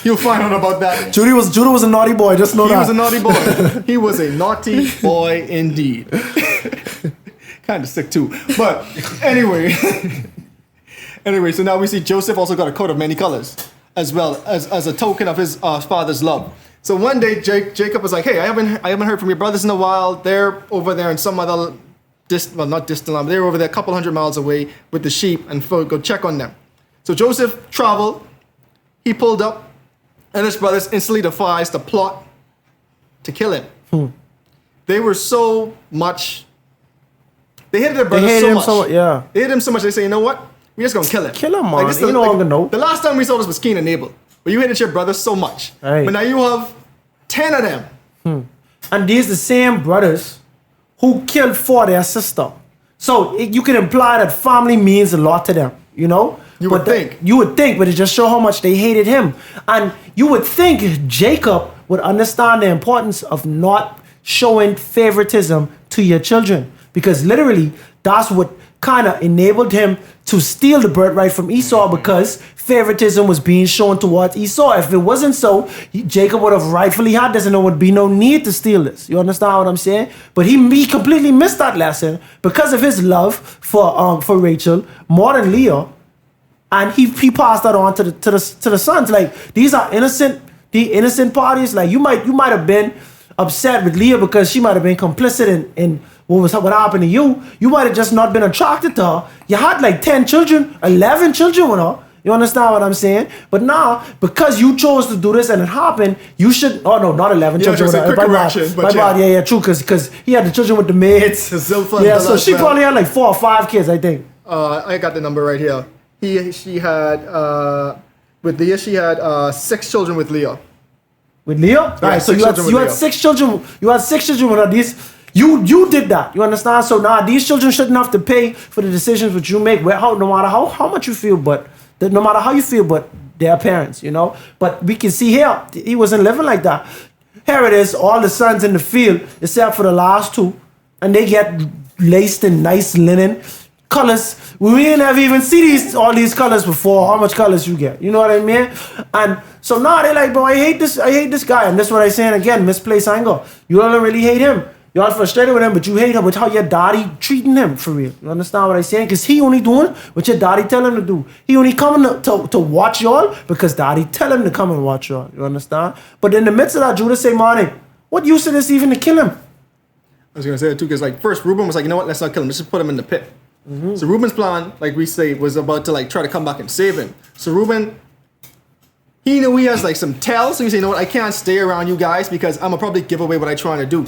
You'll find out about that. Judah was a naughty boy. Just know that. He was a naughty boy. He was a naughty boy indeed. Kind of sick too. But anyway. So now we see Joseph also got a coat of many colors as well as a token of his father's love. So one day Jacob was like, hey, I haven't heard from your brothers in a while. They're over there in some other not distant land, but they were over there a couple 100 miles away with the sheep and go check on them. So Joseph traveled, he pulled up, and his brothers instantly devised a plot to kill him. They were so much, they hated their brothers so much. Yeah. They hated him so much, they say, you know what? We're just gonna kill him. Kill him, man. Like, you don't know. The last time we saw this was Cain and Abel. But you hated your brothers so much. Right. But now you have 10 of them. And these the same brothers who killed for their sister. So you can imply that family means a lot to them, you know? You would think, but it just shows how much they hated him. And you would think Jacob would understand the importance of not showing favoritism to your children. Because literally, that's what kind of enabled him to steal the birthright from Esau, because favoritism was being shown towards Esau. If it wasn't so, Jacob would have rightfully had this and there would be no need to steal this. You understand what I'm saying? But he completely missed that lesson because of his love for Rachel more than Leah, and he passed that on to the sons. Like, these are innocent parties. Like, you might have been upset with Leah because she might have been complicit in what happened to you. You might have just not been attracted to her. You had like 10 children, 11 children with her. You understand what I'm saying? But now, because you chose to do this and it happened, you should. Oh no, not 11 children with her. Yeah, true. Because he had the children with the maids. Zilpha. Yeah, so she probably had like 4 or 5 kids, I think. I got the number right here. She had with Leah. She had 6 children with Leah. With Leah? Yeah, right. So you had 6 children. You had 6 children with her. These. You did that. You understand? So now these children shouldn't have to pay for the decisions which you make. No matter how much you feel, no matter how you feel, but their parents, you know. But we can see here he wasn't living like that. Here it is, all the sons in the field, except for the last 2, and they get laced in nice linen, colors. We ain't never even see all these colors before. How much colors you get? You know what I mean? And so now they like, bro, I hate this guy. And that's what I'm saying again, misplaced anger. You don't really hate him. You all frustrated with him, but you hate him with how your daddy treating him for real. You understand what I'm saying? Because he only doing what your daddy tell him to do. He only coming to watch y'all because daddy tell him to come and watch y'all. You understand? But in the midst of that, Judah say, "Money, what use is this even to kill him?" I was gonna say it too, because like first Reuben was like, you know what, let's not kill him, let's just put him in the pit. So Reuben's plan, like we say, was about to like try to come back and save him. So Reuben, he knew he has like some tells, so he said, you know what, I can't stay around you guys because I'm gonna probably give away what I'm trying to do.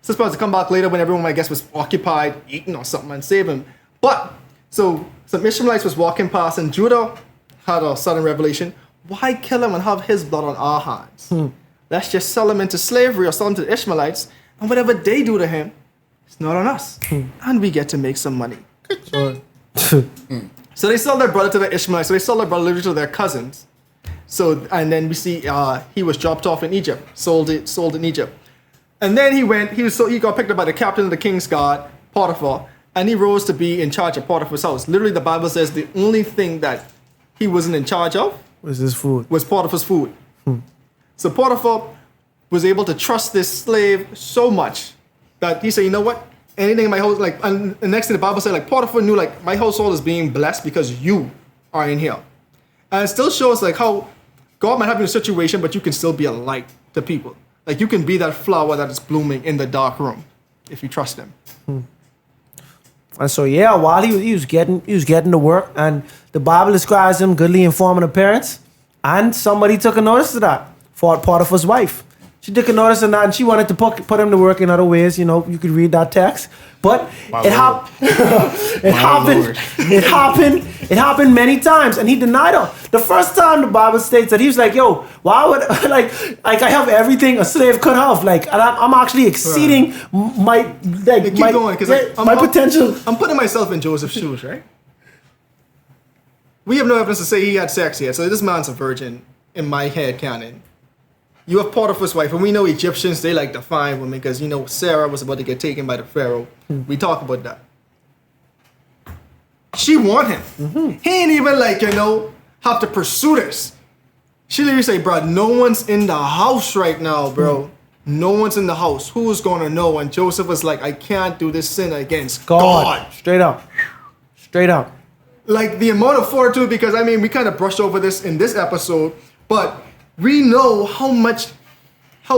So it's supposed to come back later when everyone, I guess, was occupied eating or something and save him. But so some Ishmaelites was walking past, and Judah had a sudden revelation: why kill him and have his blood on our hands? Let's just sell him into slavery or sell him to the Ishmaelites, and whatever they do to him, it's not on us, and we get to make some money. So they sold their brother to the Ishmaelites. So they sold their brother literally to their cousins. So and then we see he was dropped off in Egypt, sold in Egypt, and then he got picked up by the captain of the king's guard, Potiphar, and he rose to be in charge of Potiphar's house. Literally, the Bible says the only thing that he wasn't in charge of was his food. Was Potiphar's food. So Potiphar was able to trust this slave so much that he said, you know what? Anything in my house, like, and the next thing the Bible said, like, Potiphar knew, like, my household is being blessed because you are in here. And it still shows, like, how God might have you in a situation, but you can still be a light to people. Like, you can be that flower that is blooming in the dark room if you trust him. And so, yeah, while he was getting to work, and the Bible describes him goodly in form and appearance, and somebody took a notice of that, Potiphar's wife. She took a notice of that, and she wanted to put him to work in other ways. You know, you could read that text. But it happened many times, and he denied her. The first time the Bible states that he was like, "Yo, why would like I have everything a slave could have, like, and I'm actually exceeding my potential." I'm putting myself in Joseph's shoes, right? We have no evidence to say he had sex here, so this man's a virgin in my head canon. You have Potiphar's wife, and we know Egyptians, they like to find women because, you know, Sarah was about to get taken by the Pharaoh. We talk about that. She want him. He ain't even like, you know, have to pursue this. She literally say, bro, no one's in the house right now, bro. No one's in the house. Who's going to know? And Joseph was like, I can't do this sin against God. Straight up. Like the amount of fortitude, because I mean, we kind of brushed over this in this episode, but we know how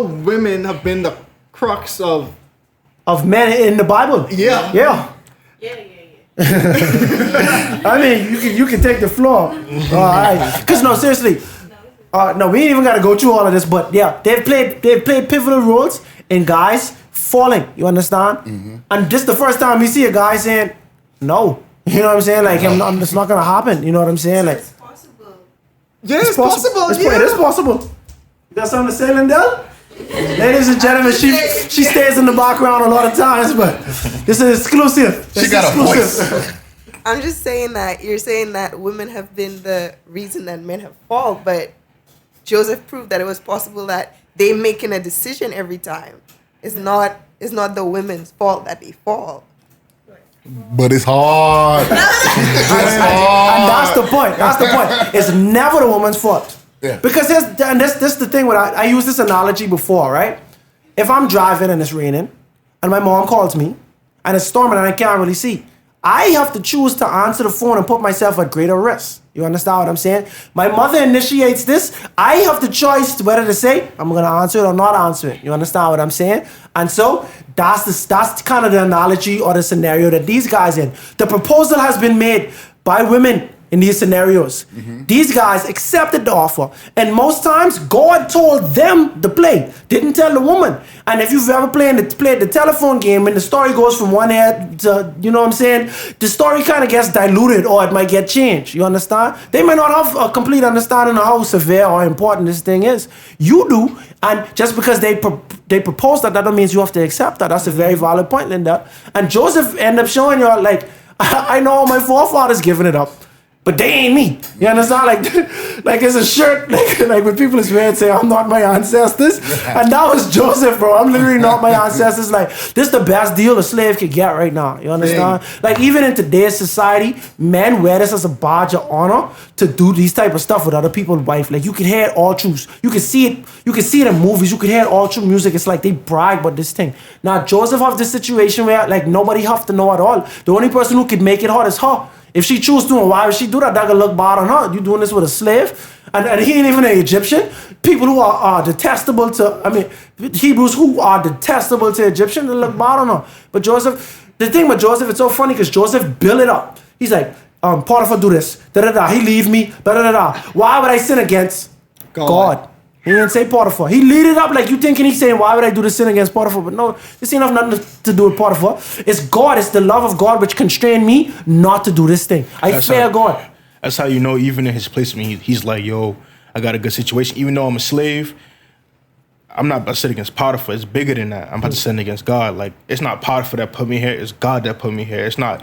women have been the crux of men in the Bible. Yeah. I mean, you can take the floor. All right. Because no, seriously. No, we ain't even got to go through all of this. But yeah, they've played pivotal roles in guys falling. You understand? And this is the first time we see a guy saying no. You know what I'm saying? Like, it's not gonna happen. You know what I'm saying? Like, it's possible. It is possible. You got something to say, Lindell? Ladies and gentlemen, she stays in the background a lot of times, but this is exclusive. She got a voice. I'm just saying that you're saying that women have been the reason that men have fallen, but Joseph proved that it was possible that they making a decision every time. It's not the women's fault that they fall. But it's hard. And that's the point. It's never the woman's fault. Yeah. Because this is the thing. I used this analogy before, right? If I'm driving and it's raining, and my mom calls me, and it's storming and I can't really see, I have to choose to answer the phone and put myself at greater risk. You understand what I'm saying? My mother initiates this. I have the choice whether to say I'm gonna answer it or not answer it. You understand what I'm saying? And so that's kind of the analogy or the scenario that these guys in. The proposal has been made by women in these scenarios. These guys accepted the offer. And most times, God told them to play, didn't tell the woman. And if you've ever played the telephone game and the story goes from one head to, you know what I'm saying, the story kind of gets diluted or it might get changed. You understand? They may not have a complete understanding of how severe or important this thing is. You do. And just because they propose that doesn't mean you have to accept that. That's a very valid point, Linda. And Joseph ended up showing you, like, I know my forefathers giving it up. but they ain't me. You understand? Like it's a shirt, like when people is wearing say, I'm not my ancestors. And that was Joseph, bro. I'm literally not my ancestors. Like, this is the best deal a slave could get right now. You understand? Dang. Like, even in today's society, men wear this as a badge of honor to do these type of stuff with other people's wife. Like, you can hear it all through. You can see it in movies. You can hear it all through music. It's like they brag about this thing. Now, Joseph have this situation where, like, nobody have to know at all. The only person who could make it hard is her. If she choose to, why would she do that? That could look bad on her. You doing this with a slave? And he ain't even an Egyptian. People who are detestable to, Hebrews who are detestable to Egyptians, they look bad on her. But Joseph, the thing with Joseph, it's so funny because Joseph built it up. He's like, Potiphar do this, da-da-da, he leave me, da-da-da-da. Why would I sin against God? He didn't say Potiphar. He lead it up like you thinking he's saying, why would I do this sin against Potiphar? But no, this ain't have nothing to do with Potiphar. It's God. It's the love of God which constrained me not to do this thing. I fear God. That's how you know, even in his placement, he's like, yo, I got a good situation. Even though I'm a slave, I'm not about to sin against Potiphar. It's bigger than that. I'm about to sin against God. Like, it's not Potiphar that put me here. It's God that put me here. It's not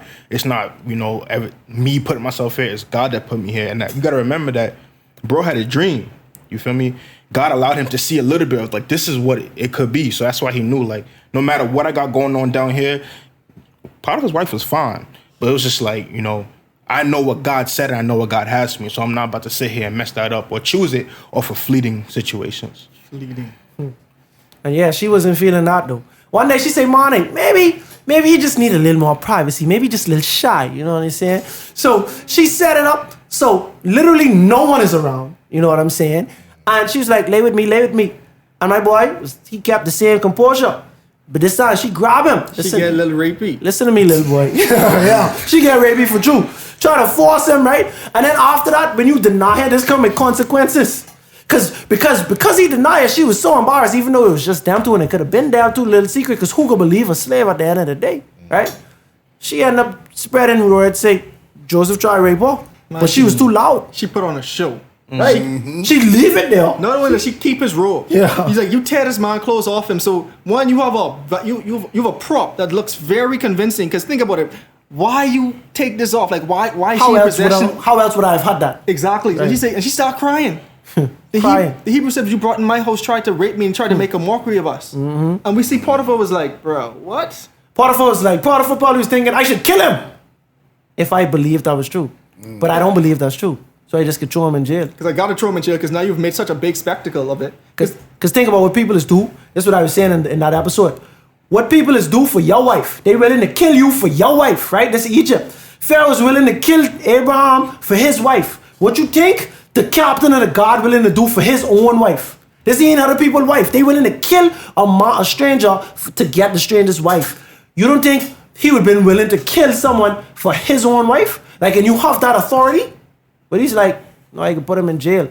me putting myself here. It's God that put me here. And that, you got to remember that bro had a dream. You feel me? God allowed him to see a little bit of, like, this is what it could be. So that's why he knew, like, no matter what I got going on down here, Potiphar's wife was fine. But it was just like, I know what God said and I know what God has for me. So I'm not about to sit here and mess that up or choose it off of fleeting situations. Fleeting. And yeah, she wasn't feeling that, though. One day she said, Monty, maybe you just need a little more privacy. Maybe just a little shy. You know what I'm saying? So she set it up. So literally no one is around. You know what I'm saying? And she was like, lay with me. And my boy, he kept the same composure. But this time, she grabbed him. She get a little rapey. Listen to me, little boy. Yeah, she get rapey for true. Try to force him, right? And then after that, when you deny her, there's coming consequences. Because he denied her, she was so embarrassed, even though it was just them two, and it could have been them two, little secret, because who could believe a slave at the end of the day, right? She ended up spreading word, say, Joseph tried to rape her, but she was too loud. She put on a show. Right? She leave it there. Not only does she keep his robe. Yeah. He's like, you tear this man clothes off him. So one, you have a prop that looks very convincing. Because think about it. Why you take this off? Like why is she in possession? How else would I have had that? Exactly. Right. And she started crying. The Hebrew said, you brought in my house, tried to rape me and tried to make a mockery of us. Mm-hmm. And we see Potiphar was like, bro, what? Potiphar probably was thinking, I should kill him if I believed that was true. But I don't believe that's true. So I just could throw him in jail. Because I got to throw him in jail because now you've made such a big spectacle of it. Because think about what people is do. That's what I was saying in that episode. What people is do for your wife. They willing to kill you for your wife, right? That's Egypt. Pharaoh's willing to kill Abraham for his wife. What you think the captain of the guard willing to do for his own wife? This ain't other people's wife. They willing to kill a stranger to get the stranger's wife. You don't think he would have been willing to kill someone for his own wife? Like, and you have that authority? But he's like, no, I can put him in jail.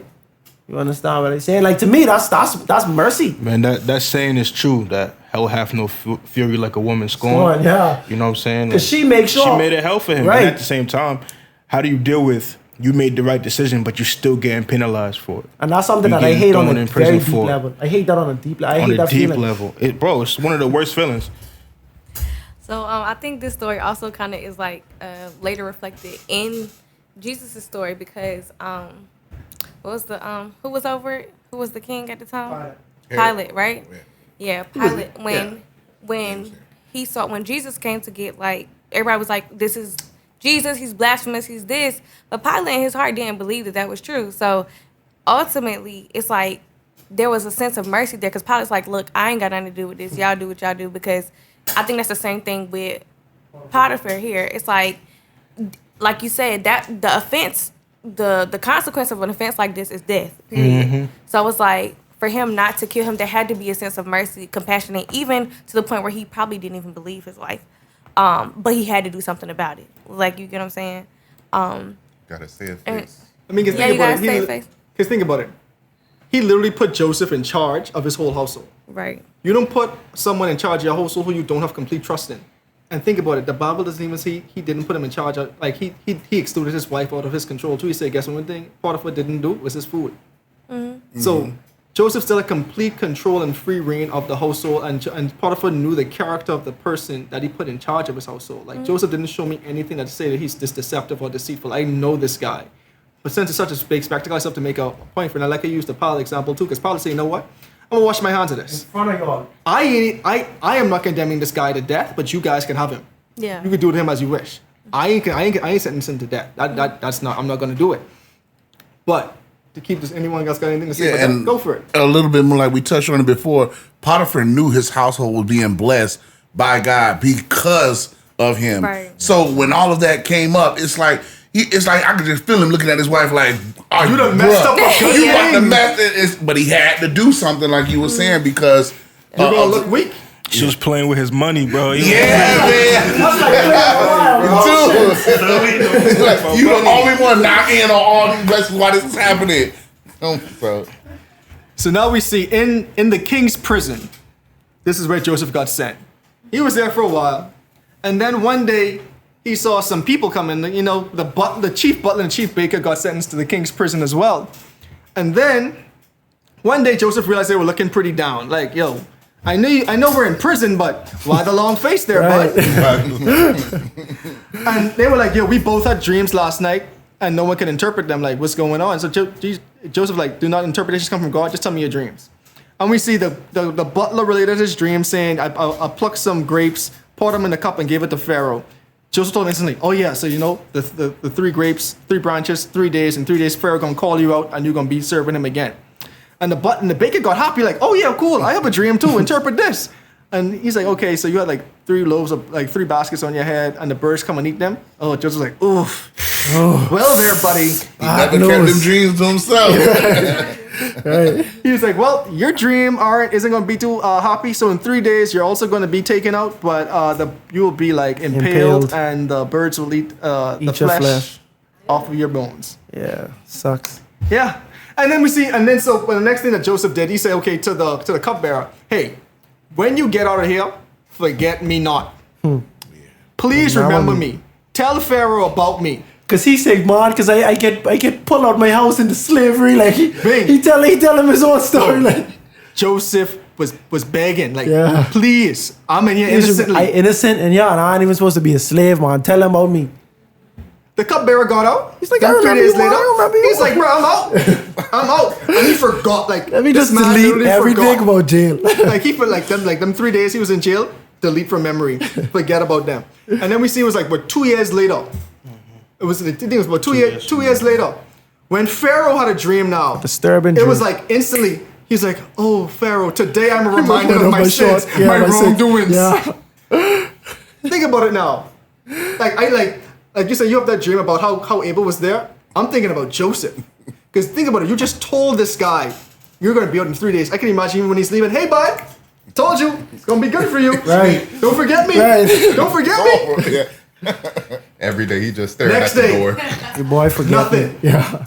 You understand what I'm saying? Like, to me, that's mercy. Man, that saying is true, that hell hath no fury like a woman scorned. Yeah. You know what I'm saying? Because she makes sure. She made it hell for him. Right. And at the same time, how do you deal with you made the right decision, but you're still getting penalized for it? And that's something that I hate on a very deep level. I hate that on a deep level. I hate that feeling. On a deep level. Bro, it's one of the worst feelings. So I think this story also kind of is like later reflected in Jesus' story because what was the who was over it? Who was the king at the time? Pilate, right? Yeah, Pilate. When Jesus came to get, like, everybody was like, this is Jesus, he's blasphemous, he's this. But Pilate in his heart didn't believe that was true. So ultimately, it's like there was a sense of mercy there because Pilate's like, look, I ain't got nothing to do with this. Y'all do what y'all do. Because I think that's the same thing with Potiphar here. It's like you said, that the offense, the consequence of an offense like this is death, period. Mm-hmm. So it's like, for him not to kill him, there had to be a sense of mercy, compassion, even to the point where he probably didn't even believe his wife. But he had to do something about it. Like, you get what I'm saying? Gotta say it face. I mean, because think about it. He literally put Joseph in charge of his whole household. Right. You don't put someone in charge of your household who you don't have complete trust in. And think about it. The Bible doesn't even say he didn't put him in charge of, like, he excluded his wife out of his control too. He said, guess one thing Potiphar didn't do was his food. Mm-hmm. So Joseph still had complete control and free reign of the household, and Potiphar knew the character of the person that he put in charge of his household. Like Joseph didn't show me anything that say that he's this deceptive or deceitful. I know this guy. But since it's such a big spectacle, I still have to make a point for it. And I like to use the Paul example too, because Paul say, you know what? I'm gonna wash my hands of this. In front of y'all. I am not condemning this guy to death, but you guys can have him. Yeah. You can do with him as you wish. I ain't sentencing him to death. That's not. I'm not gonna do it. But to keep this, anyone else got anything to say? And go for it. A little bit more, like we touched on it before. Potiphar knew his household was being blessed by God because of him. Right. So when all of that came up, it's like I could just feel him looking at his wife like, "Oh, You done messed up a good You want to thing." mess it?" But he had to do something, like you were saying, because You're gonna look weak. She was playing with his money, bro. Yeah, man. Dude. Like, you the only one not in on all these blessings while this is happening. So now we see in the king's prison, this is where Joseph got sent. He was there for a while, and then one day he saw some people come in. You know, the chief butler and chief baker got sentenced to the king's prison as well. And then one day Joseph realized they were looking pretty down. Like, yo, I know we're in prison, but why the long face there, bud? And they were like, yo, we both had dreams last night, and no one can interpret them. Like, what's going on? So Joseph, like, do not interpretations come from God. Just tell me your dreams. And we see the butler related his dream, saying, I plucked some grapes, poured them in a cup, and gave it to Pharaoh. Joseph told him instantly, oh yeah, so you know, the 3 grapes, 3 branches, 3 days, in 3 days Pharaoh gonna call you out, and you're gonna be serving him again. And the baker got happy, like, oh yeah, cool, I have a dream too, interpret this. And he's like, okay, so you had like 3 loaves of, like 3 baskets on your head, and the birds come and eat them? Oh, Joseph's like, oof. Well there, buddy. He never kept them dreams to himself. Right. He's like, well, your dream isn't going to be too happy, so in 3 days you're also going to be taken out, but you will be like impaled, and the birds will eat the flesh off of your bones. Yeah, sucks. Yeah. And then the next thing that Joseph did, he said, okay, to the cupbearer, hey, when you get out of here, forget me not. Please remember me. Tell Pharaoh about me. Cause he said, man, cause I get pulled out my house into slavery. Like he tell him his own story. Like Joseph was begging, like, please, I'm in here innocently. I innocent and I ain't even supposed to be a slave, man. Tell him about me. The cupbearer got out. He's like, I remember 3 days later. He's like, bro, I'm out. I'm out. And he forgot, like, let me just delete everything about jail. Like he put like them 3 days he was in jail, delete from memory, forget about them. And then we see it was like, 2 years later. I think it was about 2 years later, when Pharaoh had a dream now. Disturbing dream. It was like instantly, he's like, oh, Pharaoh, today I'm reminded of my sins, my wrongdoings. Yeah. Think about it now. Like you said, you have that dream about how Abel was there. I'm thinking about Joseph. Because think about it, you just told this guy, you're going to be out in 3 days. I can imagine even when he's leaving, hey, bud, told you, it's going to be good for you. Right. Don't forget me. Right. Don't forget me. Every day he just staring at the door. Your boy forget nothing. Me. Yeah.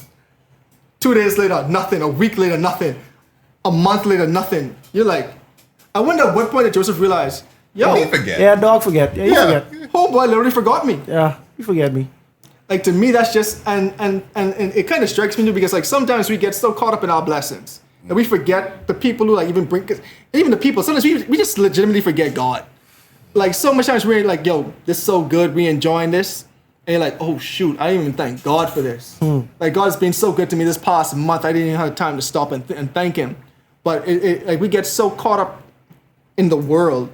2 days later, nothing. A week later, nothing. A month later, nothing. You're like, I wonder at what point did Joseph realize, yo, he forget. Yeah, dog forget. Yeah, he forget. Oh boy, literally forgot me. Yeah, he forget me. Like to me, that's just and it kind of strikes me too, because like sometimes we get so caught up in our blessings that we forget the people who like even the people. Sometimes we just legitimately forget God. Like so much times we're like, yo, this is so good, we enjoying this. And you're like, oh shoot, I didn't even thank God for this. Like God's been so good to me this past month, I didn't even have time to stop and thank him. But like we get so caught up in the world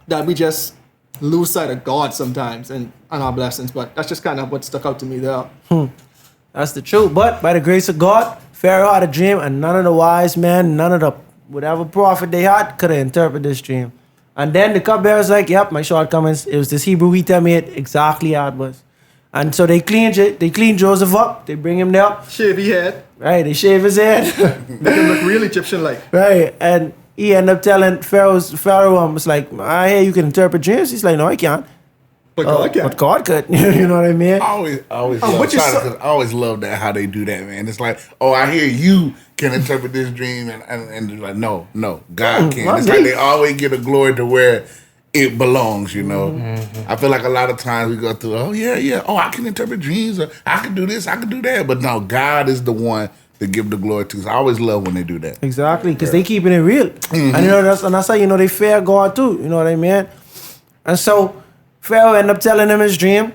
that we just lose sight of God sometimes and our blessings. But that's just kind of what stuck out to me there. That's the truth. But by the grace of God, Pharaoh had a dream, and none of the wise men, none of the whatever prophet they had could have interpreted this dream. And then the cupbearer's like, yep, my shortcomings. It was this Hebrew, he tell me it exactly how it was. And so they clean Joseph up. They bring him there. Shave his head. Right, they shave his head. Make him look real Egyptian-like. Right, and he ended up telling Pharaoh was like, I hear you can interpret dreams. He's like, no, I can't. But God can. But God could. You know what I mean? I always love that, how they do that, man. It's like, oh, I hear you can interpret this dream, and they're like, no, God can. It's like they always get a glory to where it belongs, you know. I feel like a lot of times we go through, oh, I can interpret dreams, or I can do this, I can do that. But no, God is the one to give the glory to. So I always love when they do that. Exactly, because they keeping it real. And you know that's how you know they fear God too. You know what I mean? And so Pharaoh ended up telling him his dream.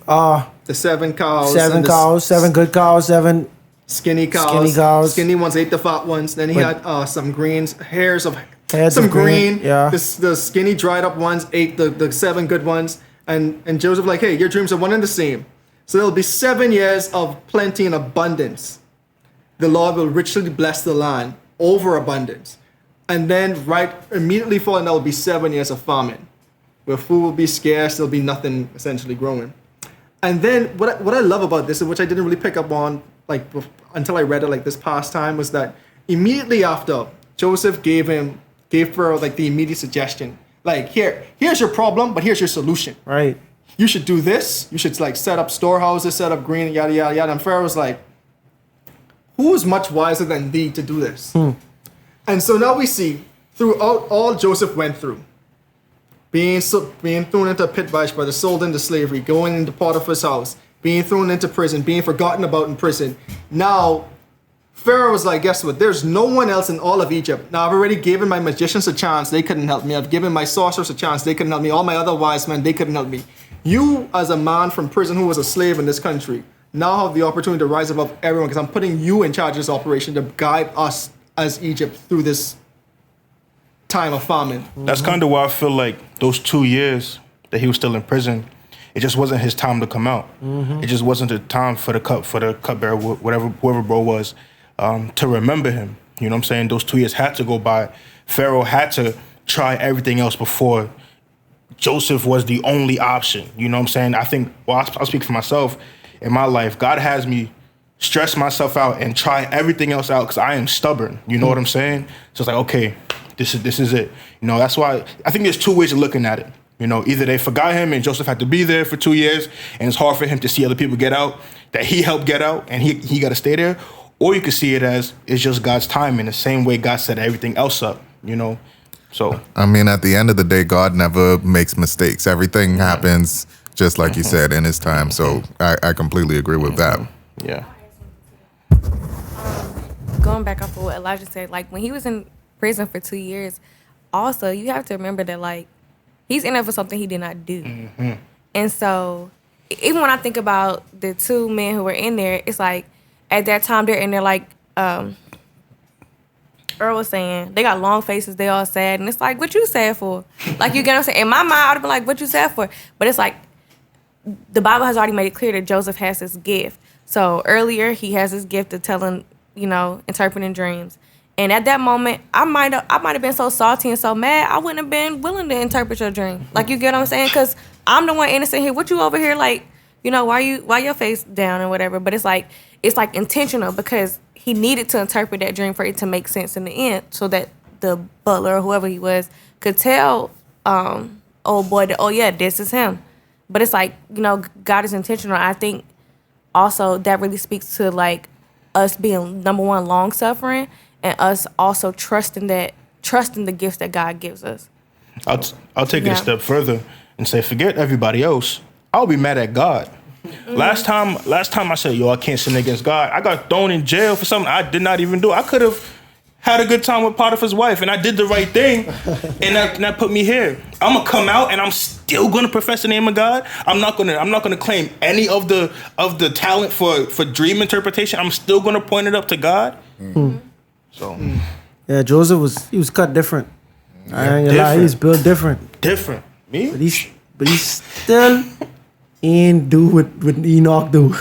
The 7 cows. 7 cows, 7 good cows, 7 skinny cows. Skinny ones ate the fat ones. Then he had some greens, hairs of some green. Yeah. The skinny dried up ones ate the 7 good ones. And Joseph like, hey, your dreams are one and the same. So there'll be 7 years of plenty and abundance. The Lord will richly bless the land, overabundance. And then right immediately following that will be 7 years of famine, where food will be scarce, there'll be nothing essentially growing. And then what I love about this, and which I didn't really pick up on like until I read it like this past time, was that immediately after Joseph gave Pharaoh like the immediate suggestion, like here's your problem, but here's your solution. Right. You should do this. You should like set up storehouses, set up green, yada yada yada. And Pharaoh was like, who is much wiser than thee to do this? And so now we see throughout all Joseph went through, being thrown into a pit by his brother, sold into slavery, going into Potiphar's house, being thrown into prison, being forgotten about in prison. Now, Pharaoh was like, guess what? There's no one else in all of Egypt. Now, I've already given my magicians a chance. They couldn't help me. I've given my sorcerers a chance. They couldn't help me. All my other wise men, they couldn't help me. You, as a man from prison who was a slave in this country, now have the opportunity to rise above everyone because I'm putting you in charge of this operation to guide us as Egypt through this time of famine. That's kind of why I feel like those 2 years that he was still in prison, it just wasn't his time to come out. It just wasn't the time for the cupbearer, whoever bro was, to remember him. You know what I'm saying? Those 2 years had to go by. Pharaoh had to try everything else before Joseph was the only option. You know what I'm saying? I think, well, I'll speak for myself. In my life, God has me stress myself out and try everything else out because I am stubborn. You know what I'm saying? So it's like, okay, this is it. You know, that's why I think there's 2 ways of looking at it. You know, either they forgot him and Joseph had to be there for 2 years and it's hard for him to see other people get out, that he helped get out and he got to stay there. Or you could see it as it's just God's timing, the same way God set everything else up, you know? So I mean, at the end of the day, God never makes mistakes. Everything happens just like you said in his time. So I completely agree with that. Yeah. Going back off of what Elijah said, like when he was in prison for 2 years, also you have to remember that like he's in there for something he did not do. And so even when I think about the 2 men who were in there, it's like at that time they're in there like Earl was saying, they got long faces, they all sad, and it's like, what you sad for? Like, you get what I'm saying? In my mind, I'd be like, what you sad for? But it's like, the Bible has already made it clear that Joseph has this gift. So earlier, he has this gift of telling, you know, interpreting dreams. And at that moment, I might have been so salty and so mad, I wouldn't have been willing to interpret your dream. Like, you get what I'm saying? Because I'm the one innocent here. What you over here, like, you know, why your face down and whatever? But it's like intentional because he needed to interpret that dream for it to make sense in the end so that the butler or whoever he was could tell old boy that, oh yeah, this is him. But it's like, you know, God is intentional. I think also that really speaks to like us being, number one, long suffering, and us also trusting the gifts that God gives us. I'll take it a step further and say, forget everybody else. I'll be mad at God. Last time I said, yo, I can't sin against God, I got thrown in jail for something I did not even do. I could have had a good time with Potiphar's wife, and I did the right thing, and that put me here. I'm gonna come out, and I'm still gonna profess the name of God. I'm not gonna claim any of the talent for dream interpretation. I'm still gonna point it up to God. So, yeah, Joseph was cut different. I ain't gonna lie, he's built different. Different. Me? But he's still ain't do what Enoch do.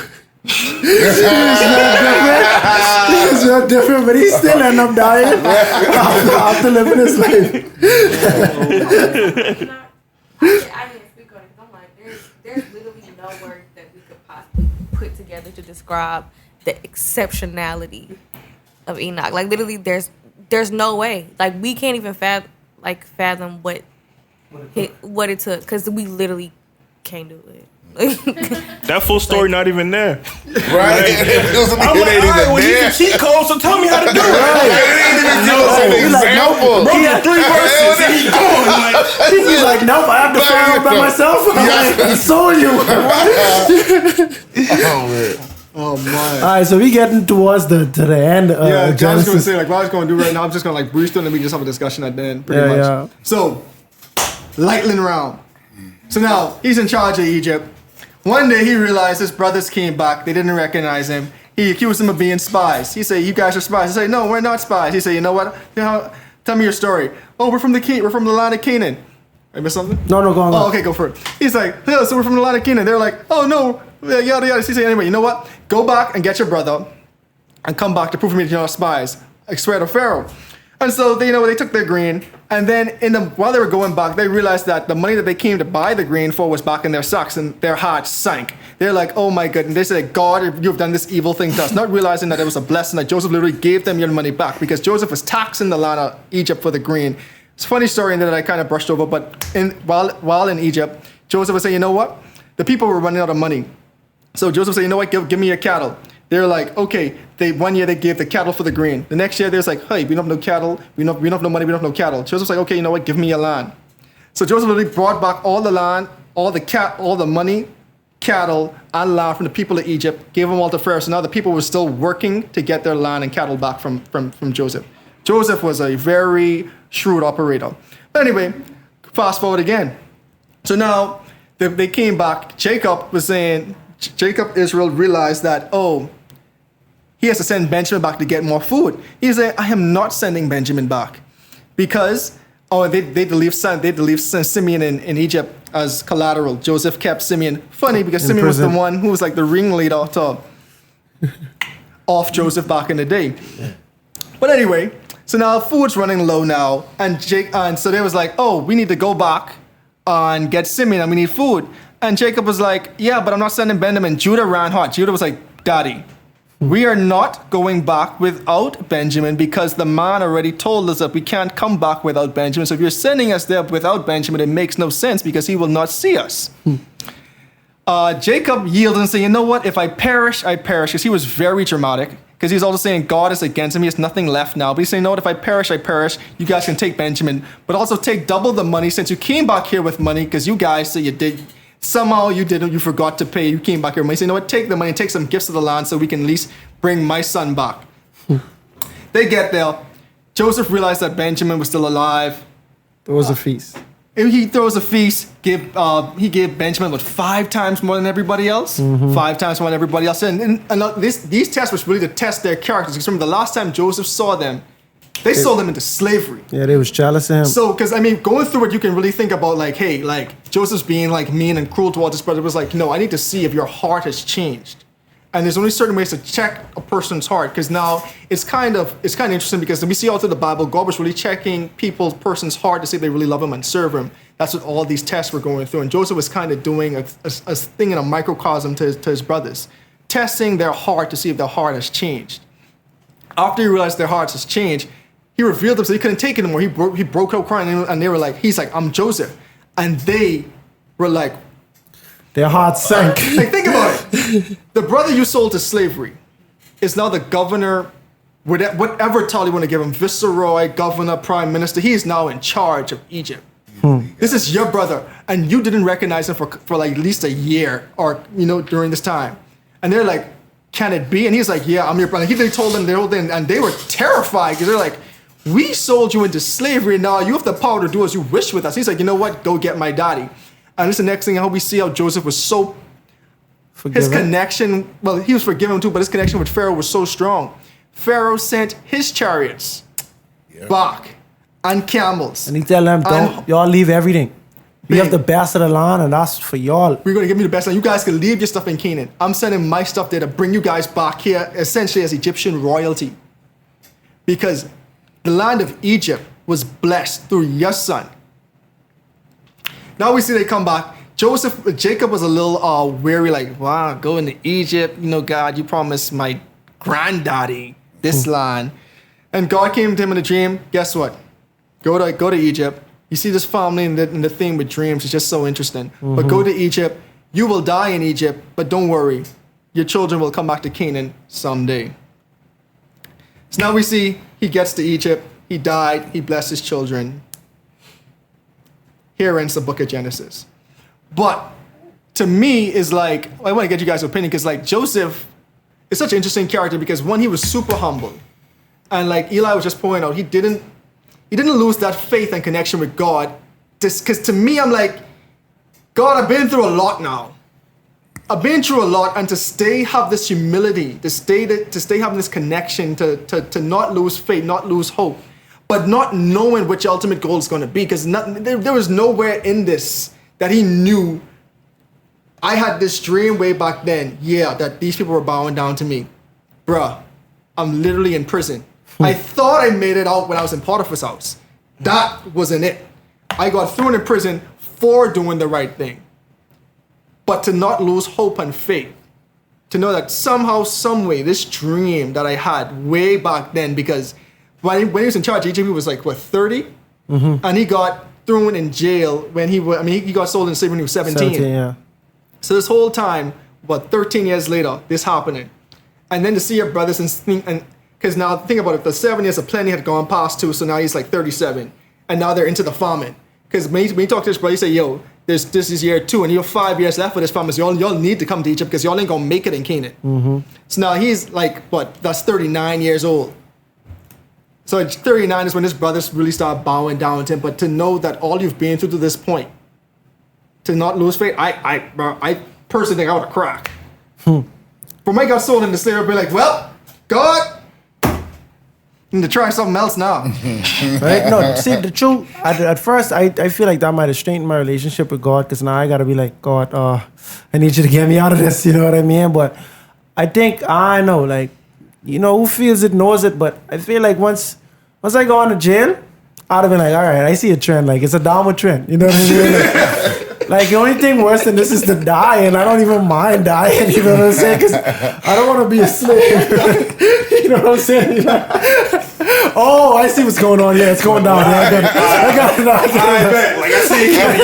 It's not different, but he still end up dying after living his life. I didn't speak on it. I'm like, there's literally no word that we could possibly put together to describe the exceptionality of Enoch. Like literally, there's no way. Like we can't even fathom what it took because we literally can't do it. That full story not even there. Right? I'm like, all right, well, he's a cheat code, so tell me how to do it. Bro, he had 3 verses and he's going. He's like, nope, I have to figure out by myself. I'm like, I saw you. Oh, man. Oh my. All right, so we getting towards to the end. Yeah, I was going to Genesis. say, like, what I was going to do right now, I'm just going to, like, breeze through and we just have a discussion at the end, pretty Yeah, much. yeah. So, lightning round. So now, he's in charge of Egypt. One day he realized his brothers came back. They didn't recognize him. He accused them of being spies. He said, you guys are spies. He said, no, we're not spies. He said, you know what? Tell me your story. Oh, we're from the land of Canaan. I missed something? No, go on. Oh, okay, go for it. He's like, yeah, so we're from the land of Canaan. They're like, oh, no, yada, yada. He said, anyway, you know what? Go back and get your brother and come back to prove to me that you're not spies. I swear to Pharaoh. And so they took their grain, and then while they were going back, they realized that the money that they came to buy the grain for was back in their sacks, and their hearts sank. They're like, oh my goodness. They said, God, you've done this evil thing to us, not realizing that it was a blessing that Joseph literally gave them your money back because Joseph was taxing the land of Egypt for the grain. It's a funny story that I kind of brushed over, but while in Egypt, Joseph would say, you know what? The people were running out of money. So Joseph said, you know what? Give me your cattle. They're like, okay. One year they gave the cattle for the grain. The next year they're like, hey, we don't have no cattle. We don't have no money. We don't have no cattle. Joseph's like, okay, you know what? Give me your land. So Joseph literally brought back all the land, all the money, cattle, and land from the people of Egypt, gave them all to Pharaoh. So now the people were still working to get their land and cattle back from Joseph. Joseph was a very shrewd operator. But anyway, fast forward again. So now they came back. Israel realized that, oh, he has to send Benjamin back to get more food. He said, I am not sending Benjamin back because they believed Simeon in Egypt as collateral. Joseph kept Simeon. Funny because Simeon was the one who was like the ringleader off Joseph back in the day. But anyway, so now food's running low now, and so they was like, oh, we need to go back and get Simeon, and we need food. And Jacob was like, yeah, but I'm not sending Benjamin. Judah ran hot. Judah was like, Daddy, we are not going back without Benjamin because the man already told us that we can't come back without Benjamin. So if you're sending us there without Benjamin, it makes no sense because he will not see us. Jacob yielded and said, you know what? If I perish, I perish. Because he was very dramatic. Because he's also saying God is against him. He has nothing left now. But he's saying, no, if I perish, I perish. You guys can take Benjamin. But also take double the money since you came back here with money because you guys said you did. Somehow you didn't, you forgot to pay. You came back here. He said, you know what? Take the money, take some gifts to the land so we can at least bring my son back. They get there. Joseph realized that Benjamin was still alive. There was a feast. He throws a feast. He gave Benjamin 5 times more than everybody else. 5 times more than everybody else. And these tests was really to test their characters. Because remember, the last time Joseph saw them, they sold them into slavery. Yeah, they was jealous of him. So, because, I mean, going through it, you can really think about, like, hey, like, Joseph's being, like, mean and cruel towards his brother. It was like, no, I need to see if your heart has changed. And there's only certain ways to check a person's heart. Because now, it's kind of interesting because we see all through the Bible, God was really checking person's heart to see if they really love him and serve him. That's what all these tests were going through. And Joseph was kind of doing a thing in a microcosm to his brothers. Testing their heart to see if their heart has changed. After he realized their hearts has changed, he revealed them so he couldn't take it anymore. He broke out crying, and they were like, he's like, I'm Joseph. And they were like, their hearts sank. Like, think about it. The brother you sold to slavery is now the governor, whatever title you want to give him, viceroy, governor, prime minister. He is now in charge of Egypt. This is your brother, and you didn't recognize him for like at least a year or, during this time. And they're like, can it be? And he's like, yeah, I'm your brother. They told them the whole thing, and they were terrified because they're like, we sold you into slavery, and now you have the power to do as you wish with us. He's like, you know what? Go get my daddy. And this is the next thing, how we see how Joseph was so forgiven. His connection, well, he was forgiven too, but his connection with Pharaoh was so strong. Pharaoh sent his chariots back and camels. And he tell them, y'all leave everything. We have the best of the land, and that's for y'all. We're going to give me the best land. You guys can leave your stuff in Canaan. I'm sending my stuff there to bring you guys back here, essentially as Egyptian royalty. Because the land of Egypt was blessed through your son. Now we see they come back. Jacob was a little weary, like, wow, going to Egypt. God, you promised my granddaddy this land. And God came to him in a dream. Guess what? Go to Egypt. You see this family and the thing with dreams is just so interesting. But go to Egypt. You will die in Egypt, but don't worry. Your children will come back to Canaan someday. So now we see he gets to Egypt. He died. He blessed his children. Here ends the book of Genesis. But to me, is like, I want to get you guys' opinion because like Joseph is such an interesting character because one, he was super humble. And like Eli was just pointing out, he didn't lose that faith and connection with God. Because to me, I'm like, God, I've been through a lot now. I've been through a lot, and to stay have this humility, to stay having this connection, to not lose faith, not lose hope, but not knowing which ultimate goal is going to be. Because there was nowhere in this that he knew. I had this dream way back then, that these people were bowing down to me. Bruh, I'm literally in prison. I thought I made it out when I was in Potiphar's house. That wasn't it. I got thrown in prison for doing the right thing. But to not lose hope and faith. To know that somehow, some way, this dream that I had way back then, because when he was in charge, EJP was like, what, 30? Mm-hmm. And he got thrown in jail when he got sold into slavery when he was 17. 17, yeah. So this whole time, 13 years later, this happening. And then to see your brothers and because now think about it, the 7 years of plenty had gone past too, so now he's like 37. And now they're into the famine. Because when you talk to this brother, you say, yo, this is year 2, and you have 5 years left for this famine, so y'all need to come to Egypt because y'all ain't gonna make it in Canaan. Mm-hmm. So now he's like, that's 39 years old. So at 39 is when his brothers really start bowing down to him. But to know that all you've been through to this point, to not lose faith, I personally think I would have cracked. But when I got sold into slavery, I'd be like, well, God, I need to try something else now. Right? No, see, the truth, at first, I feel like that might have strengthened my relationship with God, because now I got to be like, God, I need you to get me out of this, you know what I mean? But I think, I know, like, you know, who feels it knows it, but I feel like once I go on to jail, I'd have been like, all right, I see a trend, like, it's a downward trend, you know what I mean? Like, the only thing worse than this is to die, and I don't even mind dying, you know what I'm saying? Because I don't want to be a slave. You know what I'm saying? Like, oh, I see what's going on. Yeah, it's going down. Yeah, I got it. I bet. Like, I see you got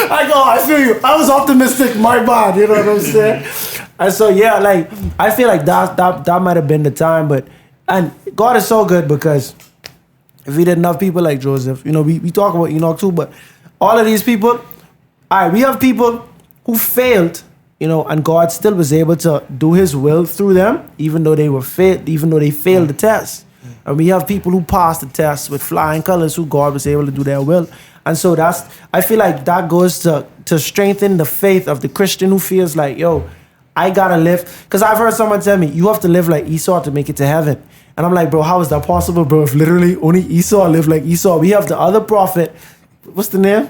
it. I feel you. I was optimistic, my bad. You know what I'm saying? And so, yeah, like, I feel like that might have been the time. And God is so good, because if he did enough people like Joseph, you know, we talk about Enoch too, but all of these people, all right, we have people who failed, you know, and God still was able to do his will through them, even though they failed the test. And we have people who passed the test with flying colors, who God was able to do their will. And so I feel like that goes to strengthen the faith of the Christian who feels like, yo, I gotta live. Because I've heard someone tell me, you have to live like Esau to make it to heaven. And I'm like, bro, how is that possible, bro? If literally only Esau lived like Esau. We have the other prophet. What's the name?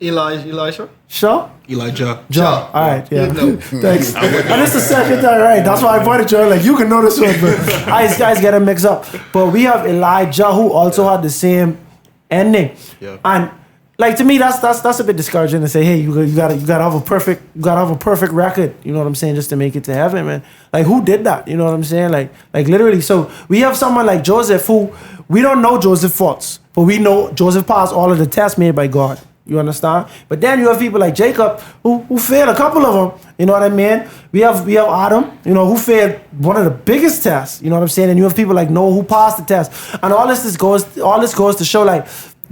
Elisha? Shaw? Elijah. John. All right, yeah. Thanks. And it's the second time, right? That's why I pointed you. Like, you can know this one, but guys get it mixed up. But we have Elijah, who also had the same ending. Yeah. And like, to me, that's a bit discouraging to say, hey, you gotta have a perfect record. You know what I'm saying? Just to make it to heaven, man. Like, who did that? You know what I'm saying? Like literally. So we have someone like Joseph, who we don't know Joseph's faults, but we know Joseph passed all of the tests made by God. You understand? But then you have people like Jacob who failed a couple of them. You know what I mean? We have Adam, you know, who failed one of the biggest tests. You know what I'm saying? And you have people like Noah who passed the test. And all this goes to show, like,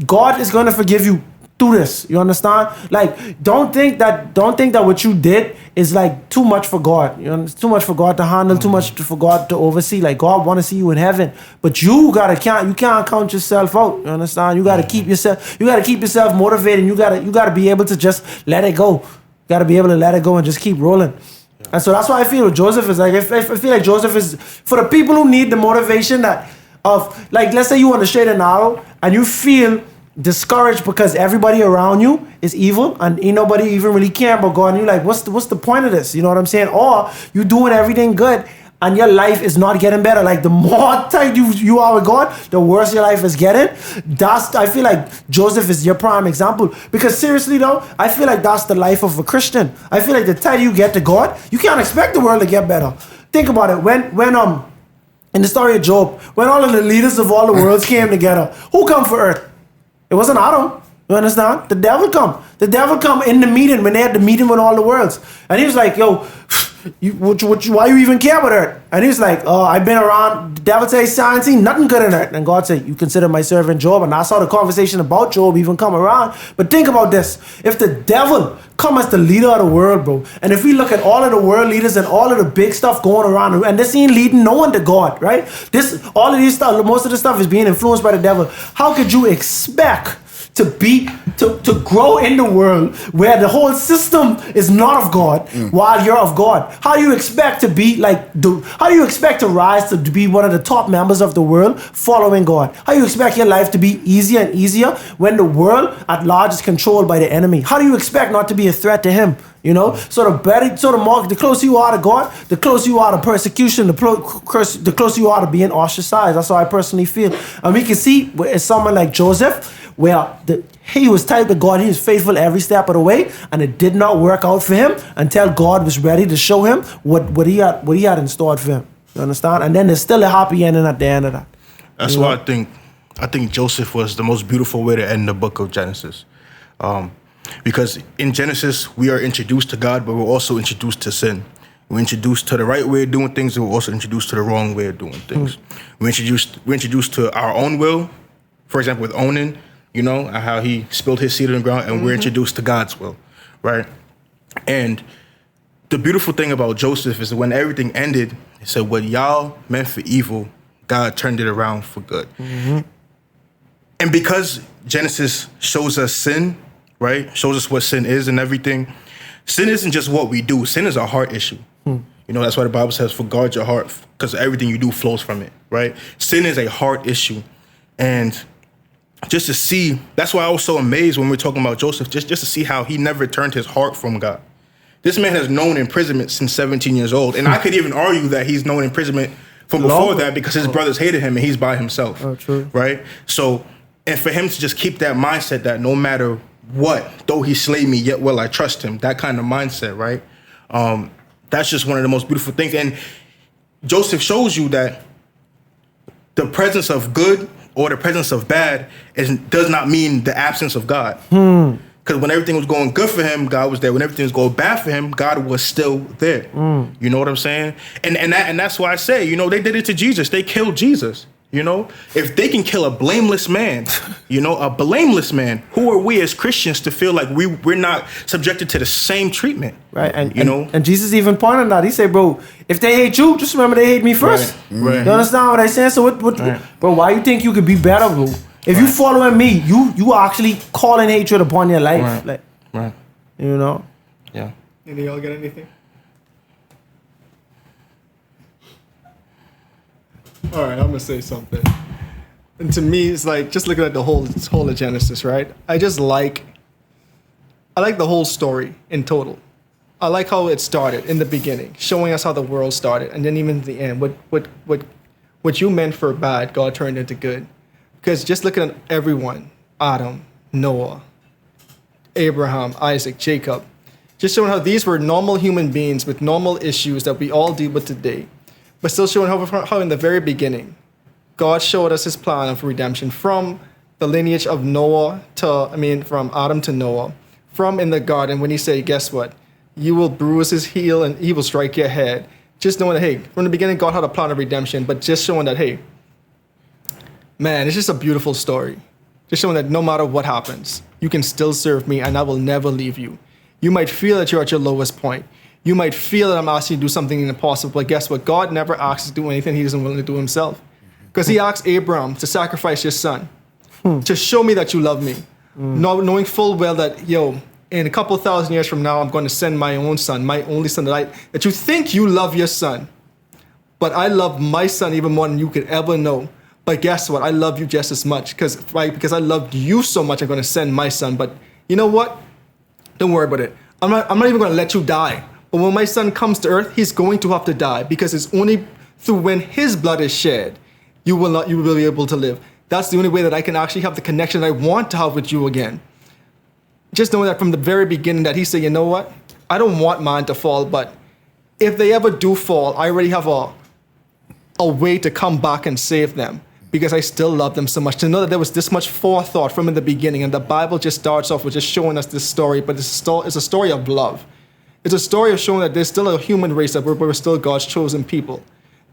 God is going to forgive you through this. You understand? Like, don't think that what you did is like too much for God. You know, it's too much for God to handle, too much for God to oversee. Like, God want to see you in heaven, but you can't count yourself out. You understand? You gotta keep yourself motivated. You gotta be able to just let it go. You gotta be able to let it go and just keep rolling. And so that's why I feel Joseph is like, I feel like Joseph is for the people who need the motivation of, like, let's say you on the straight and narrow and you feel discouraged because everybody around you is evil and ain't nobody even really care about God, and you're like, what's the point of this? You know what I'm saying? Or you doing everything good and your life is not getting better. Like, the more tight you are with God, the worse your life is getting. I feel like Joseph is your prime example, because seriously though, I feel like that's the life of a Christian. I feel like the tighter you get to God, you can't expect the world to get better. Think about it. When in the story of Job, when all of the leaders of all the worlds came together, who come for earth? It wasn't Adam. You understand? The devil come. The devil come in the meeting when they had the meeting with all the worlds. And he was like, yo, why you even care about earth? And he was like, oh, I've been around. The devil says, I ain't seen nothing good in earth. And God said, you consider my servant Job. And I saw the conversation about Job even come around. But think about this. If the devil come as the leader of the world, bro, and if we look at all of the world leaders and all of the big stuff going around, and this ain't leading no one to God, right? All of these stuff, most of the stuff is being influenced by the devil. How could you expect to grow in the world where the whole system is not of God while you're of God? How do you expect to be how do you expect to rise to be one of the top members of the world following God? How do you expect your life to be easier and easier when the world at large is controlled by the enemy? How do you expect not to be a threat to him? You know, the closer you are to God, the closer you are to persecution, the closer you are to being ostracized. That's how I personally feel. And we can see with someone like Joseph, where he was tied to God, he was faithful every step of the way, and it did not work out for him until God was ready to show him what he had in store for him. You understand? And then there's still a happy ending at the end of that. That's why I think Joseph was the most beautiful way to end the book of Genesis. Because in Genesis, we are introduced to God, but we're also introduced to sin. We're introduced to the right way of doing things, and we're also introduced to the wrong way of doing things. We're introduced to our own will, for example, with Onan, you know, how he spilled his seed on the ground, and we're introduced to God's will, right? And the beautiful thing about Joseph is that when everything ended, it said, what y'all meant for evil, God turned it around for good. And because Genesis shows us sin, right? Shows us what sin is and everything. Sin isn't just what we do. Sin is a heart issue. You know, that's why the Bible says, guard your heart, because everything you do flows from it, right? Sin is a heart issue. And just to see, that's why I was so amazed when we were talking about Joseph, just to see how he never turned his heart from God. This man has known imprisonment since 17 years old. And I could even argue that he's known imprisonment from before that because his brothers hated him and he's by himself, right? So, and for him to just keep that mindset that no matter what, though he slay me, yet will I trust him. That kind of mindset, right? That's just one of the most beautiful things. And Joseph shows you that the presence of good or the presence of bad does not mean the absence of God. Because when everything was going good for him, God was there. When everything was going bad for him, God was still there. You know what I'm saying? And that's why I say, you know, they did it to Jesus. They killed Jesus. You know, if they can kill a blameless man, you know, a blameless man, who are we as Christians to feel like we're not subjected to the same treatment? Right. And Jesus even pointed on that. He said, bro, if they hate you, just remember they hate me first. Right. You understand what I'm saying? So bro, why you think you could be better, bro? If you following me, you are actually calling hatred upon your life. Right. You know? Yeah. Any of y'all get anything? All right, I'm gonna say something. And to me, it's like just looking at the whole of Genesis, right? I like the whole story in total. I like how it started in the beginning, showing us how the world started, and then even at the end, what you meant for bad, God turned into good. Because just looking at everyone, Adam, Noah, Abraham, Isaac, Jacob, just showing how these were normal human beings with normal issues that we all deal with today. But still showing how in the very beginning, God showed us his plan of redemption from the lineage of from Adam to Noah, from in the garden when he said, guess what? You will bruise his heel and he will strike your head. Just knowing that, hey, from the beginning, God had a plan of redemption, but just showing that, hey, man, it's just a beautiful story. Just showing that no matter what happens, you can still serve me and I will never leave you. You might feel that you're at your lowest point. You might feel that I'm asking you to do something impossible, but guess what? God never asks you to do anything he isn't willing to do himself. Because he asked Abraham to sacrifice his son to show me that you love me. Knowing full well that, in a couple thousand years from now, I'm going to send my own son, my only son, that you think you love your son. But I love my son even more than you could ever know. But guess what? I love you just as much because I loved you so much, I'm going to send my son. But you know what? Don't worry about it. I'm not even going to let you die. But when my son comes to earth, he's going to have to die because it's only through when his blood is shed, you will be able to live. That's the only way that I can actually have the connection I want to have with you again. Just knowing that from the very beginning that he said, you know what? I don't want man to fall, but if they ever do fall, I already have a way to come back and save them. because I still love them so much. To know that there was this much forethought from in the beginning, and the Bible just starts off with just showing us this story, but it's a story of love. It's a story of showing that there's still a human race, that we're still God's chosen people.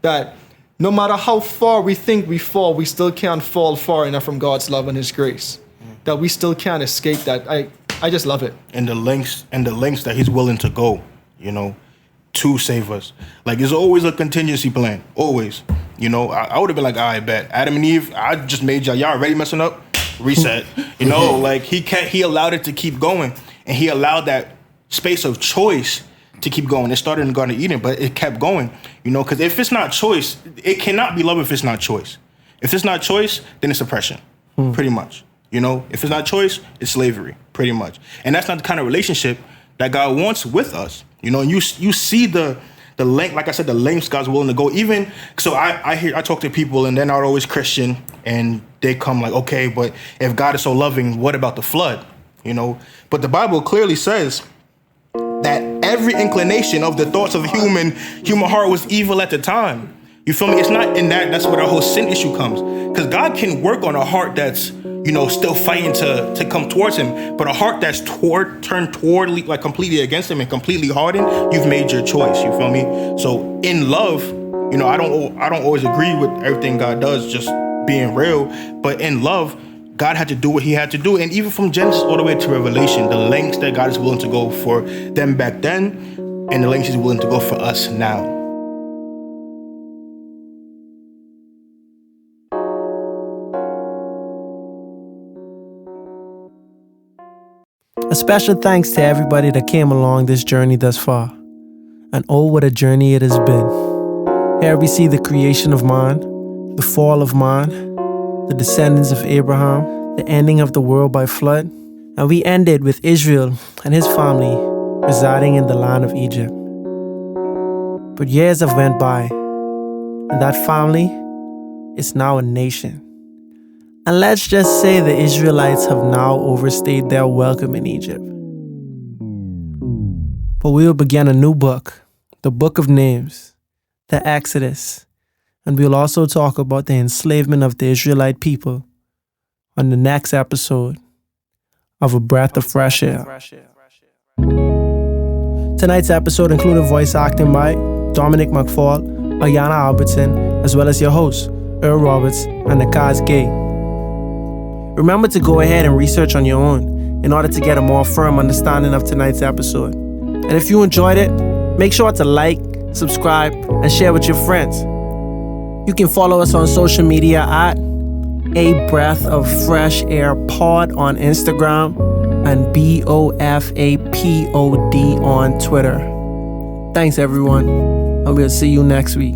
That no matter how far we think we fall, we still can't fall far enough from God's love and His grace. That we still can't escape that. I just love it. And the lengths that He's willing to go, you know, to save us. Like, there's always a contingency plan. Always. You know, I would have been like, I bet. Adam and Eve, I just made y'all already messing up. Reset. You know, like he allowed it to keep going. And He allowed that space of choice to keep going. It started in the Garden of Eden, but it kept going. You know, because if it's not choice, it cannot be love if it's not choice. If it's not choice, then it's oppression. Pretty much. You know, if it's not choice, it's slavery. Pretty much. And that's not the kind of relationship that God wants with us. You know, and you see the length, like I said, the lengths God's willing to go. Even so, I talk to people, and they're not always Christian, and they come like, okay, but if God is so loving, what about the flood? You know, but the Bible clearly says that every inclination of the thoughts of human heart was evil at the time. You feel me? It's not in that's where the whole sin issue comes. Because God can work on a heart that's, you know, still fighting to come towards Him, but a heart that's turned toward, like, completely against Him and completely hardened, you've made your choice. You feel me? So in love, you know, I don't always agree with everything God does, just being real, but in love, God had to do what He had to do. And even from Genesis all the way to Revelation, the lengths that God is willing to go for them back then, and the lengths He's willing to go for us now. A special thanks to everybody that came along this journey thus far. And oh, what a journey it has been. Here we see the creation of man, the fall of man, the descendants of Abraham, the ending of the world by flood, and we ended with Israel and his family residing in the land of Egypt. But years have went by, and that family is now a nation. And let's just say the Israelites have now overstayed their welcome in Egypt. But we will begin a new book, the Book of Names, the Exodus, and we'll also talk about the enslavement of the Israelite people on the next episode of A Breath of Fresh Air. Tonight's episode included voice acting by Dominic McFall, Ayana Albertson, as well as your hosts, Earl Roberts and Nakhaz Gay. Remember to go ahead and research on your own in order to get a more firm understanding of tonight's episode. And if you enjoyed it, make sure to like, subscribe, and share with your friends. You can follow us on social media at A Breath of Fresh Air Pod on Instagram and BOFAPOD on Twitter. Thanks everyone, and we'll see you next week.